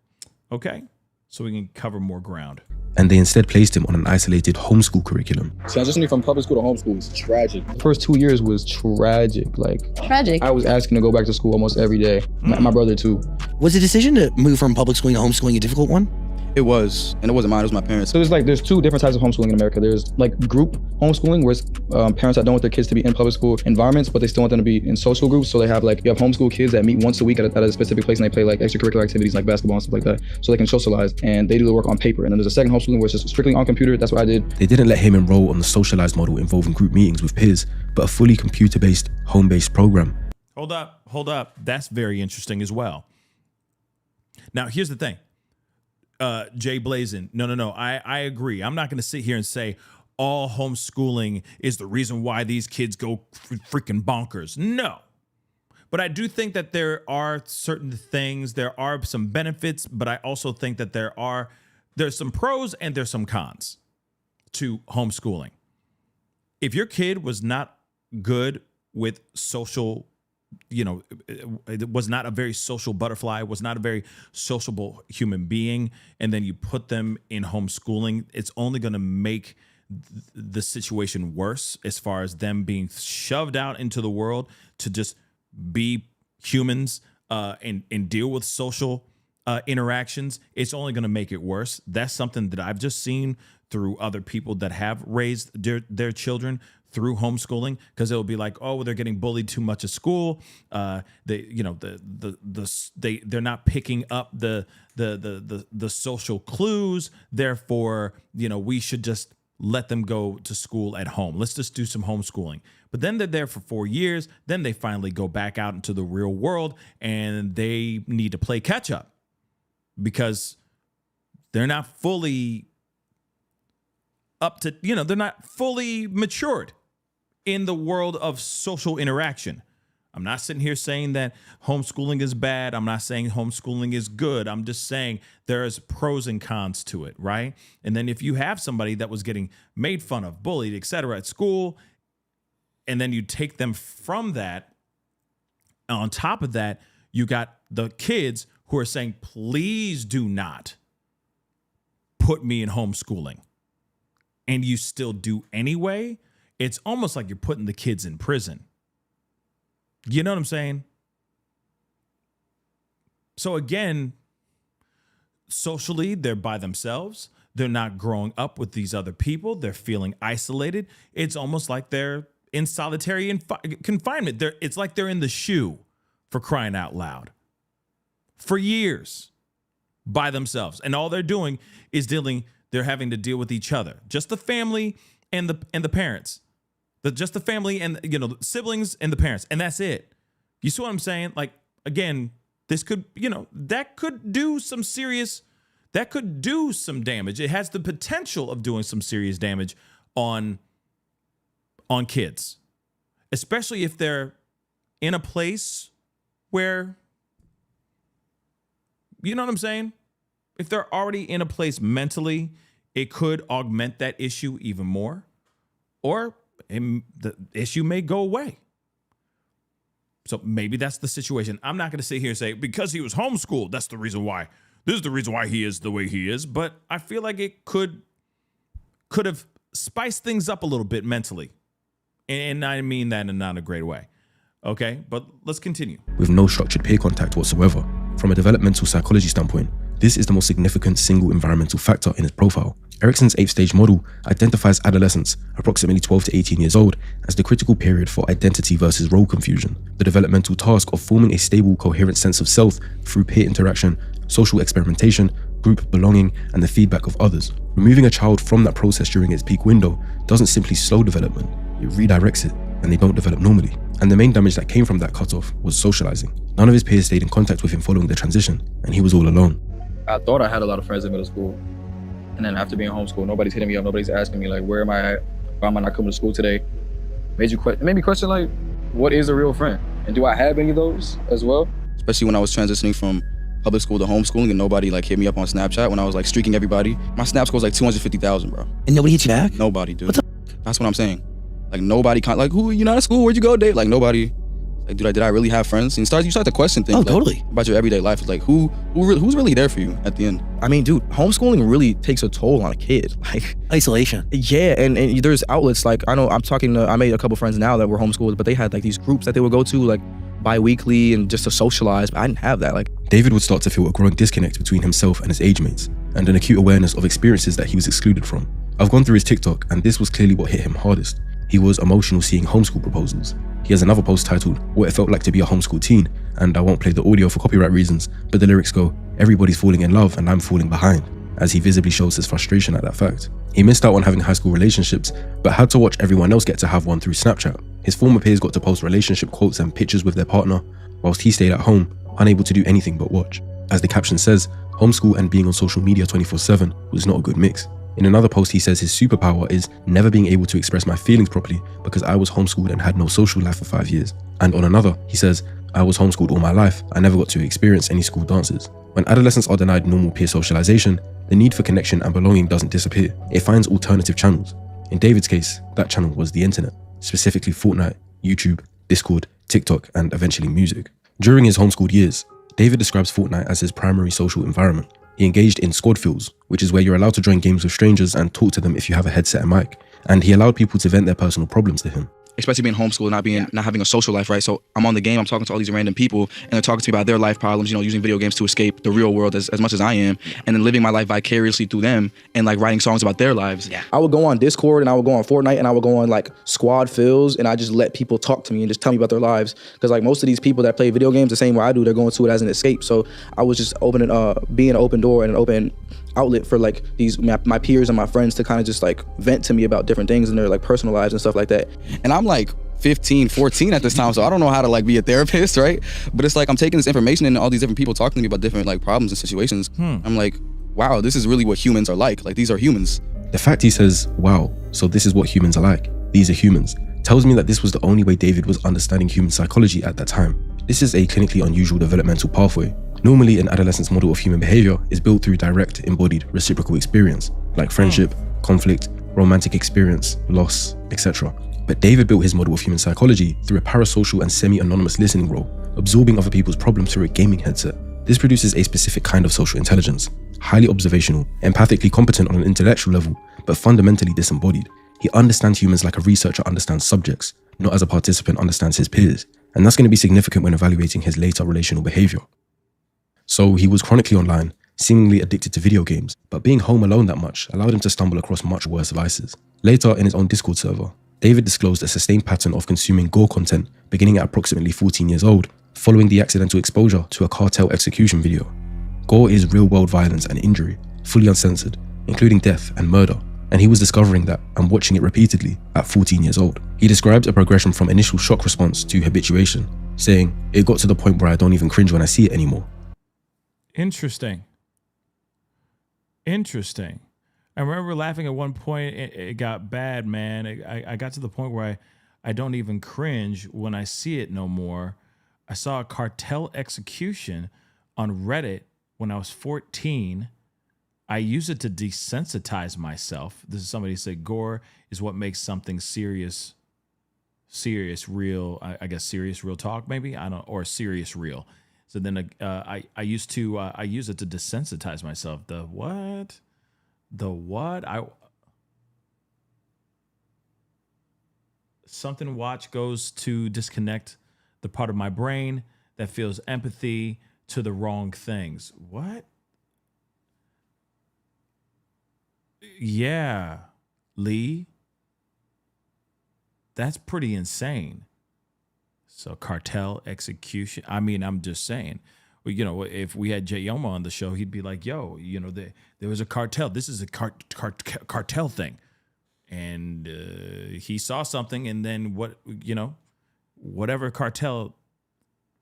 okay? So we can cover more ground. And they instead placed him on an isolated homeschool curriculum. Transitioning from public school to homeschool was tragic. The first 2 years was tragic. Tragic? I was asking to go back to school almost every day. My brother too. Was the decision to move from public schooling to homeschooling a difficult one? It was, and it wasn't mine, it was my parents. So there's two different types of homeschooling in America. There's like group homeschooling, where it's, parents that don't want their kids to be in public school environments, but they still want them to be in social groups. So they have you have homeschool kids that meet once a week at a specific place, and they play like extracurricular activities like basketball and stuff like that, so they can socialize, and they do the work on paper. And then there's a second homeschooling where it's just strictly on computer. That's what I did. They didn't let him enroll on the socialized model involving group meetings with peers, but a fully computer-based, home-based program. Hold up. That's very interesting as well. Now, here's the thing. Jay Blazin, no. I agree. I'm not going to sit here and say all homeschooling is the reason why these kids go freaking bonkers. No. But I do think that there are certain things, there are some benefits, but I also think that there's some pros and there's some cons to homeschooling. If your kid was not good with social, it was not a very social butterfly, was not a very sociable human being, and then you put them in homeschooling, it's only going to make the situation worse as far as them being shoved out into the world to just be humans and deal with social interactions. It's only going to make it worse. That's something that I've just seen through other people that have raised their children through homeschooling, because it'll be like, oh, they're getting bullied too much at school. They're not picking up the social clues. Therefore, we should just let them go to school at home. Let's just do some homeschooling. But then they're there for 4 years. Then they finally go back out into the real world, and they need to play catch up because they're not fully up to, they're not fully matured in the world of social interaction. I'm not sitting here saying that homeschooling is bad. I'm not saying homeschooling is good. I'm just saying there's pros and cons to it, right? And then if you have somebody that was getting made fun of, bullied, etc. at school, and then you take them from that, on top of that, you got the kids who are saying, please do not put me in homeschooling, and you still do anyway. It's almost like you're putting the kids in prison. You know what I'm saying? So again, socially, they're by themselves. They're not growing up with these other people. They're feeling isolated. It's almost like they're in solitary confinement. It's like they're in the shoe, for crying out loud, for years by themselves. And all they're doing is they're having to deal with each other. Just the family and the parents. Just the family and, the siblings and the parents. And that's it. You see what I'm saying? Like, again, this could, that could do some damage. It has the potential of doing some serious damage on kids, especially if they're in a place where, you know what I'm saying? If they're already in a place mentally, it could augment that issue even more, or the issue may go away. So maybe that's the situation. I'm not going to sit here and say, because he was homeschooled, that's the reason why. This is the reason why he is the way he is. But I feel like it could have spiced things up a little bit mentally. And I mean that in not a great way. Okay, but let's continue. With no structured peer contact whatsoever. From a developmental psychology standpoint, this is the most significant single environmental factor in his profile. Erikson's 8-stage model identifies adolescents, approximately 12 to 18 years old, as the critical period for identity versus role confusion. The developmental task of forming a stable, coherent sense of self through peer interaction, social experimentation, group belonging, and the feedback of others. Removing a child from that process during its peak window doesn't simply slow development, it redirects it, and they don't develop normally. And the main damage that came from that cutoff was socializing. None of his peers stayed in contact with him following the transition, and he was all alone. I thought I had a lot of friends in middle school. And then after being homeschooled, nobody's hitting me up, nobody's asking me, like, where am I at? Why am I not coming to school today? It made me question, like, what is a real friend? And do I have any of those as well? Especially when I was transitioning from public school to homeschooling and nobody, like, hit me up on Snapchat when I was, like, streaking everybody. My Snap score was, like, 250,000, bro. And nobody hit you back? Nobody, dude. That's what I'm saying. Like, nobody, like, who, you not at school? Where'd you go, Dave? Like, nobody. Like, dude, did I really have friends? And you start to question things. Oh, like, totally. About your everyday life. It's like, who's really there for you at the end? I mean, dude, homeschooling really takes a toll on a kid. Like, isolation. Yeah, and there's outlets, like, I know I made a couple friends now that were homeschooled, but they had, like, these groups that they would go to, like, bi-weekly and just to socialize. I didn't have that. Like, David would start to feel a growing disconnect between himself and his age mates, and an acute awareness of experiences that he was excluded from. I've gone through his TikTok, and this was clearly what hit him hardest. He was emotional seeing homeschool proposals. He has another post titled, What It Felt Like to Be a Homeschool Teen, and I won't play the audio for copyright reasons, but the lyrics go, everybody's falling in love and I'm falling behind, as he visibly shows his frustration at that fact. He missed out on having high school relationships, but had to watch everyone else get to have one through Snapchat. His former peers got to post relationship quotes and pictures with their partner, whilst he stayed at home, unable to do anything but watch. As the caption says, homeschool and being on social media 24/7 was not a good mix. In another post, he says his superpower is never being able to express my feelings properly because I was homeschooled and had no social life for 5 years. And on another, he says, I was homeschooled all my life. I never got to experience any school dances. When adolescents are denied normal peer socialization, the need for connection and belonging doesn't disappear. It finds alternative channels. In David's case, that channel was the internet, specifically Fortnite, YouTube, Discord, TikTok, and eventually music. During his homeschooled years, David describes Fortnite as his primary social environment. He engaged in squad fields, which is where you're allowed to join games with strangers and talk to them if you have a headset and mic. And he allowed people to vent their personal problems to him. Especially being homeschooled, not having a social life, right? So I'm on the game, I'm talking to all these random people, and they're talking to me about their life problems, you know, using video games to escape the real world as much as I am, and then living my life vicariously through them and like writing songs about their lives. Yeah. I would go on Discord and I would go on Fortnite and I would go on like squad fills and I just let people talk to me and just tell me about their lives. Because like most of these people that play video games the same way I do, they're going to it as an escape. So I was just being an open door and an open outlet for like my peers and my friends to kind of just like vent to me about different things in their like personal lives and stuff like that. And I'm like 15, 14 at this time, so I don't know how to like be a therapist, right? But it's like I'm taking this information and all these different people talking to me about different like problems and situations. I'm like, wow, this is really what humans are like. Like, these are humans. The fact he says, wow, so this is what humans are like. These are humans. Tells me that this was the only way David was understanding human psychology at that time. This is a clinically unusual developmental pathway. Normally, an adolescent's model of human behavior is built through direct, embodied, reciprocal experience, like friendship, conflict, romantic experience, loss, etc. But David built his model of human psychology through a parasocial and semi-anonymous listening role, absorbing other people's problems through a gaming headset. This produces a specific kind of social intelligence, highly observational, empathically competent on an intellectual level, but fundamentally disembodied. He understands humans like a researcher understands subjects, not as a participant understands his peers. And that's going to be significant when evaluating his later relational behavior. So he was chronically online, seemingly addicted to video games, but being home alone that much allowed him to stumble across much worse vices. Later, in his own Discord server, David disclosed a sustained pattern of consuming gore content beginning at approximately 14 years old, following the accidental exposure to a cartel execution video. Gore is real-world violence and injury, fully uncensored, including death and murder, and he was discovering that and watching it repeatedly at 14 years old. He described a progression from initial shock response to habituation, saying, "It got to the point where I don't even cringe when I see it anymore." Interesting. Interesting. I remember laughing at one point. It got bad, man. I got to the point where I don't even cringe when I see it no more. I saw a cartel execution on Reddit when I was 14. I use it to desensitize myself. This is somebody who said gore is what makes something serious real. I guess serious real talk, maybe, I don't, or serious real. So then I use it to desensitize myself. The what? Something watch goes to disconnect the part of my brain that feels empathy to the wrong things. What? Yeah, Lee. That's pretty insane. So cartel execution. I mean, I'm just saying, well, you know, if we had Jay Yoma on the show, he'd be like, yo, you know, there was a cartel. This is a cartel thing. And he saw something, and then whatever cartel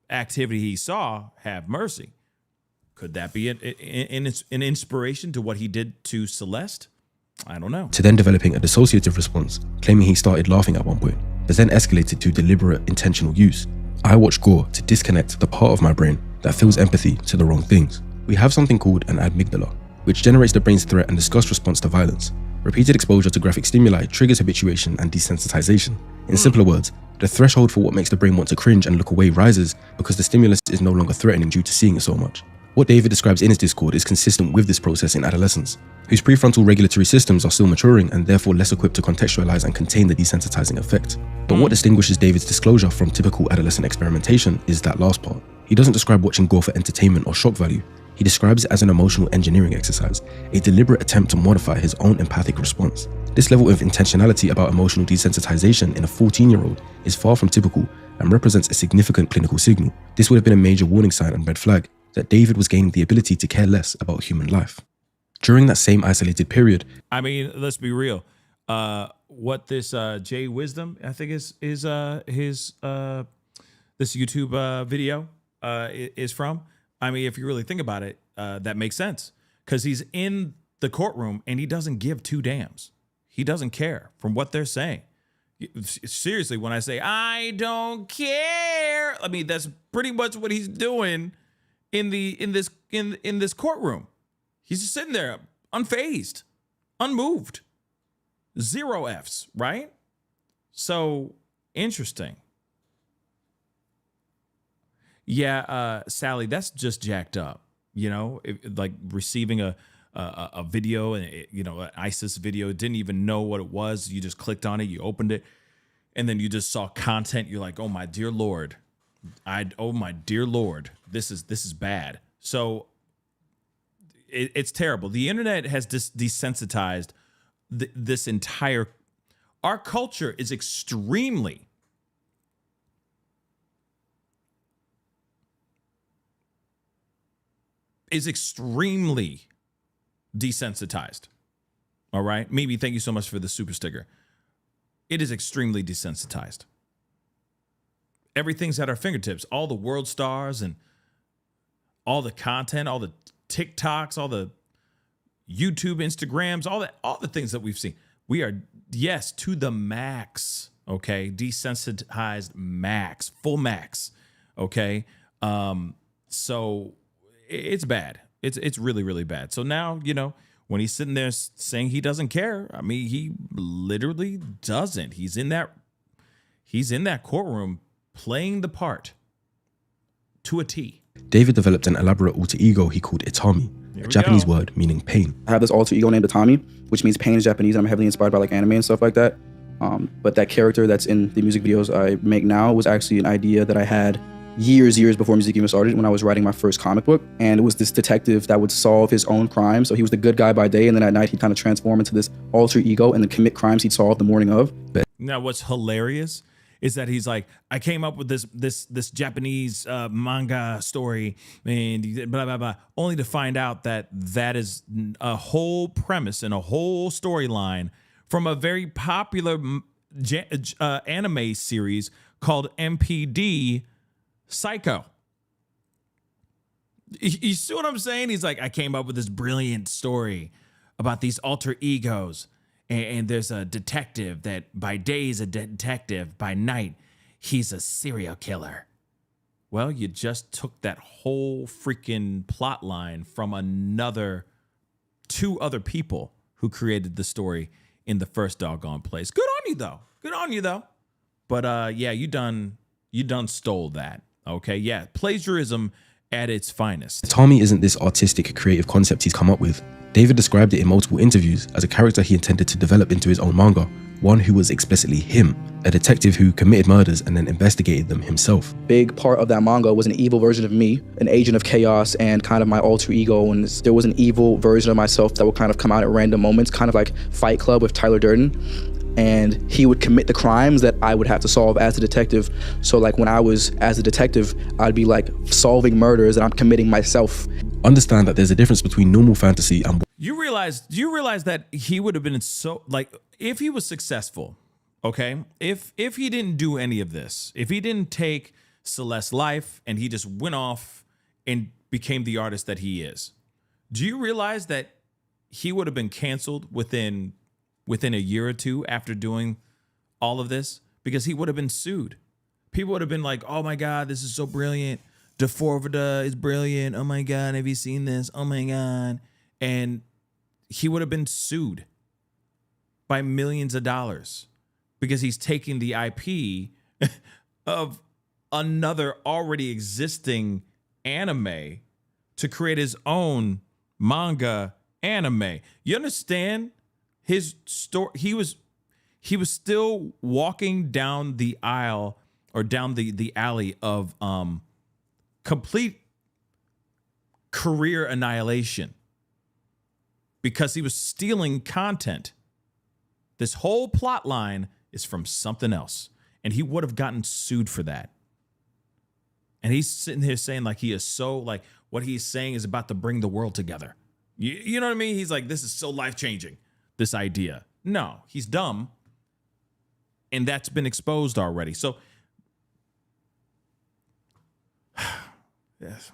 activity he saw, have mercy. Could that be an inspiration to what he did to Celeste? I don't know. To then developing a dissociative response, claiming he started laughing at one point, but then escalated to deliberate intentional use. I watch gore to disconnect the part of my brain that feels empathy to the wrong things. We have something called an amygdala, which generates the brain's threat and disgust response to violence. Repeated exposure to graphic stimuli triggers habituation and desensitization. In simpler words, the threshold for what makes the brain want to cringe and look away rises because the stimulus is no longer threatening due to seeing it so much. What David describes in his Discord is consistent with this process in adolescence, whose prefrontal regulatory systems are still maturing and therefore less equipped to contextualize and contain the desensitizing effect. But what distinguishes David's disclosure from typical adolescent experimentation is that last part. He doesn't describe watching gore for entertainment or shock value. He describes it as an emotional engineering exercise, a deliberate attempt to modify his own empathic response. This level of intentionality about emotional desensitization in a 14-year-old is far from typical and represents a significant clinical signal. This would have been a major warning sign and red flag that David was gaining the ability to care less about human life. During that same isolated period, I mean, let's be real. What this Jay Wisdom, I think is his this YouTube video is from. I mean, if you really think about it, that makes sense because he's in the courtroom and he doesn't give two damns. He doesn't care from what they're saying. Seriously, when I say I don't care, I mean that's pretty much what he's doing in this courtroom. He's just sitting there, unfazed, unmoved, 0 Fs, right? So interesting. Yeah, Sally, that's just jacked up. You know, like receiving a video and an ISIS video, didn't even know what it was. You just clicked on it, you opened it, and then you just saw content. You're like, oh my dear Lord, oh my dear Lord, this is bad. So it's terrible. The internet has desensitized this entire. Our culture is extremely desensitized. All right. Mimi, thank you so much for the super sticker. It is extremely desensitized. Everything's at our fingertips. All the world stars and all the content, all the TikToks, all the YouTube, Instagrams, all the things that we've seen. We are, yes, to the max. Okay. Desensitized max, full max. Okay. So it's bad. It's really, really bad. So now, when he's sitting there saying he doesn't care, I mean, he literally doesn't. He's in that courtroom playing the part to a T. David developed an elaborate alter ego he called Itami, a Japanese word meaning pain. I have this alter ego named Itami, which means pain in Japanese, and I'm heavily inspired by like anime and stuff like that. But that character that's in the music videos I make now was actually an idea that I had years before music even started, when I was writing my first comic book. And it was this detective that would solve his own crimes. So he was the good guy by day, and then at night he'd kind of transform into this alter ego and then commit crimes he'd solve the morning of. Now what's hilarious is that he's like, I came up with this Japanese manga story and blah blah blah, only to find out that is a whole premise and a whole storyline from a very popular anime series called MPD Psycho. You see what I'm saying? He's like, I came up with this brilliant story about these alter egos, and there's a detective that by day is a detective, by night he's a serial killer. Well, you just took that whole freaking plot line from two other people who created the story in the first doggone place. Good on you though. But yeah, you done stole that. Okay, yeah, plagiarism at its finest. Tommy isn't this artistic, creative concept he's come up with. David described it in multiple interviews as a character he intended to develop into his own manga, one who was explicitly him, a detective who committed murders and then investigated them himself. Big part of that manga was an evil version of me, an agent of chaos and kind of my alter ego, and there was an evil version of myself that would kind of come out at random moments, kind of like Fight Club with Tyler Durden. And he would commit the crimes that I would have to solve as a detective. So like when I was as a detective, I'd be like solving murders that I'm committing myself. Understand that there's a difference between normal fantasy and... Do you realize that he would have been so, like, if he was successful, okay? If he didn't do any of this, if he didn't take Celeste's life and he just went off and became the artist that he is, do you realize that he would have been canceled within a year or two after doing all of this? Because he would have been sued. People would have been like, oh my God, this is so brilliant. D4vd is brilliant. Oh my God, have you seen this? Oh my God. And he would have been sued by millions of dollars because he's taking the IP of another already existing anime to create his own manga anime. You understand his story? He was still walking down the aisle or down the alley of complete career annihilation because he was stealing content. This whole plot line is from something else, and he would have gotten sued for that. And he's sitting here saying like he is so like what he's saying is about to bring the world together. You know what I mean? He's like, this is so life-changing, this idea. No, he's dumb. And that's been exposed already. So, yes.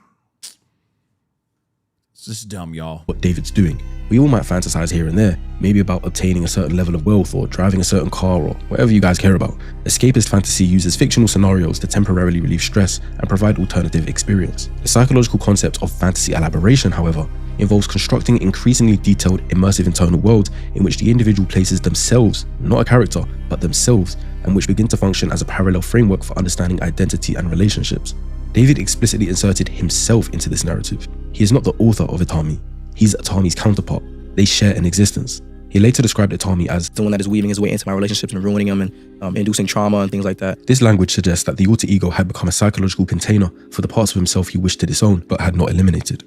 It's just dumb, y'all. What David's doing. We all might fantasize here and there, maybe about obtaining a certain level of wealth or driving a certain car or whatever you guys care about. Escapist fantasy uses fictional scenarios to temporarily relieve stress and provide alternative experience. The psychological concept of fantasy elaboration, however, involves constructing increasingly detailed, immersive internal worlds in which the individual places themselves, not a character, but themselves, and which begin to function as a parallel framework for understanding identity and relationships. David explicitly inserted himself into this narrative. He is not the author of Itami. He's Itami's counterpart. They share an existence. He later described Itami as the one that is weaving his way into my relationships and ruining them and inducing trauma and things like that. This language suggests that the alter ego had become a psychological container for the parts of himself he wished to disown but had not eliminated.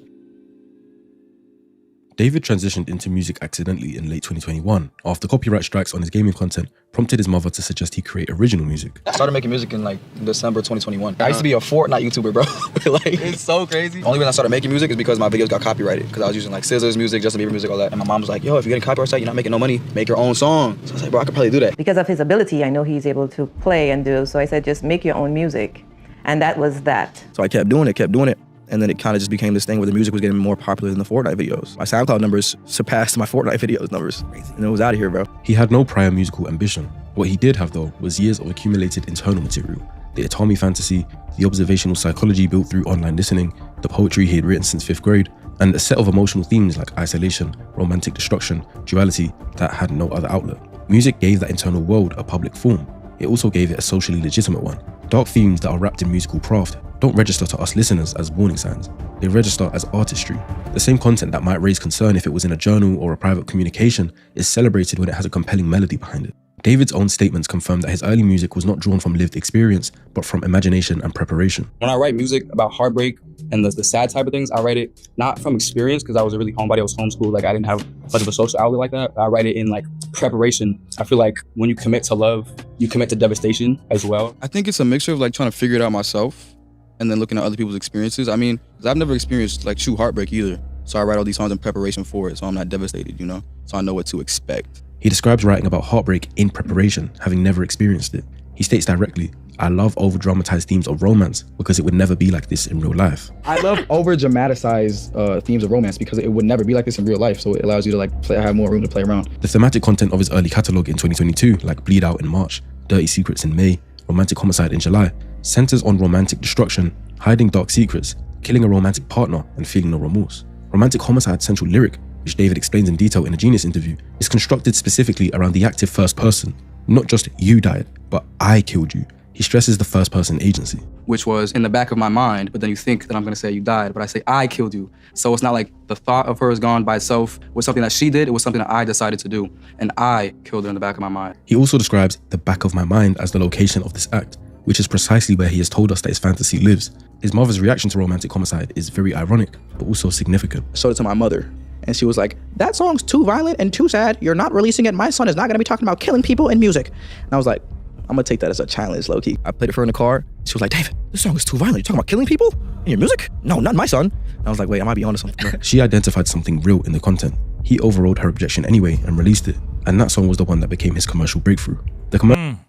David transitioned into music accidentally in late 2021 after copyright strikes on his gaming content prompted his mother to suggest he create original music. I started making music in like December 2021. I used to be a Fortnite YouTuber, bro. Like, it's so crazy. The only reason I started making music is because my videos got copyrighted because I was using like Scissors music, Justin Bieber music, all that. And my mom was like, yo, if you're getting copyright, you're not making no money, make your own song. So I was like, bro, I could probably do that. Because of his ability, I know he's able to play and do, so I said, just make your own music. And that was that. So I kept doing it. And then it kind of just became this thing where the music was getting more popular than the Fortnite videos. My SoundCloud numbers surpassed my Fortnite videos numbers. And it was out of here, bro. He had no prior musical ambition. What he did have, though, was years of accumulated internal material. The Itami fantasy, the observational psychology built through online listening, the poetry he had written since 5th grade, and a set of emotional themes like isolation, romantic destruction, duality that had no other outlet. Music gave that internal world a public form. It also gave it a socially legitimate one. Dark themes that are wrapped in musical craft don't register to us listeners as warning signs. They register as artistry. The same content that might raise concern if it was in a journal or a private communication is celebrated when it has a compelling melody behind it. David's own statements confirm that his early music was not drawn from lived experience, but from imagination and preparation. When I write music about heartbreak and the sad type of things, I write it not from experience because I was a really homebody. I was homeschooled. Like I didn't have much of a social outlet like that. I write it in like preparation. I feel like when you commit to love, you commit to devastation as well. I think it's a mixture of like trying to figure it out myself and then looking at other people's experiences. I mean, because I've never experienced like true heartbreak either. So I write all these songs in preparation for it, so I'm not devastated, you know? So I know what to expect. He describes writing about heartbreak in preparation, having never experienced it. He states directly, I love over-dramatized themes of romance because it would never be like this in real life. I love over-dramatized themes of romance because it would never be like this in real life, so it allows you to like have more room to play around. The thematic content of his early catalogue in 2022, like Bleed Out in March, Dirty Secrets in May, Romantic Homicide in July, centers on romantic destruction, hiding dark secrets, killing a romantic partner, and feeling no remorse. Romantic Homicide's central lyric, which David explains in detail in a Genius interview, is constructed specifically around the active first person. Not just you died, but I killed you. He stresses the first person agency. Which was in the back of my mind, but then you think that I'm gonna say you died, but I say I killed you. So it's not like the thought of her is gone by itself was something that she did, it was something that I decided to do. And I killed her in the back of my mind. He also describes the back of my mind as the location of this act, which is precisely where he has told us that his fantasy lives. His mother's reaction to Romantic Homicide is very ironic, but also significant. I showed it to my mother, and she was like, that song's too violent and too sad. You're not releasing it. My son is not gonna be talking about killing people in music. And I was like, I'm gonna take that as a challenge, low-key. I played it for her in the car. She was like, David, this song is too violent. You're talking about killing people in your music? No, not my son. And I was like, wait, I might be onto something. She identified something real in the content. He overrode her objection anyway and released it. And that song was the one that became his commercial breakthrough. Hold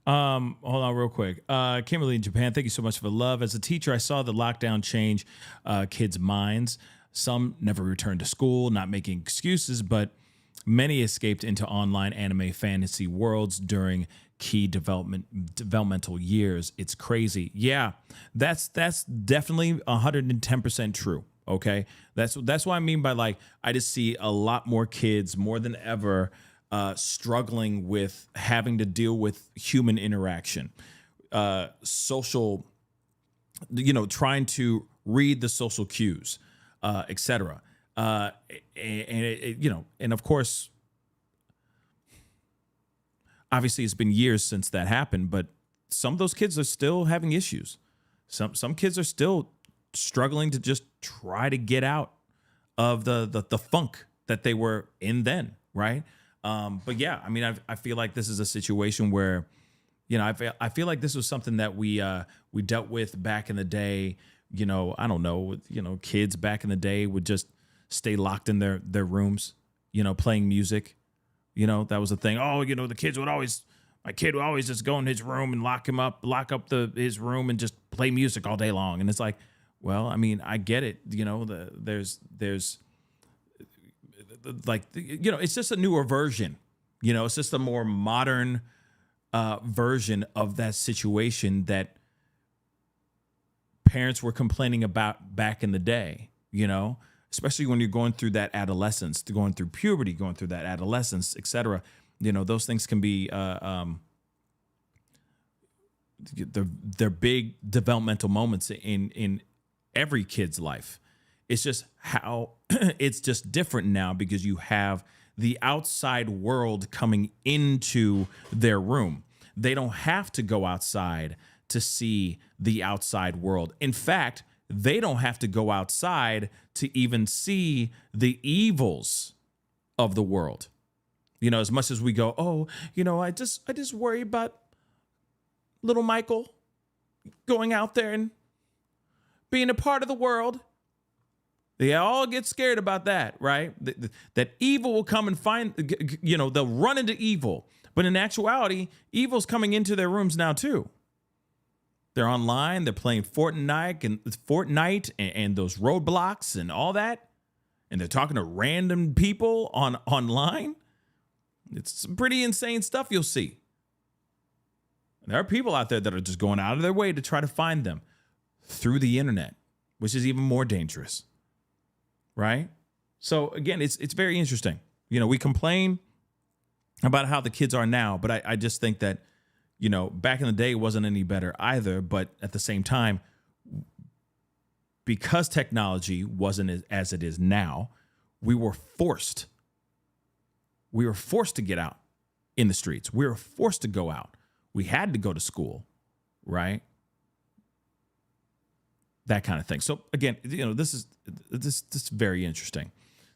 on real quick. Kimberly in Japan, thank you so much for the love. As a teacher, I saw the lockdown change kids' minds. Some never returned to school, not making excuses, but many escaped into online anime fantasy worlds during key developmental years. It's crazy. Yeah, that's definitely 110% true. Okay, that's what I mean by like I just see a lot more kids more than ever struggling with having to deal with human interaction, social, trying to read the social cues. etc. And of course, obviously it's been years since that happened, but some of those kids are still having issues. Some kids are still struggling to just try to get out of the funk that they were in then, right? But yeah, I mean, I feel like this is a situation where, I feel like this was something that we dealt with back in the day. I don't know, kids back in the day would just stay locked in their rooms, playing music. That was the thing. Oh, my kid would always just go in his room and lock up his room and just play music all day long. And it's like, well, I mean, I get it. There's like, it's just a newer version. It's just a more modern version of that situation that parents were complaining about back in the day, especially when you're going through that adolescence, going through puberty, going through that adolescence, etc. Those things can be they're big developmental moments in every kid's life. It's just how it's just different now because you have the outside world coming into their room. They don't have to go outside to see the outside world. In fact, they don't have to go outside to even see the evils of the world. As much as we go, oh, I just worry about little Michael going out there and being a part of the world. They all get scared about that, right? That evil will come and find, they'll run into evil. But in actuality, evil's coming into their rooms now too. They're online, they're playing Fortnite and those roadblocks and all that. And they're talking to random people online. It's some pretty insane stuff you'll see. And there are people out there that are just going out of their way to try to find them through the internet, which is even more dangerous. Right? So again, it's very interesting. We complain about how the kids are now, but I just think that, back in the day it wasn't any better either. But at the same time, because technology wasn't as it is now, we were forced to get out in the streets. We were forced to go out. We had to go to school, right? That kind of thing. So again, this is very interesting.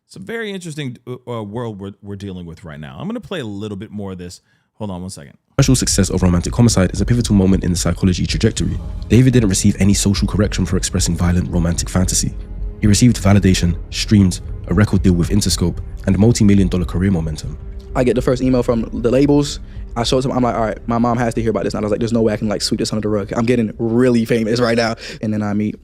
It's a very interesting world we're dealing with right now. I'm going to play a little bit more of this. Hold on one second. Commercial success of romantic homicide is a pivotal moment in the psychology trajectory. David didn't receive any social correction for expressing violent romantic fantasy. He received validation, streams, a record deal with Interscope, and multi-million-dollar career momentum. I get the first email from the labels. I showed them, I'm like, all right, my mom has to hear about this. And I was like, there's no way I can sweep this under the rug. I'm getting really famous right now. And then I meet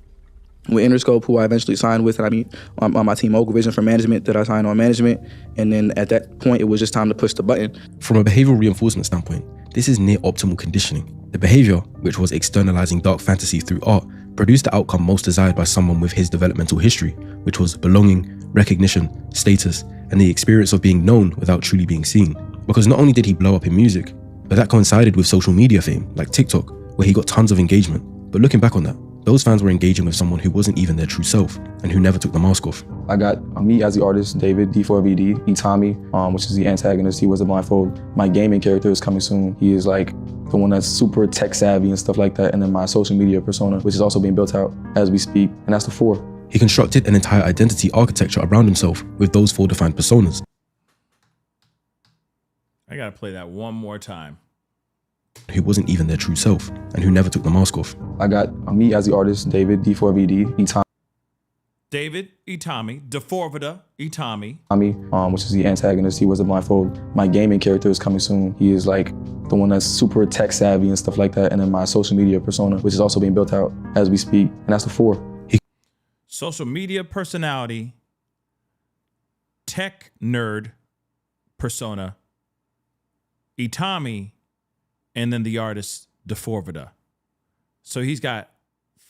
with Interscope, who I eventually signed with, and I meet on my team, Mogul Vision for Management, that I signed on management. And then at that point, it was just time to push the button. From a behavioral reinforcement standpoint, this is near optimal conditioning. The behavior, which was externalizing dark fantasy through art, produced the outcome most desired by someone with his developmental history, which was belonging, recognition, status, and the experience of being known without truly being seen. Because not only did he blow up in music, but that coincided with social media fame, like TikTok, where he got tons of engagement. But looking back on that, those fans were engaging with someone who wasn't even their true self, and who never took the mask off. I got me as the artist, David, D4vd, Itami, which is the antagonist. He was a blindfold. My gaming character is coming soon. He is like the one that's super tech savvy and stuff like that. And then my social media persona, which is also being built out as we speak. And that's the 4. He constructed an entire identity architecture around himself with those 4 defined personas. I gotta play that one more time. Who wasn't even their true self, and who never took the mask off. I got me as the artist, David, D4vd, Itami. David, Itami, D4vd, Itami, which is the antagonist. He was a blindfold. My gaming character is coming soon. He is like the one that's super tech savvy and stuff like that. And then my social media persona, which is also being built out as we speak. And that's the 4. Social media personality, tech nerd persona, Itami, and then the artist D4vd. So he's got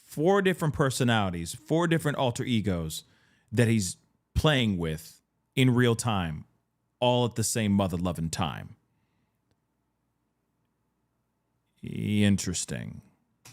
4 different personalities, 4 different alter egos that he's playing with in real time, all at the same mother-loving time. Interesting.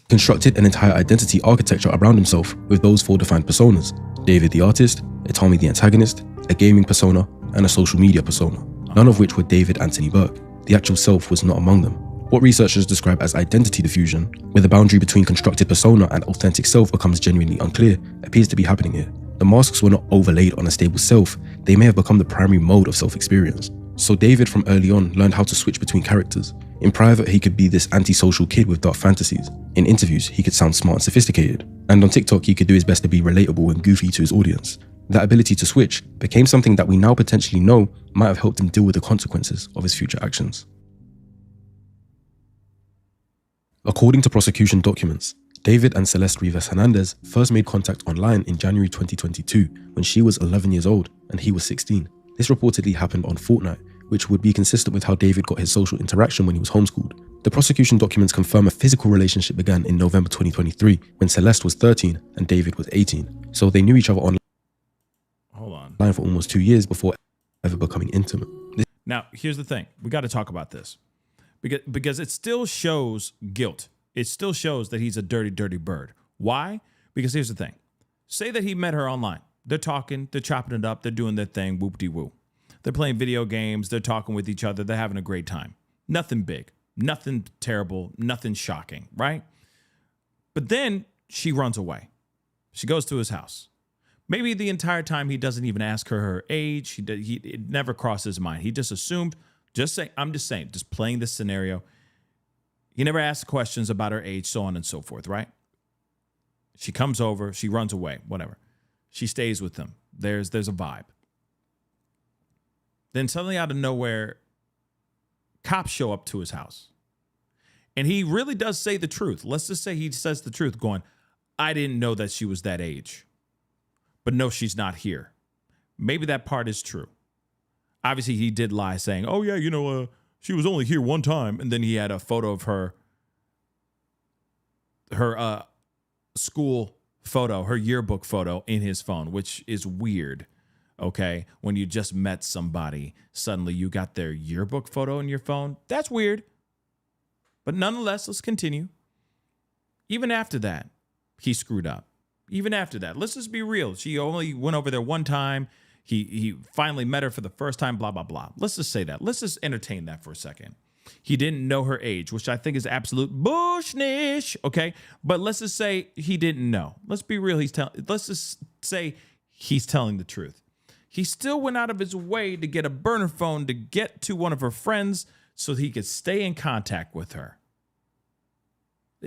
constructed an entire identity architecture around himself with those 4 defined personas: David the artist, Tommy the antagonist, a gaming persona, and a social media persona, none of which were David Anthony Burke. The actual self was not among them. What researchers describe as identity diffusion, where the boundary between constructed persona and authentic self becomes genuinely unclear, appears to be happening here. The masks were not overlaid on a stable self, they may have become the primary mode of self-experience. So David from early on learned how to switch between characters. In private, he could be this antisocial kid with dark fantasies. In interviews, he could sound smart and sophisticated. And on TikTok, he could do his best to be relatable and goofy to his audience. That ability to switch became something that we now potentially know might have helped him deal with the consequences of his future actions. According to prosecution documents, David and Celeste Rivas Hernandez first made contact online in January 2022 when she was 11 years old and he was 16. This reportedly happened on Fortnite, which would be consistent with how David got his social interaction when he was homeschooled. The prosecution documents confirm a physical relationship began in November 2023 when Celeste was 13 and David was 18. So they knew each other online for almost 2 years before ever becoming intimate. Now, here's the thing. We got to talk about this because it still shows guilt. It still shows that he's a dirty, dirty bird. Why? Because here's the thing. Say that he met her online. They're talking, they're chopping it up, they're doing their thing, whoop-de-woo. They're playing video games, they're talking with each other, they're having a great time. Nothing big, nothing terrible, nothing shocking, right? But then she runs away. She goes to his house. Maybe the entire time he doesn't even ask her age. It never crossed his mind. He just assumed, I'm just saying, just playing this scenario. He never asked questions about her age, so on and so forth, right? She comes over, she runs away, whatever. She stays with him. There's a vibe. Then suddenly out of nowhere, cops show up to his house. And he really does say the truth. Let's just say he says the truth, going, I didn't know that she was that age. But no, she's not here. Maybe that part is true. Obviously, he did lie saying, oh, yeah, she was only here one time. And then he had a photo of her school photo, her yearbook photo in his phone, which is weird. Okay, when you just met somebody, suddenly you got their yearbook photo in your phone. That's weird. But nonetheless, let's continue. Even after that, he screwed up. Even after that, let's just be real. She only went over there one time. He finally met her for the first time, blah, blah, blah. Let's just say that. Let's just entertain that for a second. He didn't know her age, which I think is absolute bullshnish, okay? But let's just say he didn't know. Let's be real. Let's just say he's telling the truth. He still went out of his way to get a burner phone to get to one of her friends so he could stay in contact with her.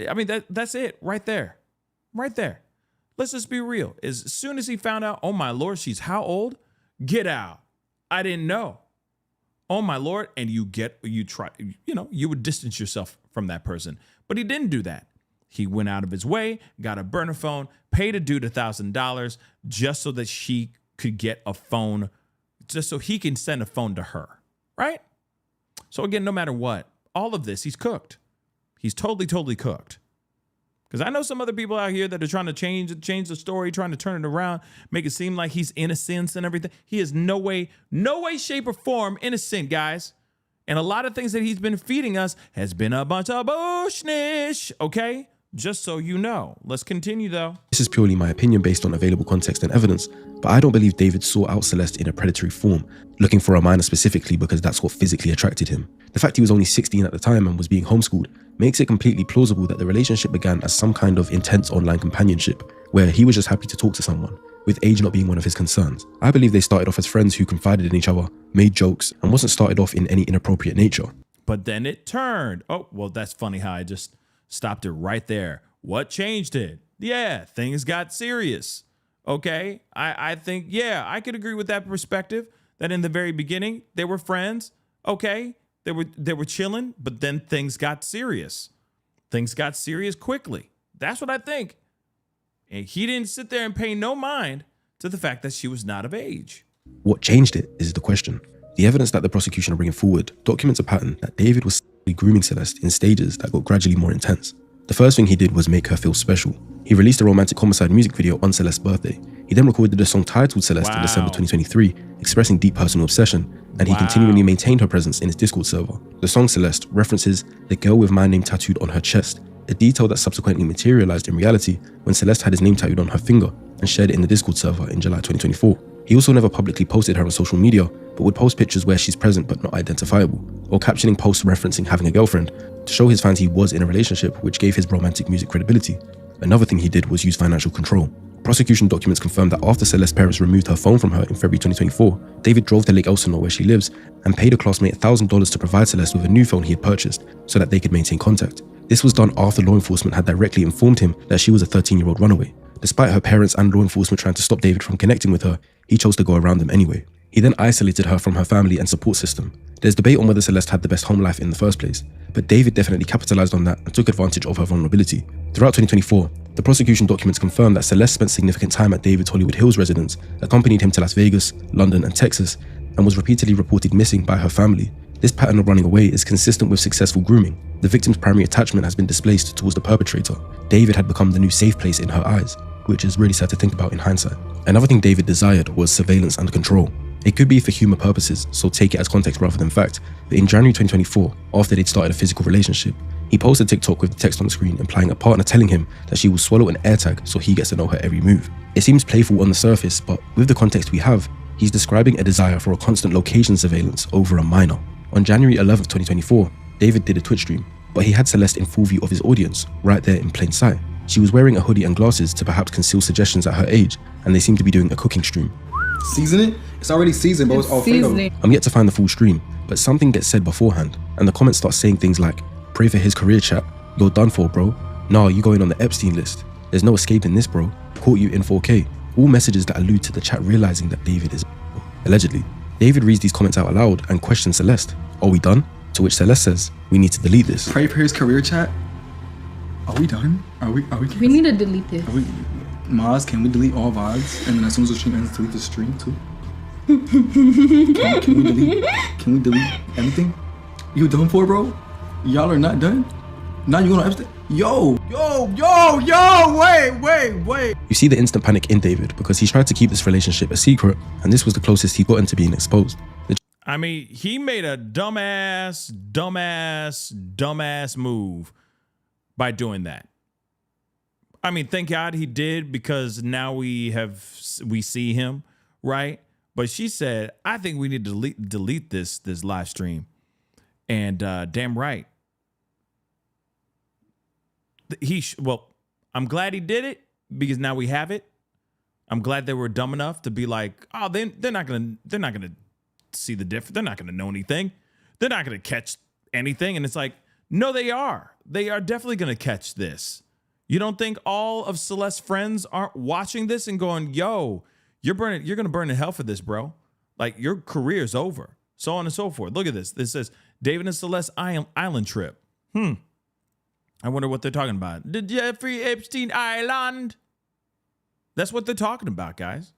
I mean, that's it right there. Right there. Let's just be real. As soon as he found out, oh my Lord, she's how old? Get out. I didn't know. Oh my Lord. And you would distance yourself from that person. But he didn't do that. He went out of his way, got a burner phone, paid a dude $1,000 just so that she could get a phone, just so he can send a phone to her, right? So again, no matter what, all of this, he's cooked. He's totally, totally cooked. Because I know some other people out here that are trying to change the story, trying to turn it around, make it seem like he's innocent and everything. He is no way, shape, or form innocent, guys. And a lot of things that he's been feeding us has been a bunch of bullshnish, okay? Just so you know. Let's continue, though. This is purely my opinion based on available context and evidence, but I don't believe David sought out Celeste in a predatory form, looking for a minor specifically because that's what physically attracted him. The fact he was only 16 at the time and was being homeschooled makes it completely plausible that the relationship began as some kind of intense online companionship, where he was just happy to talk to someone, with age not being one of his concerns. I believe they started off as friends who confided in each other, made jokes, and wasn't started off in any inappropriate nature. But then it turned. Oh, well, that's funny how I just stopped it right there. What changed it? Yeah, things got serious. Okay, I think, yeah, I could agree with that perspective, that in the very beginning, they were friends. Okay, they were chilling, but then things got serious. Things got serious quickly. That's what I think. And he didn't sit there and pay no mind to the fact that she was not of age. What changed it is the question. The evidence that the prosecution are bringing forward documents a pattern that David was grooming Celeste in stages that got gradually more intense. The first thing he did was make her feel special. He released a romantic homicide music video on Celeste's birthday. He then recorded a song titled Celeste in December 2023, expressing deep personal obsession, and he continually maintained her presence in his Discord server. The song Celeste references the girl with my name tattooed on her chest, a detail that subsequently materialized in reality when Celeste had his name tattooed on her finger and shared it in the Discord server in July 2024. He also never publicly posted her on social media, but would post pictures where she's present but not identifiable, or captioning posts referencing having a girlfriend to show his fans he was in a relationship, which gave his romantic music credibility. Another thing he did was use financial control. Prosecution documents confirmed that after Celeste's parents removed her phone from her in February 2024, David drove to Lake Elsinore where she lives and paid a classmate $1,000 to provide Celeste with a new phone he had purchased so that they could maintain contact. This was done after law enforcement had directly informed him that she was a 13-year-old runaway. Despite her parents and law enforcement trying to stop David from connecting with her, he chose to go around them anyway. He then isolated her from her family and support system. There's debate on whether Celeste had the best home life in the first place, but David definitely capitalized on that and took advantage of her vulnerability. Throughout 2024, the prosecution documents confirmed that Celeste spent significant time at David's Hollywood Hills residence, accompanied him to Las Vegas, London, and Texas, and was repeatedly reported missing by her family. This pattern of running away is consistent with successful grooming. The victim's primary attachment has been displaced towards the perpetrator. David had become the new safe place in her eyes, which is really sad to think about in hindsight. Another thing David desired was surveillance and control. It could be for humor purposes, so take it as context rather than fact, but in January 2024, after they'd started a physical relationship, he posted TikTok with the text on the screen implying a partner telling him that she will swallow an AirTag so he gets to know her every move. It seems playful on the surface, but with the context we have, he's describing a desire for a constant location surveillance over a minor. On January 11th, 2024, David did a Twitch stream, but he had Celeste in full view of his audience, right there in plain sight. She was wearing a hoodie and glasses to perhaps conceal suggestions at her age, and they seemed to be doing a cooking stream. Season it? It's already seasoned, but it's Alfredo. I'm yet to find the full stream, but something gets said beforehand, and the comments start saying things like, "Pray for his career, chat. You're done for, bro. Nah, you going on the Epstein list. There's no escaping this, bro. Caught you in 4K. All messages that allude to the chat realizing that David is allegedly. David reads these comments out loud and questions Celeste. Are we done? To which Celeste says, we need to delete this. Pray for his career, chat. Are we done? Are we? We need to delete this. Maz, can we delete all VODs? And then as soon as the stream ends, delete the stream too? Can we delete everything? You done for, bro? Y'all are not done? Now you gonna Epstein? Yo, wait. You see the instant panic in David because he tried to keep this relationship a secret, and this was the closest he gotten to being exposed. I mean, he made a dumbass move by doing that. I mean, thank God he did, because now we see him, right? But she said, I think we need to delete this live stream. And damn right. Well, I'm glad he did it, because now we have it. I'm glad they were dumb enough to be like, oh, they're not gonna see the difference. They're not gonna know anything. They're not gonna catch anything. And it's like, no, they are. They are definitely gonna catch this. You don't think all of Celeste's friends aren't watching this and going, yo, you're gonna burn in hell for this, bro. Like, your career's over. So on and so forth. Look at this. This says David and Celeste Island trip. I wonder what they're talking about. The Jeffrey Epstein Island. That's what they're talking about, guys.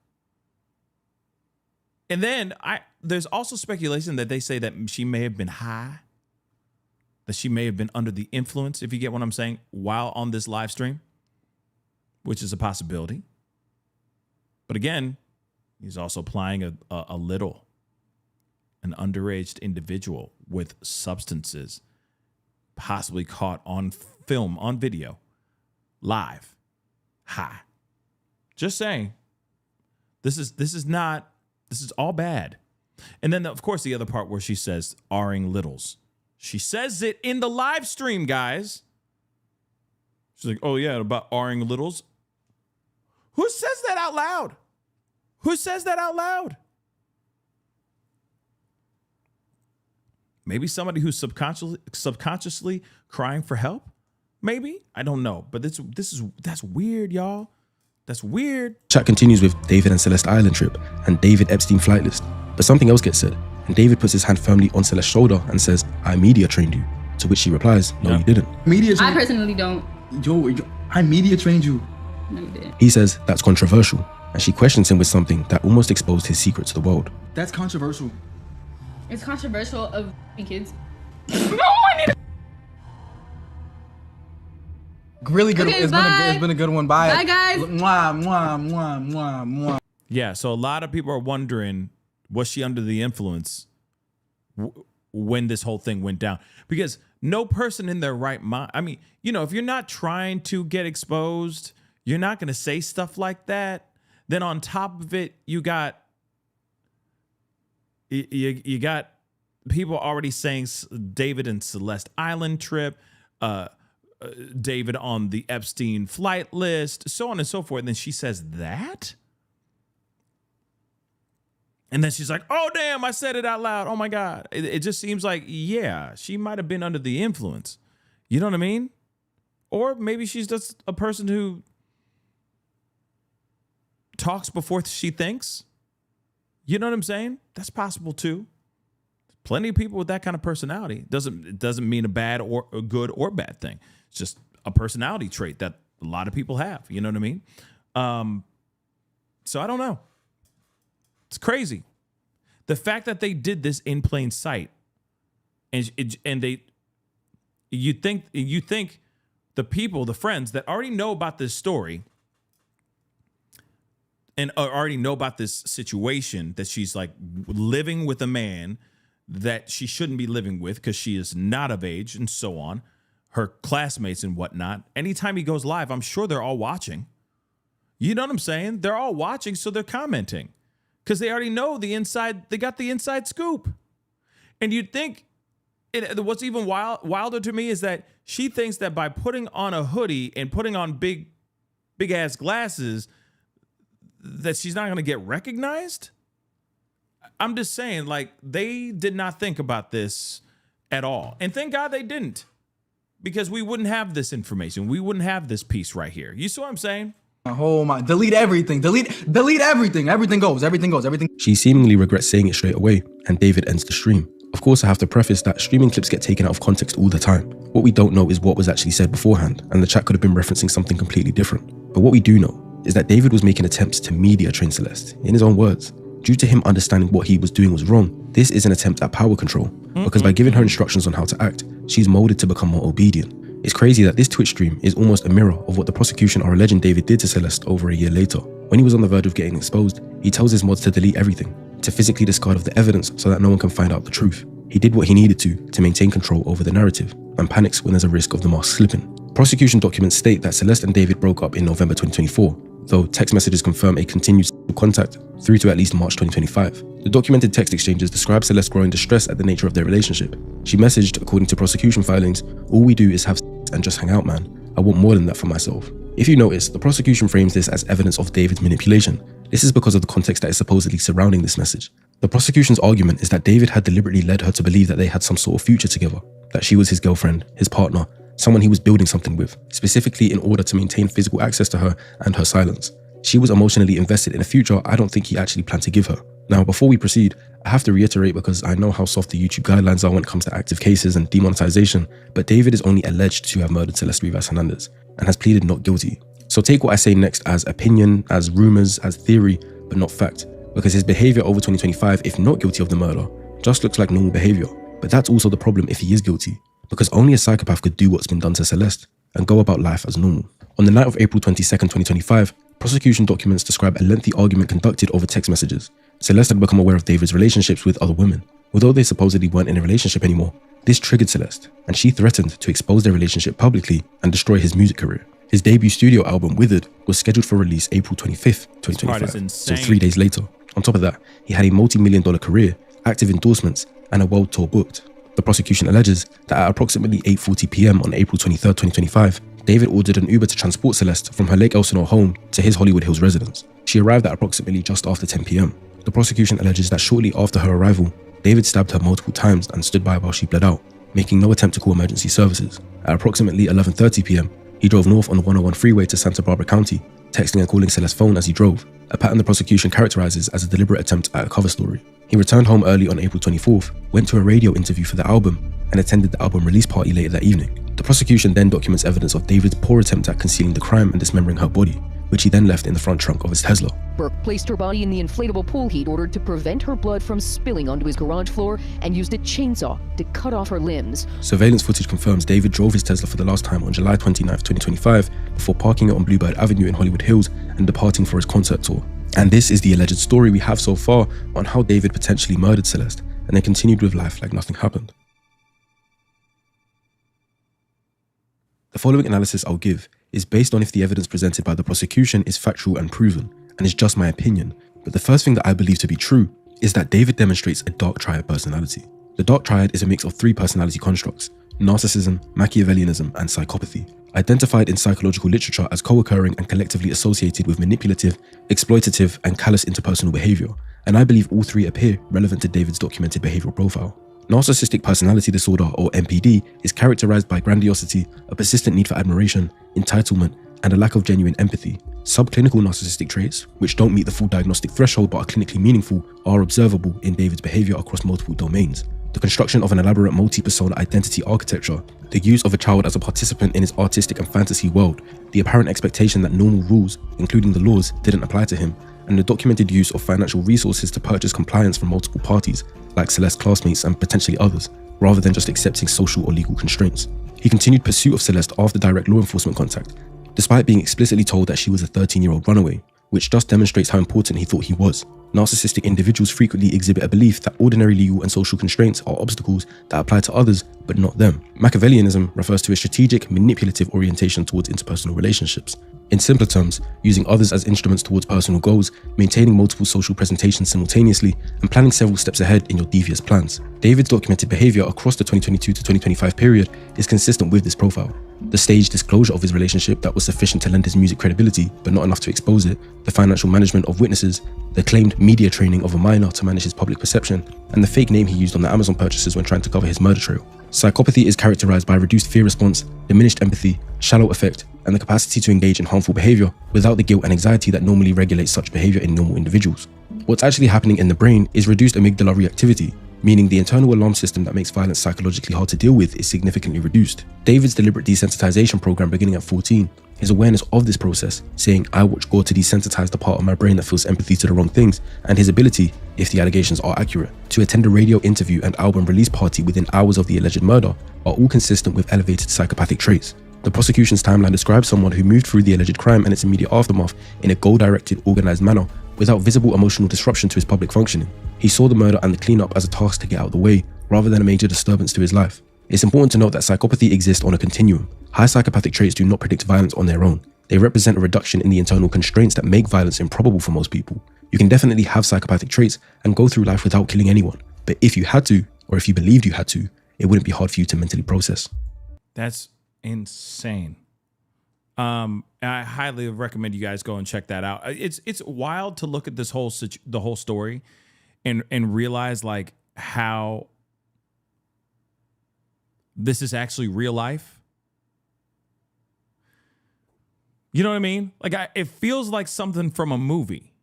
And then there's also speculation that they say that she may have been high, that she may have been under the influence, if you get what I'm saying, while on this live stream, which is a possibility. But again, he's also plying an underage individual with substances, possibly caught on film, on video, live, high. Just saying, this is all bad. And then, of course, the other part where she says, R-ing littles. She says it in the live stream, guys. She's like, oh, yeah, about R-ing littles. Who says that out loud? Who says that out loud? Maybe somebody who's subconsciously crying for help? Maybe? I don't know. But that's weird, y'all. That's weird. Chat continues with David and Celeste Island trip and David Epstein flight list. But something else gets said, and David puts his hand firmly on Celeste's shoulder and says, I media trained you. To which she replies, no, you didn't. I personally don't. Yo, I media trained you. No, you didn't. He says that's controversial, and she questions him with something that almost exposed his secret to the world. That's controversial. It's controversial of kids. No, I need to. Really good. Okay, It's been a good one. Bye. Bye, guys. Mwah. Yeah, so a lot of people are wondering, was she under the influence when this whole thing went down, because no person in their right mind, I mean, you know, if you're not trying to get exposed, you're not going to say stuff like that. Then on top of it, you got people already saying David and Celeste Island trip, David on the Epstein flight list, so on and so forth. And then she says that? And then she's like, oh, damn, I said it out loud. Oh, my God. It just seems like, yeah, she might have been under the influence. You know what I mean? Or maybe she's just a person who talks before she thinks. You know what I'm saying? That's possible, too. Plenty of people with that kind of personality. It doesn't mean a bad or a good or bad thing. It's just a personality trait that a lot of people have. You know what I mean? So I don't know. It's crazy. The fact that they did this in plain sight, and you think the people, the friends that already know about this story and already know about this situation, that she's like living with a man that she shouldn't be living with because she is not of age and so on, her classmates and whatnot. Anytime he goes live, I'm sure they're all watching. You know what I'm saying? They're all watching, so they're commenting because they already know the inside. They got the inside scoop. And you'd think, what's even wilder to me is that she thinks that by putting on a hoodie and putting on big ass glasses, that she's not going to get recognized. I'm just saying, like, they did not think about this at all. And thank God they didn't, because we wouldn't have this information. We wouldn't have this piece right here. You see what I'm saying? Oh my, delete everything, delete everything. Everything goes. She seemingly regrets saying it straight away, and David ends the stream. Of course, I have to preface that streaming clips get taken out of context all the time. What we don't know is what was actually said beforehand, and the chat could have been referencing something completely different. But what we do know is that David was making attempts to media train Celeste, in his own words. Due to him understanding what he was doing was wrong, this is an attempt at power control, because by giving her instructions on how to act, she's molded to become more obedient. It's crazy that this Twitch stream is almost a mirror of what the prosecution are alleging David did to Celeste over a year later. When he was on the verge of getting exposed, he tells his mods to delete everything, to physically discard of the evidence so that no one can find out the truth. He did what he needed to maintain control over the narrative, and panics when there's a risk of the mask slipping. Prosecution documents state that Celeste and David broke up in November 2024, though text messages confirm a continued contact through to at least March 2025. The documented text exchanges describe Celeste growing distress at the nature of their relationship. She messaged, according to prosecution filings, "All we do is have sex and just hang out, man. I want more than that for myself." If you notice, the prosecution frames this as evidence of David's manipulation. This is because of the context that is supposedly surrounding this message. The prosecution's argument is that David had deliberately led her to believe that they had some sort of future together, that she was his girlfriend, his partner, someone he was building something with, specifically in order to maintain physical access to her and her silence. She was emotionally invested in a future I don't think he actually planned to give her. Now, before we proceed, I have to reiterate, because I know how soft the YouTube guidelines are when it comes to active cases and demonetization, but David is only alleged to have murdered Celeste Rivas Hernandez and has pleaded not guilty. So take what I say next as opinion, as rumors, as theory, but not fact, because his behavior over 2025, if not guilty of the murder, just looks like normal behavior. But that's also the problem if he is guilty, because only a psychopath could do what's been done to Celeste and go about life as normal. On the night of April 22nd, 2025, prosecution documents describe a lengthy argument conducted over text messages. Celeste had become aware of David's relationships with other women. Although they supposedly weren't in a relationship anymore, this triggered Celeste, and she threatened to expose their relationship publicly and destroy his music career. His debut studio album, Withered, was scheduled for release April 25th, 2025, so 3 days later. On top of that, he had a multi-million-dollar career, active endorsements, and a world tour booked. The prosecution alleges that at approximately 8:40 p.m. on April 23rd, 2025, David ordered an Uber to transport Celeste from her Lake Elsinore home to his Hollywood Hills residence. She arrived at approximately just after 10 p.m. The prosecution alleges that shortly after her arrival, David stabbed her multiple times and stood by while she bled out, making no attempt to call emergency services. At approximately 11:30 p.m., he drove north on the 101 freeway to Santa Barbara County, texting and calling Celeste's phone as he drove, a pattern the prosecution characterizes as a deliberate attempt at a cover story. He returned home early on April 24th, went to a radio interview for the album, and attended the album release party later that evening. The prosecution then documents evidence of David's poor attempt at concealing the crime and dismembering her body, which he then left in the front trunk of his Tesla. Burke placed her body in the inflatable pool he'd ordered to prevent her blood from spilling onto his garage floor and used a chainsaw to cut off her limbs. Surveillance footage confirms David drove his Tesla for the last time on July 29th, 2025, before parking it on Bluebird Avenue in Hollywood Hills and departing for his concert tour. And this is the alleged story we have so far on how David potentially murdered Celeste, and then continued with life like nothing happened. The following analysis I'll give is based on if the evidence presented by the prosecution is factual and proven, and is just my opinion, but the first thing that I believe to be true is that David demonstrates a dark triad personality. The dark triad is a mix of 3 personality constructs: narcissism, Machiavellianism, and psychopathy, identified in psychological literature as co-occurring and collectively associated with manipulative, exploitative, and callous interpersonal behavior, and I believe all 3 appear relevant to David's documented behavioral profile. Narcissistic personality disorder, or NPD, is characterized by grandiosity, a persistent need for admiration, entitlement, and a lack of genuine empathy. Subclinical narcissistic traits, which don't meet the full diagnostic threshold but are clinically meaningful, are observable in David's behavior across multiple domains. The construction of an elaborate multi-persona identity architecture, the use of a child as a participant in his artistic and fantasy world, the apparent expectation that normal rules, including the laws, didn't apply to him, and the documented use of financial resources to purchase compliance from multiple parties, like Celeste's classmates and potentially others, rather than just accepting social or legal constraints. He continued pursuit of Celeste after direct law enforcement contact, despite being explicitly told that she was a 13-year-old runaway, which just demonstrates how important he thought he was. Narcissistic individuals frequently exhibit a belief that ordinary legal and social constraints are obstacles that apply to others, but not them. Machiavellianism refers to a strategic, manipulative orientation towards interpersonal relationships. In simpler terms, using others as instruments towards personal goals, maintaining multiple social presentations simultaneously, and planning several steps ahead in your devious plans. David's documented behavior across the 2022 to 2025 period is consistent with this profile. The staged disclosure of his relationship that was sufficient to lend his music credibility, but not enough to expose it, the financial management of witnesses, the claimed media training of a minor to manage his public perception, and the fake name he used on the Amazon purchases when trying to cover his murder trail. Psychopathy is characterized by reduced fear response, diminished empathy, shallow affect, and the capacity to engage in harmful behavior without the guilt and anxiety that normally regulates such behavior in normal individuals. What's actually happening in the brain is reduced amygdala reactivity, meaning the internal alarm system that makes violence psychologically hard to deal with is significantly reduced. David's deliberate desensitization program beginning at 14, his awareness of this process, saying, "I watch God to desensitize the part of my brain that feels empathy to the wrong things," and his ability, if the allegations are accurate, to attend a radio interview and album release party within hours of the alleged murder are all consistent with elevated psychopathic traits. The prosecution's timeline describes someone who moved through the alleged crime and its immediate aftermath in a goal-directed, organized manner without visible emotional disruption to his public functioning. He saw the murder and the cleanup as a task to get out of the way, rather than a major disturbance to his life. It's important to note that psychopathy exists on a continuum. High psychopathic traits do not predict violence on their own. They represent a reduction in the internal constraints that make violence improbable for most people. You can definitely have psychopathic traits and go through life without killing anyone. But if you had to, or if you believed you had to, it wouldn't be hard for you to mentally process. That's insane. I highly recommend you guys go and check that out. It's wild to look at this the whole story and realize like how this is actually real life. You know what I mean? Like it feels like something from a movie.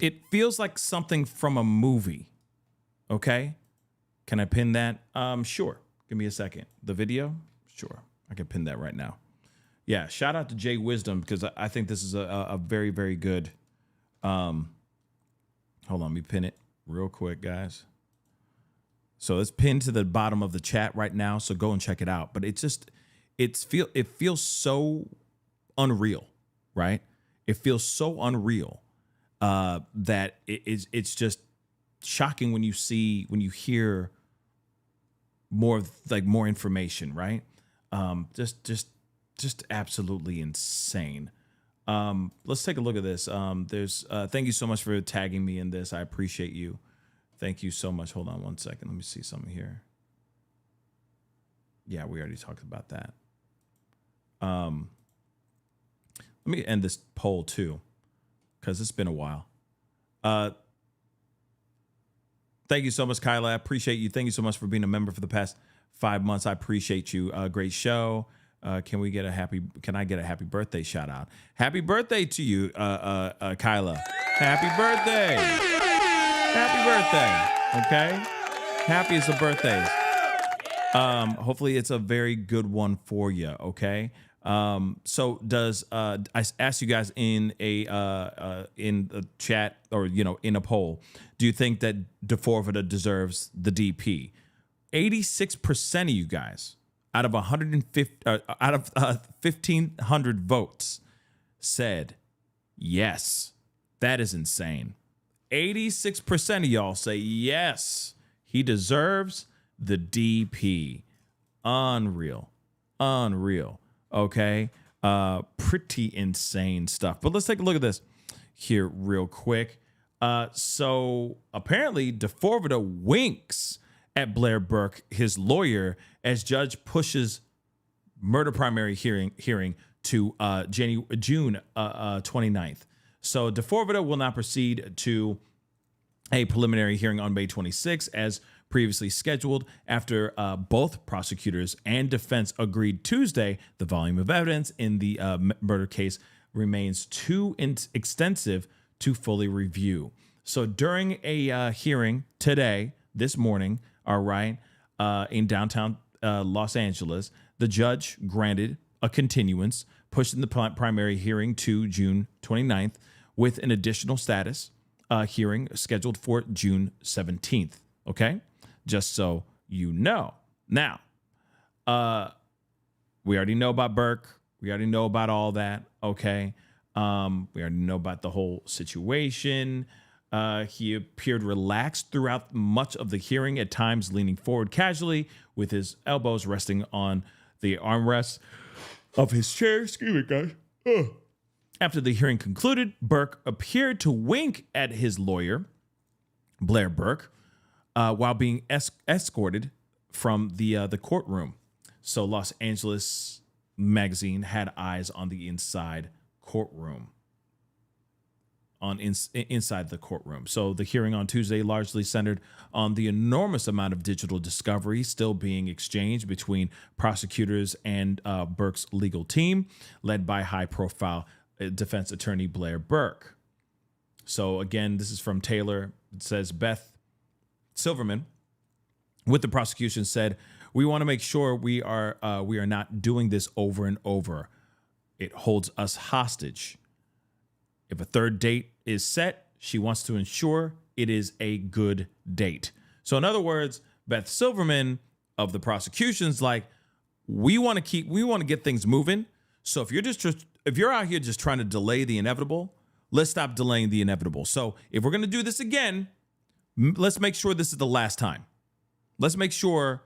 It feels like something from a movie. Okay? Can I pin that? Sure. Give me a second. The video? Sure. I can pin that right now. Yeah, shout out to Jay Wisdom because I think this is a very, very good. Hold on, let me pin it real quick, guys. So it's pinned to the bottom of the chat right now. So go and check it out. But it feels so unreal, right? It feels so unreal that it's just shocking when you hear more information, right? Just absolutely insane. Let's take a look at this. Thank you so much for tagging me in this. I appreciate you. Thank you so much. Hold on one second. Let me see something here. Yeah, we already talked about that. Let me end this poll too, because it's been a while. Thank you so much, Kyla. I appreciate you. Thank you so much for being a member for the past 5 months. I appreciate you. Great show. Can I get a happy birthday shout out? Happy birthday to you, Kyla. Happy birthday. Happy birthday. Okay. Happy is the birthdays. Hopefully it's a very good one for you. Okay. So does I asked you guys in the chat or in a poll, do you think that D4vd deserves the DP? 86% of you guys out of 1,500 votes said yes. That is insane. 86% of y'all say yes, he deserves the DP. Unreal. Okay. Pretty insane stuff. But let's take a look at this here real quick. So apparently D4vd winks at Blair Burke, his lawyer, as judge pushes murder primary hearing to June 29th. So D4vd will not proceed to a preliminary hearing on May 26 as previously scheduled after both prosecutors and defense agreed Tuesday the volume of evidence in the murder case remains too extensive to fully review. So during a hearing today, this morning, all right, in downtown Los Angeles, the judge granted a continuance, pushing the primary hearing to June 29th with an additional status hearing scheduled for June 17th. Okay, just so you know. Now, we already know about Burke. We already know about all that. Okay, we already know about the whole situation. He appeared relaxed throughout much of the hearing, at times leaning forward casually with his elbows resting on the armrests of his chair. Excuse me, guys. Ugh. After the hearing concluded, Burke appeared to wink at his lawyer, Blair Burke, while being escorted from the courtroom. So Los Angeles Magazine had eyes on the inside courtroom. Inside the courtroom. So the hearing on Tuesday largely centered on the enormous amount of digital discovery still being exchanged between prosecutors and Burke's legal team, led by high-profile defense attorney Blair Burke. So again, this is from Taylor. It says Beth Silverman with the prosecution said, "We want to make sure we are not doing this over and over. It holds us hostage. If a third date is set, she wants to ensure it is a good date." So in other words, Beth Silverman of the prosecution's like, we want to get things moving. So if you're out here just trying to delay the inevitable, let's stop delaying the inevitable. So if we're going to do this again, let's make sure this is the last time. Let's make sure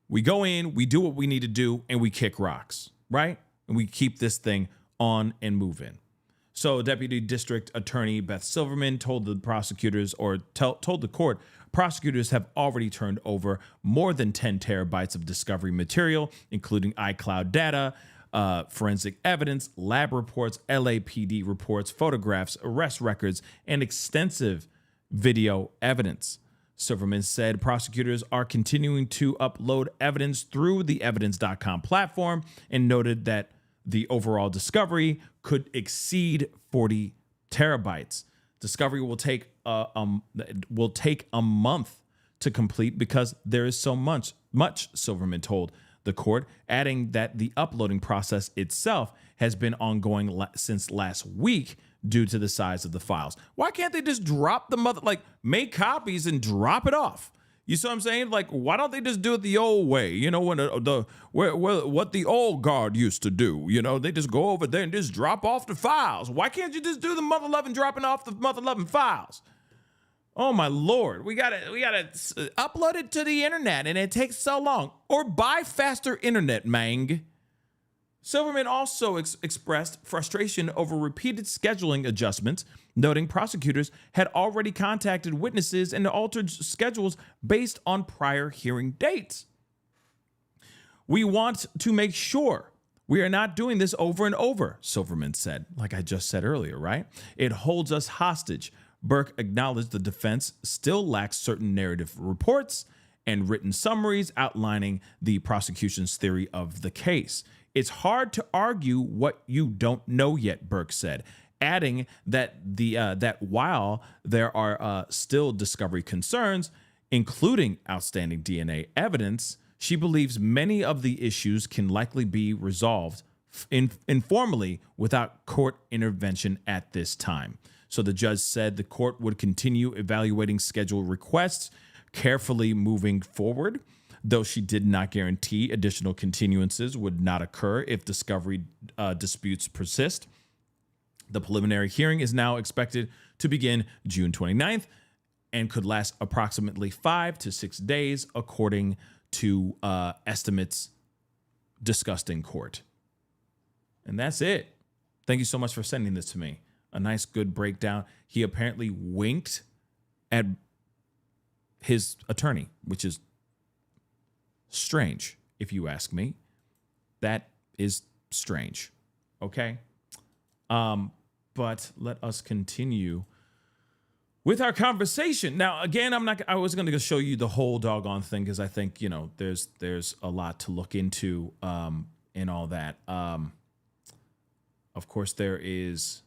we go in, we do what we need to do, and we kick rocks, right? And we keep this thing on and moving. So Deputy District Attorney Beth Silverman told the prosecutors, or told the court, prosecutors have already turned over more than 10 terabytes of discovery material, including iCloud data, forensic evidence, lab reports, LAPD reports, photographs, arrest records, and extensive video evidence. Silverman said prosecutors are continuing to upload evidence through the evidence.com platform and noted that the overall discovery could exceed 40 terabytes. Discovery will take a month to complete because there is so much, Silverman told the court, adding that the uploading process itself has been ongoing since last week due to the size of the files. Why can't they just drop make copies and drop it off? You see what I'm saying? Like, why don't they just do it the old way? You know, what the old guard used to do. You know, they just go over there and just drop off the files. Why can't you just do the mother loving dropping off the mother loving files? Oh my Lord, we gotta upload it to the internet, and it takes so long. Or buy faster internet, mang. Silverman also expressed frustration over repeated scheduling adjustments, noting prosecutors had already contacted witnesses and altered schedules based on prior hearing dates. "We want to make sure we are not doing this over and over," Silverman said, like I just said earlier, right? "It holds us hostage." Burke acknowledged the defense still lacks certain narrative reports and written summaries outlining the prosecution's theory of the case. "It's hard to argue what you don't know yet," Burke said, adding that that while there are still discovery concerns, including outstanding DNA evidence, she believes many of the issues can likely be resolved informally without court intervention at this time. So the judge said the court would continue evaluating scheduled requests carefully moving forward, though she did not guarantee additional continuances would not occur if discovery disputes persist. The preliminary hearing is now expected to begin June 29th and could last approximately 5 to 6 days, according to estimates discussed in court. And that's it. Thank you so much for sending this to me. A nice, good breakdown. He apparently winked at his attorney, which is strange, if you ask me. That is strange. Okay? But let us continue with our conversation. Now, again, I was going to show you the whole doggone thing because I think, there's a lot to look into and all that. Of course, there is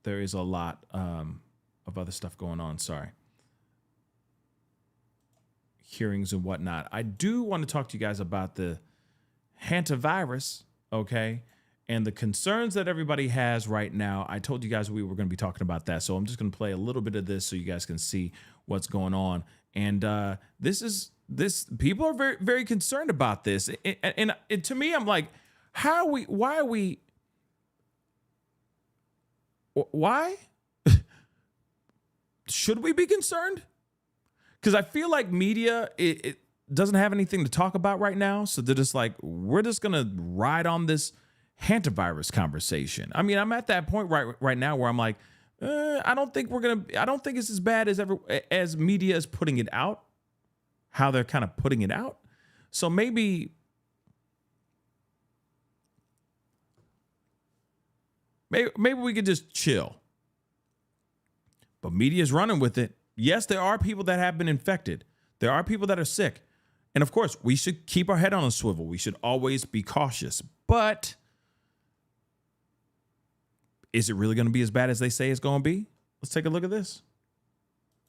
a lot of other stuff going on. Sorry. Hearings and whatnot. I do want to talk to you guys about the Hantavirus, okay? And the concerns that everybody has right now. I told you guys we were going to be talking about that. So I'm just going to play a little bit of this so you guys can see what's going on. And people are very, very concerned about this. And to me, I'm like, why should we be concerned? Because I feel like media, it doesn't have anything to talk about right now. So they're just like, we're just going to ride on this Hantavirus conversation. I mean, I'm at that point right now where I'm like, I don't think it's as bad as media is putting it out, how they're kind of putting it out. So maybe we could just chill. But media's running with it. Yes, there are people that have been infected. There are people that are sick. And of course, we should keep our head on a swivel. We should always be cautious. But is it really going to be as bad as they say it's going to be? Let's take a look at this.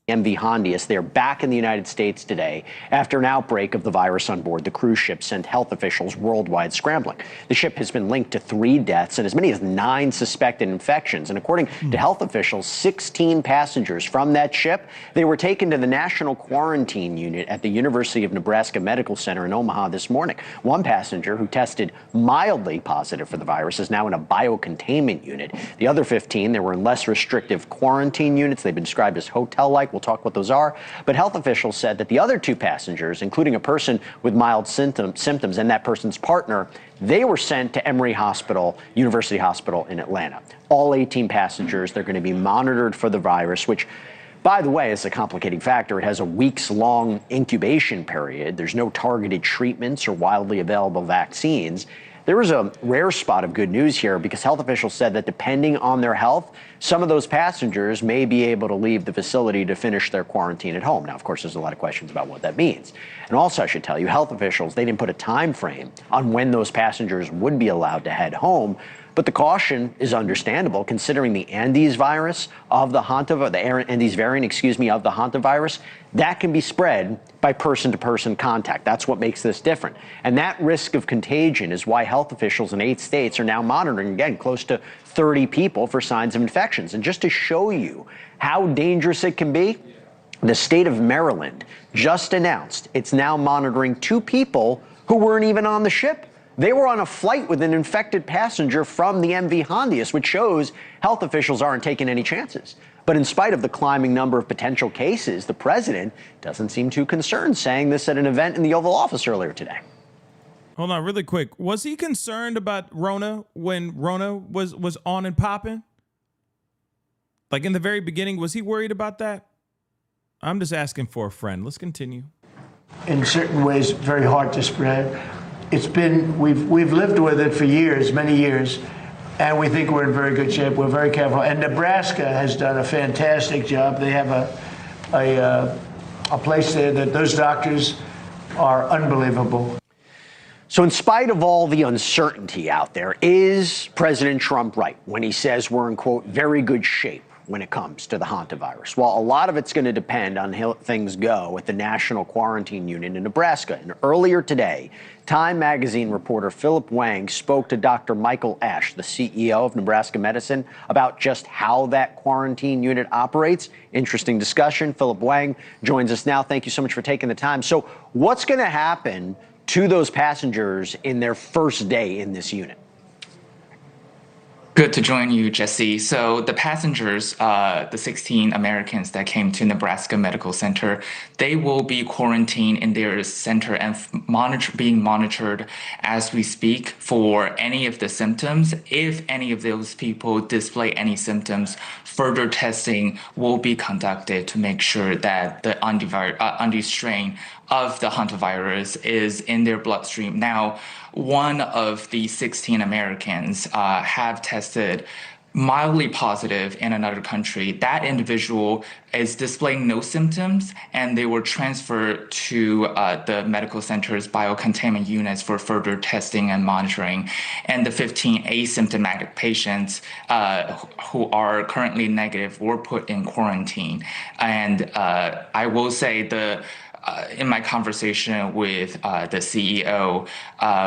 MV Hondius, they're back in the United States today after an outbreak of the virus on board the cruise ship sent health officials worldwide scrambling. The ship has been linked to 3 deaths and as many as 9 suspected infections. And according to health officials, 16 passengers from that ship, they were taken to the National Quarantine Unit at the University of Nebraska Medical Center in Omaha this morning. One passenger who tested mildly positive for the virus is now in a biocontainment unit. The other 15, they were in less restrictive quarantine units. They've been described as hotel-like. We'll talk what those are. But health officials said that the other 2 passengers, including a person with mild symptoms and that person's partner, they were sent to Emory Hospital, University Hospital in Atlanta. All 18 passengers, they're going to be monitored for the virus, which, by the way, is a complicating factor. It has a weeks-long incubation period. There's no targeted treatments or widely available vaccines. There was a rare spot of good news here because health officials said that depending on their health, some of those passengers may be able to leave the facility to finish their quarantine at home. Now, of course, there's a lot of questions about what that means. And also, I should tell you, health officials, they didn't put a time frame on when those passengers would be allowed to head home. But the caution is understandable considering the Andes virus of the Andes variant, of the Hantavirus, that can be spread by person-to-person contact. That's what makes this different. And that risk of contagion is why health officials in 8 states are now monitoring, again, close to 30 people for signs of infections. And just to show you how dangerous it can be, the state of Maryland just announced it's now monitoring 2 people who weren't even on the ship. They were on a flight with an infected passenger from the MV Hondius, which shows health officials aren't taking any chances. But in spite of the climbing number of potential cases, the president doesn't seem too concerned, saying this at an event in the Oval Office earlier today. Hold on really quick. Was he concerned about Rona when Rona was on and popping? Like in the very beginning, was he worried about that? I'm just asking for a friend. Let's continue. In certain ways, very hard to spread. It's been, we've lived with it for years, many years, and we think we're in very good shape. We're very careful. And Nebraska has done a fantastic job. They have a place there that those doctors are unbelievable. So in spite of all the uncertainty out there, is President Trump right when he says we're in, quote, very good shape when it comes to the Hantavirus? Well, a lot of it's going to depend on how things go at the National Quarantine Unit in Nebraska. And earlier today, Time magazine reporter Philip Wang spoke to Dr. Michael Ash, the CEO of Nebraska Medicine, about just how that quarantine unit operates. Interesting discussion. Philip Wang joins us now. Thank you so much for taking the time. So what's going to happen to those passengers in their first day in this unit? Good to join you, Jesse. So the passengers, the 16 Americans that came to Nebraska Medical Center, they will be quarantined in their center and being monitored as we speak for any of the symptoms. If any of those people display any symptoms, further testing will be conducted to make sure that the undue strain of the hantavirus is in their bloodstream. Now, one of the 16 Americans have tested mildly positive in another country. That individual is displaying no symptoms, and they were transferred to the medical center's biocontainment units for further testing and monitoring. And the 15 asymptomatic patients who are currently negative were put in quarantine. And I will say in my conversation with the CEO,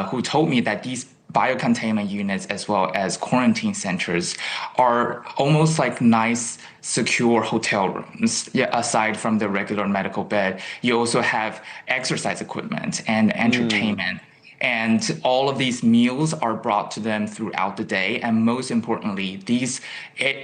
who told me that these biocontainment units as well as quarantine centers are almost like nice, secure hotel rooms. Yeah, aside from the regular medical bed, you also have exercise equipment and entertainment. And all of these meals are brought to them throughout the day. And most importantly, these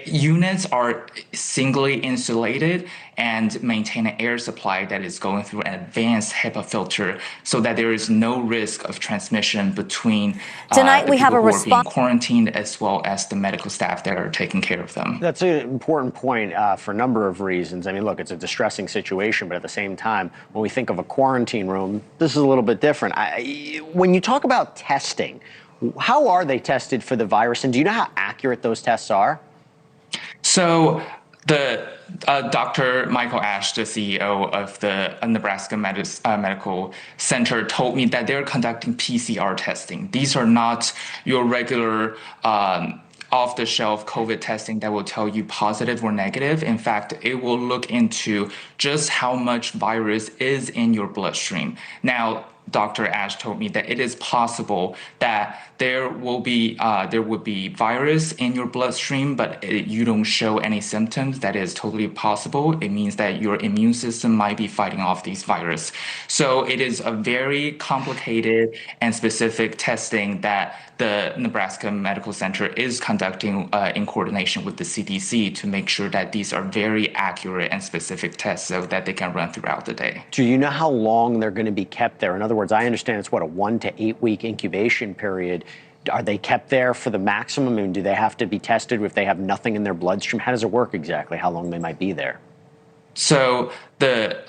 units are singly insulated and maintain an air supply that is going through an advanced HEPA filter so that there is no risk of transmission between Tonight the we have people a who are being quarantined as well as the medical staff that are taking care of them. That's an important point for a number of reasons. I mean, look, it's a distressing situation, but at the same time, when we think of a quarantine room, this is a little bit different. When you talk about testing, how are they tested for the virus, and do you know how accurate those tests are? So the Dr. Michael Ash, the CEO of the Nebraska Medical Center, told me that they're conducting PCR testing. These are not your regular off-the-shelf COVID testing that will tell you positive or negative. In fact, it will look into just how much virus is in your bloodstream. Now, Dr. Ash told me that it is possible that there would be virus in your bloodstream, but you don't show any symptoms. That is totally possible. It means that your immune system might be fighting off these virus. So it is a very complicated and specific testing that the Nebraska Medical Center is conducting in coordination with the CDC to make sure that these are very accurate and specific tests so that they can run throughout the day. Do you know how long they're going to be kept there? In other words, I understand it's a 1 to 8 week incubation period. Are they kept there for the maximum? And do they have to be tested if they have nothing in their bloodstream? How does it work exactly? How long they might be there? So the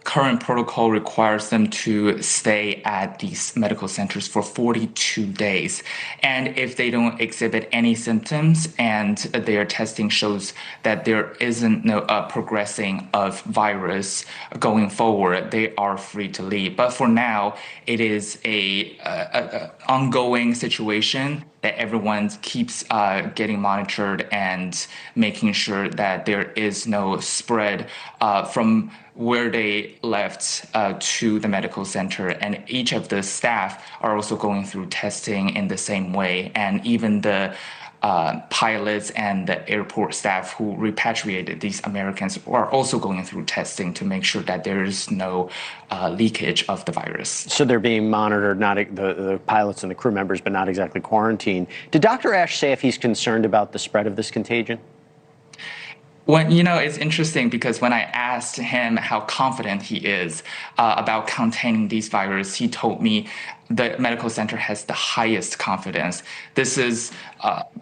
current protocol requires them to stay at these medical centers for 42 days. And if they don't exhibit any symptoms and their testing shows that there isn't no progressing of virus going forward, they are free to leave. But for now, it is a ongoing situation that everyone keeps getting monitored and making sure that there is no spread from where they left to the medical center. And each of the staff are also going through testing in the same way. And even the pilots and the airport staff who repatriated these Americans are also going through testing to make sure that there is no leakage of the virus. So they're being monitored, not the pilots and the crew members, but not exactly quarantined. Did Dr. Ash say if he's concerned about the spread of this contagion? When, it's interesting because when I asked him how confident he is about containing these viruses, he told me the medical center has the highest confidence. This is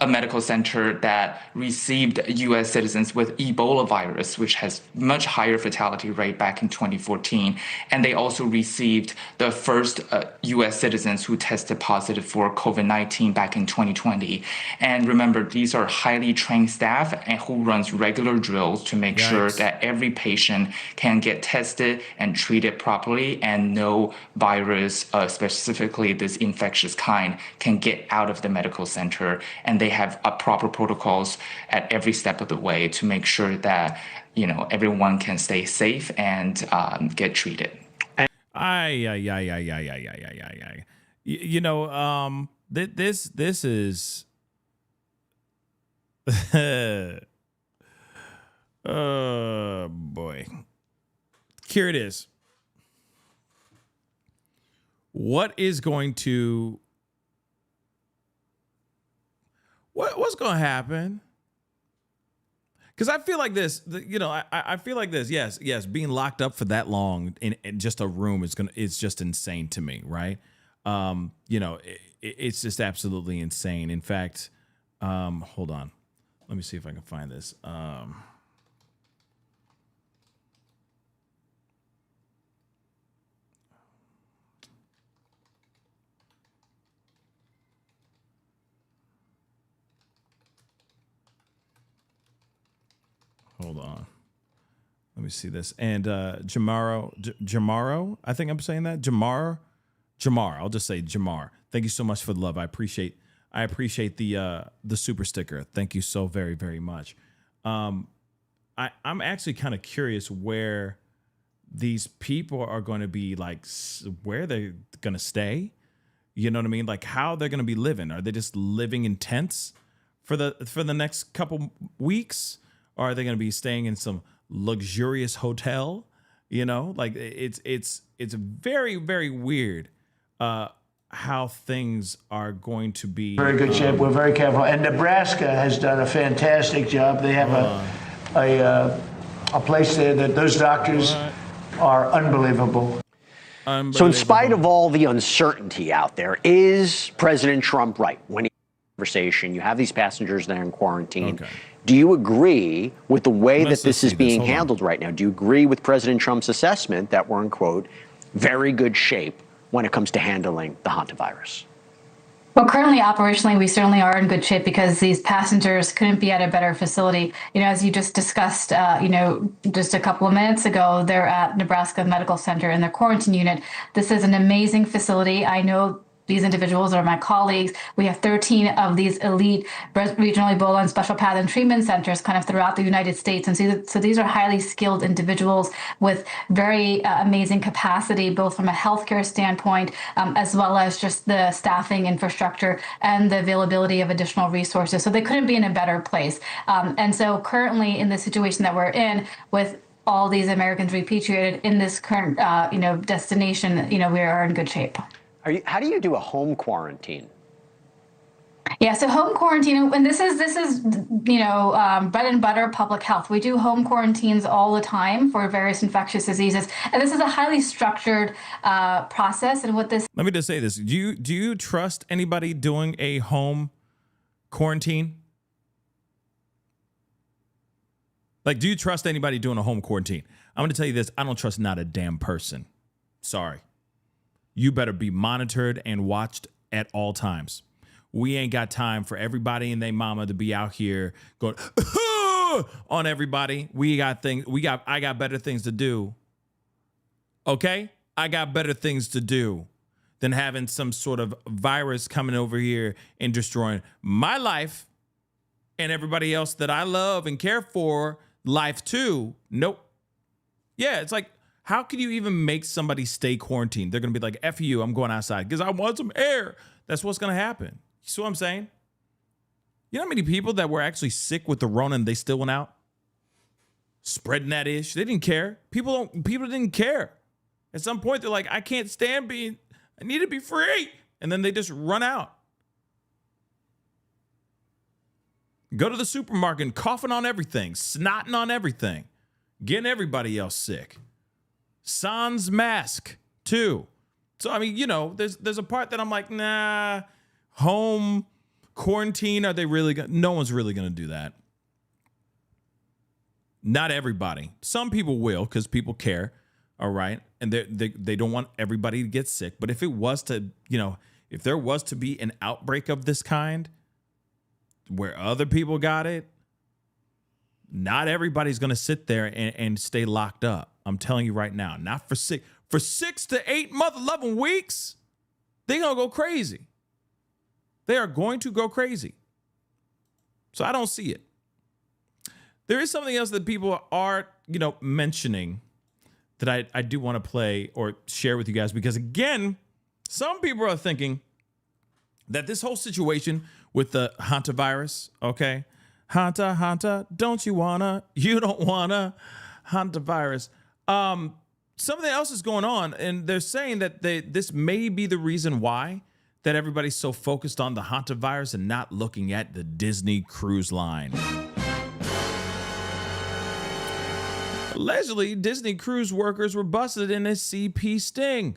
a medical center that received U.S. citizens with Ebola virus, which has much higher fatality rate back in 2014. And they also received the first U.S. citizens who tested positive for COVID-19 back in 2020. And remember, these are highly trained staff and who runs regular drills to make sure that every patient can get tested and treated properly and no virus, specifically this infectious kind, can get out of the medical center. And they have proper protocols at every step of the way to make sure that, everyone can stay safe and get treated. This is oh boy. Here it is. What's going gonna happen. Because I feel like this, I feel like this. Yes, being locked up for that long in just a room it's just insane to me, right? It's just absolutely insane. In fact, hold on, let me see if I can find this. Hold on. Let me see this. And Jamaro, I think I'm saying that. Jamar. I'll just say Jamar. Thank you so much for the love. I appreciate the super sticker. Thank you so very, very much. I'm actually kind of curious where these people are going to be, like, where they're going to stay. You know what I mean? Like, how they're going to be living. Are they just living in tents for the next couple weeks? Or are they going to be staying in some luxurious hotel? Like, it's very, very weird how things are going to be. Very good shape. We're very careful. And Nebraska has done a fantastic job. They have a place there that those doctors are unbelievable. So in spite of all the uncertainty out there, is President Trump right? When he conversation, you have these passengers that are in quarantine. Okay. Do you agree with the way that this is being handled right now? Do you agree with President Trump's assessment that we're in, quote, very good shape when it comes to handling the Hantavirus? Well, currently, operationally, we certainly are in good shape because these passengers couldn't be at a better facility. As you just discussed, just a couple of minutes ago, they're at Nebraska Medical Center in their quarantine unit. This is an amazing facility. I know these individuals are my colleagues. We have 13 of these elite regional Ebola and special pathogen treatment centers kind of throughout the United States. And so these are highly skilled individuals with very amazing capacity, both from a healthcare standpoint, as well as just the staffing infrastructure and the availability of additional resources. So they couldn't be in a better place. And so currently in the situation that we're in with all these Americans repatriated in this current, destination, we are in good shape. How do you do a home quarantine? Yeah, so home quarantine, and this is bread and butter public health. We do home quarantines all the time for various infectious diseases, and this is a highly structured process. And what this— Let me just say this: do you trust anybody doing a home quarantine? Like, do you trust anybody doing a home quarantine? I'm going to tell you this: I don't trust not a damn person. Sorry. You better be monitored and watched at all times. We ain't got time for everybody and their mama to be out here going on everybody. I got better things to do. Okay? I got better things to do than having some sort of virus coming over here and destroying my life and everybody else that I love and care for life too. Nope. Yeah, it's like, how can you even make somebody stay quarantined? They're going to be like, F you, I'm going outside because I want some air. That's what's going to happen. You see what I'm saying? You know how many people that were actually sick with the Rona and they still went out? Spreading that ish. They didn't care. People didn't care. At some point, they're like, I can't stand I need to be free. And then they just run out. Go to the supermarket and coughing on everything, snotting on everything, getting everybody else sick. Sans mask too. So I mean, there's a part that I'm like, nah, home quarantine. Are they really no one's really gonna do that. Not everybody. Some people will because people care. All right. And they don't want everybody to get sick. But if it was to, if there was to be an outbreak of this kind where other people got it, not everybody's gonna sit there and stay locked up. I'm telling you right now, not for 6 to 8 11 weeks. They're going to go crazy. They are going to go crazy. So I don't see it. There is something else that people are, mentioning that I do want to play or share with you guys, because again, some people are thinking that this whole situation with the Hantavirus, okay? Hanta, you don't wanna Hantavirus. Something else is going on, and they're saying that this may be the reason why that everybody's so focused on the Hantavirus and not looking at the Disney Cruise Line. Allegedly, Disney cruise workers were busted in a CP sting.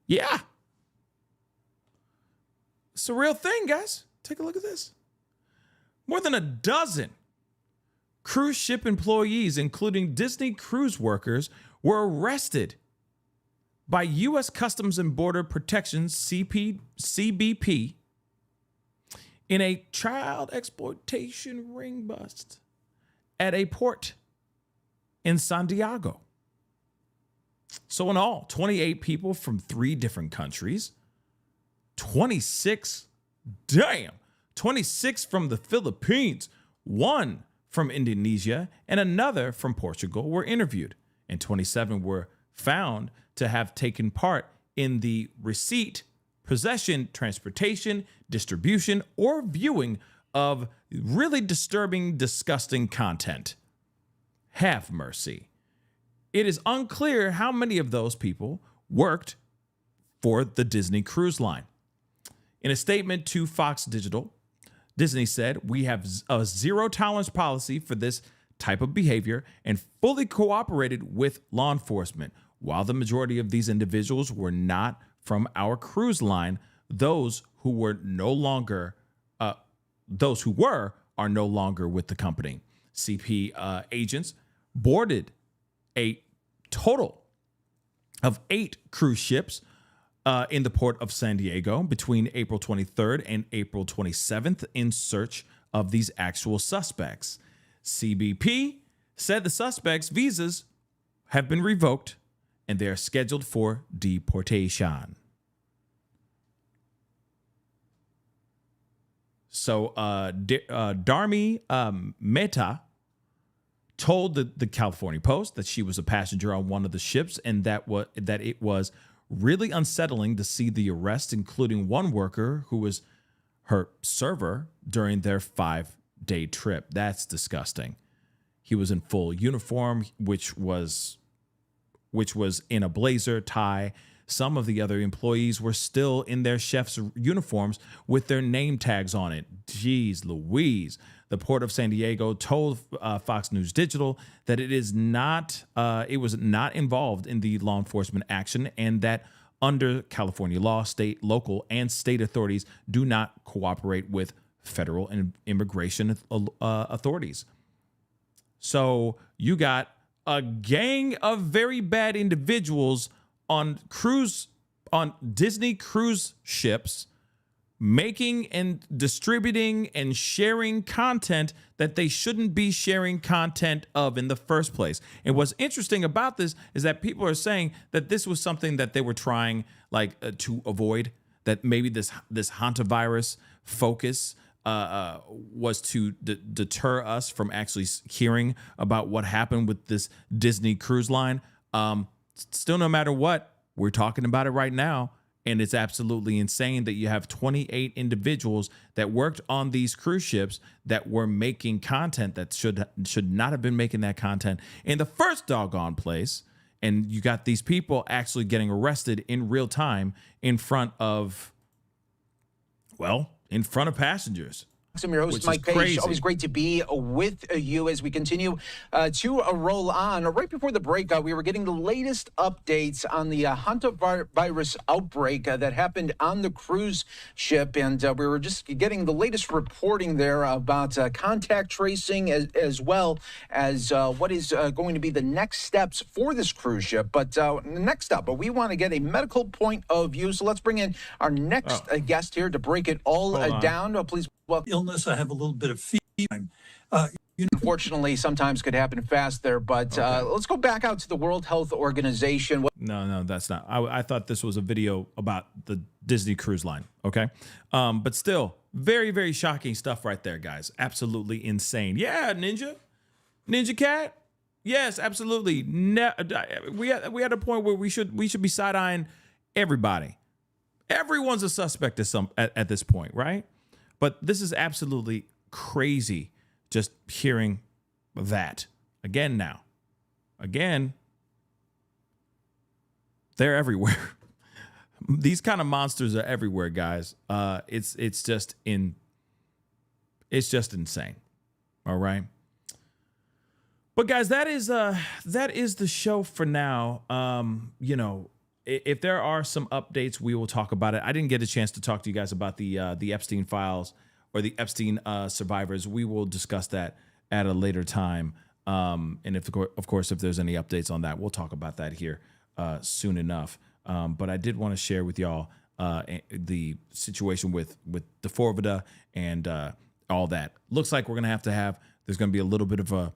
Yeah. It's a real thing, guys. Take a look at this. More than a dozen cruise ship employees, including Disney cruise workers, were arrested by U.S. Customs and Border Protection, CBP, in a child exploitation ring bust at a port in San Diego. So in all, 28 people from 3 different countries, 26 from the Philippines, 1 from Indonesia, and another from Portugal were interviewed, and 27 were found to have taken part in the receipt, possession, transportation, distribution, or viewing of really disturbing, disgusting content. Have mercy. It is unclear how many of those people worked for the Disney Cruise Line. In a statement to Fox Digital, Disney said, "We have a zero tolerance policy for this type of behavior and fully cooperated with law enforcement. While the majority of these individuals were not from our cruise line, those who were are no longer with the company." CP agents boarded a total of 8 cruise ships in the port of San Diego between April 23rd and April 27th in search of these actual suspects. CBP said the suspects' visas have been revoked and they are scheduled for deportation. So Dharmi Mehta told the California Post that she was a passenger on one of the ships and that it was really unsettling to see the arrest, including one worker who was her server during their 5-day trip. That's disgusting. He was in full uniform, which was in a blazer, tie. Some of the other employees were still in their chef's uniforms with their name tags on it. Jeez Louise. The Port of San Diego told Fox News Digital that it was not involved in the law enforcement action and that under California law, state, local, and state authorities do not cooperate with federal and immigration authorities. So you got a gang of very bad individuals on Disney cruise ships making and distributing and sharing content that they shouldn't be sharing content of in the first place. And what's interesting about this is that people are saying that this was something that they were trying to avoid, that maybe this Hantavirus focus was to deter us from actually hearing about what happened with this Disney cruise line. Still, no matter what, we're talking about it right now. And it's absolutely insane that you have 28 individuals that worked on these cruise ships that were making content that should not have been making that content in the first doggone place. And you got these people actually getting arrested in real time in front of passengers. I'm your host, Mike Page. Always great to be with you as we continue to roll on. Right before the break, we were getting the latest updates on the Hantavirus outbreak that happened on the cruise ship. And we were just getting the latest reporting there about contact tracing as well as what is going to be the next steps for this cruise ship. But next up, we want to get a medical point of view. So let's bring in our next guest here to break it all down. Please welcome. I have a little bit of fever. Unfortunately, sometimes could happen fast there, but let's go back out to the World Health Organization. No, that's not. I thought this was a video about the Disney Cruise Line, okay? But still, very, very shocking stuff right there, guys. Absolutely insane. Yeah, Ninja Cat? Yes, absolutely. We had a point where we should be side-eyeing everybody. Everyone's a suspect at this point, right? But this is absolutely crazy just hearing that again now. again, they're everywhere. These kind of monsters are everywhere, guys. It's just insane. All right. But guys, that is the show for now. You know, if there are some updates, we will talk about it. I didn't get a chance to talk to you guys about the Epstein files or the Epstein survivors. We will discuss that at a later time. And if, of course, if there's any updates on that, we'll talk about that here soon enough. But I did want to share with y'all the situation with D4vd and all that. Looks like we're gonna have there's gonna be a little bit of a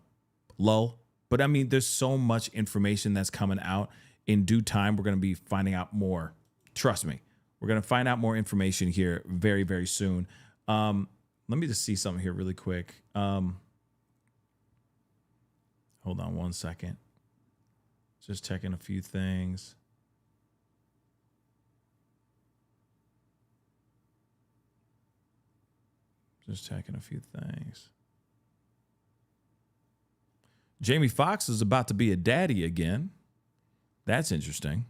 lull, but I mean, there's so much information that's coming out. In due time, we're going to be finding out more. Trust me, we're going to find out more information here very, very soon. Let me just see something here really quick. Hold on one second. Just checking a few things. Jamie Foxx is about to be a daddy again. That's interesting.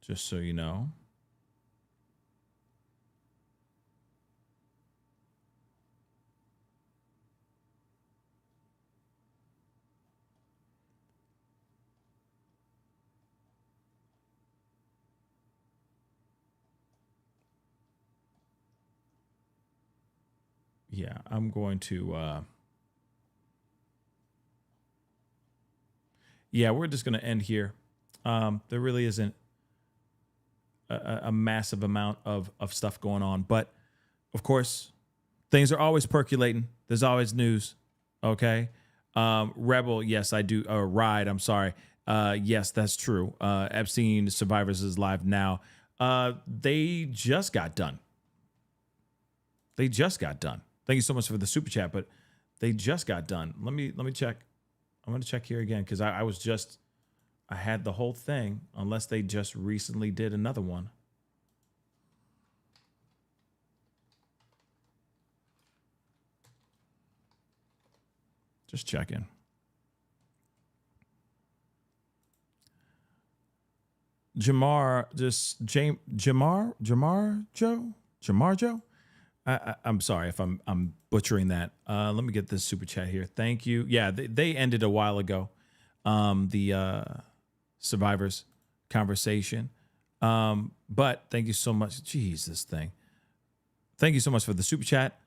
Just so you know. Yeah, I'm going to... Yeah, we're just going to end here. There really isn't a massive amount of stuff going on. But, of course, things are always percolating. There's always news, okay? Rebel, yes, I do. Ride, I'm sorry. Yes, that's true. Epstein Survivors is live now. They just got done. Thank you so much for the super chat, but they just got done. Let me check. I'm going to check here again because I had the whole thing, unless they just recently did another one. Just checking. Jamar Joe? I'm sorry if I'm butchering that. Let me get this super chat here. Thank you. Yeah, they ended a while ago. The survivors conversation. But thank you so much. Jeez, this thing. Thank you so much for the super chat.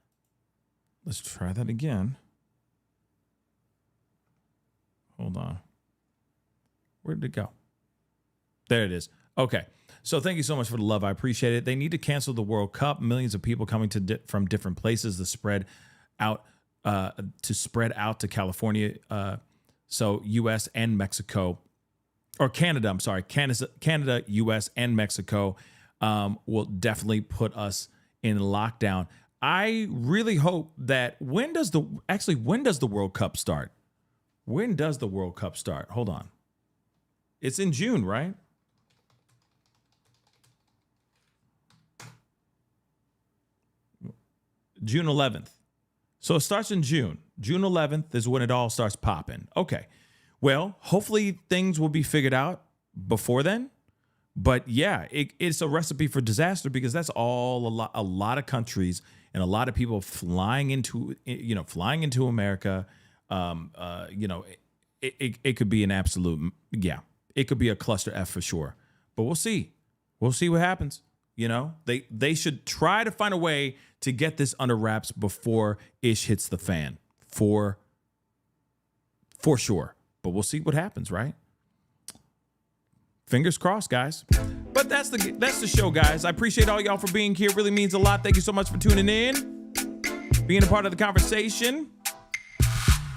Let's try that again. Hold on. Where did it go? There it is. Okay. So thank you so much for the love. I appreciate it. They need to cancel the World Cup. Millions of people coming from different places to spread out to California. So U.S. and Mexico, or Canada. I'm sorry, Canada, U.S. and Mexico will definitely put us in lockdown. I really hope that when does the World Cup start? When does the World Cup start? Hold on. It's in June, right? June 11th. So it starts in June. June 11th is when it all starts popping. Okay. Well, hopefully things will be figured out before then. But yeah, it's a recipe for disaster because that's all a lot of countries and a lot of people flying into America. It could be an absolute, it could be a cluster F for sure. But we'll see. We'll see what happens. They should try to find a way to get this under wraps before ish hits the fan, for sure. But we'll see what happens, right? Fingers crossed, guys. But that's the show, guys. I appreciate all y'all for being here. It really means a lot. Thank you so much for tuning in, being a part of the conversation.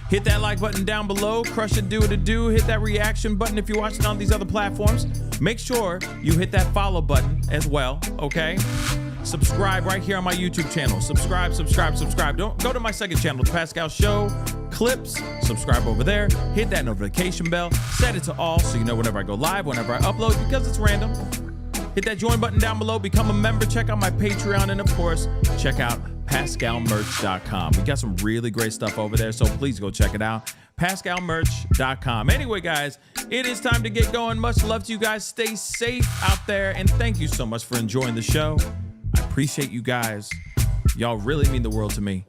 Hit that like button down below. Crush it, do what it do. Hit that reaction button if you're watching on these other platforms. Make sure you hit that follow button as well, okay? Subscribe right here on my YouTube channel. Subscribe. Don't go to my second channel, The Pascal Show. Clips. Subscribe over there. Hit that notification bell. Set it to all so you know whenever I go live, whenever I upload, because it's random. Hit that join button down below. Become a member. Check out my Patreon. And, of course, check out PascalMerch.com. We got some really great stuff over there, so please go check it out. pascalmerch.com. Anyway, guys, it is time to get going. Much love to you guys. Stay safe out there, and thank you so much for enjoying the show. I appreciate you guys. Y'all really mean the world to me.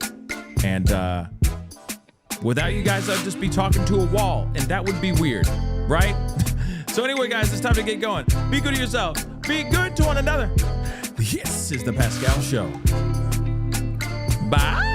And without you guys, I'd just be talking to a wall, and that would be weird, right? So anyway, guys, it's time to get going. Be good to yourself. Be good to one another. This is The Pascal Show. Bye.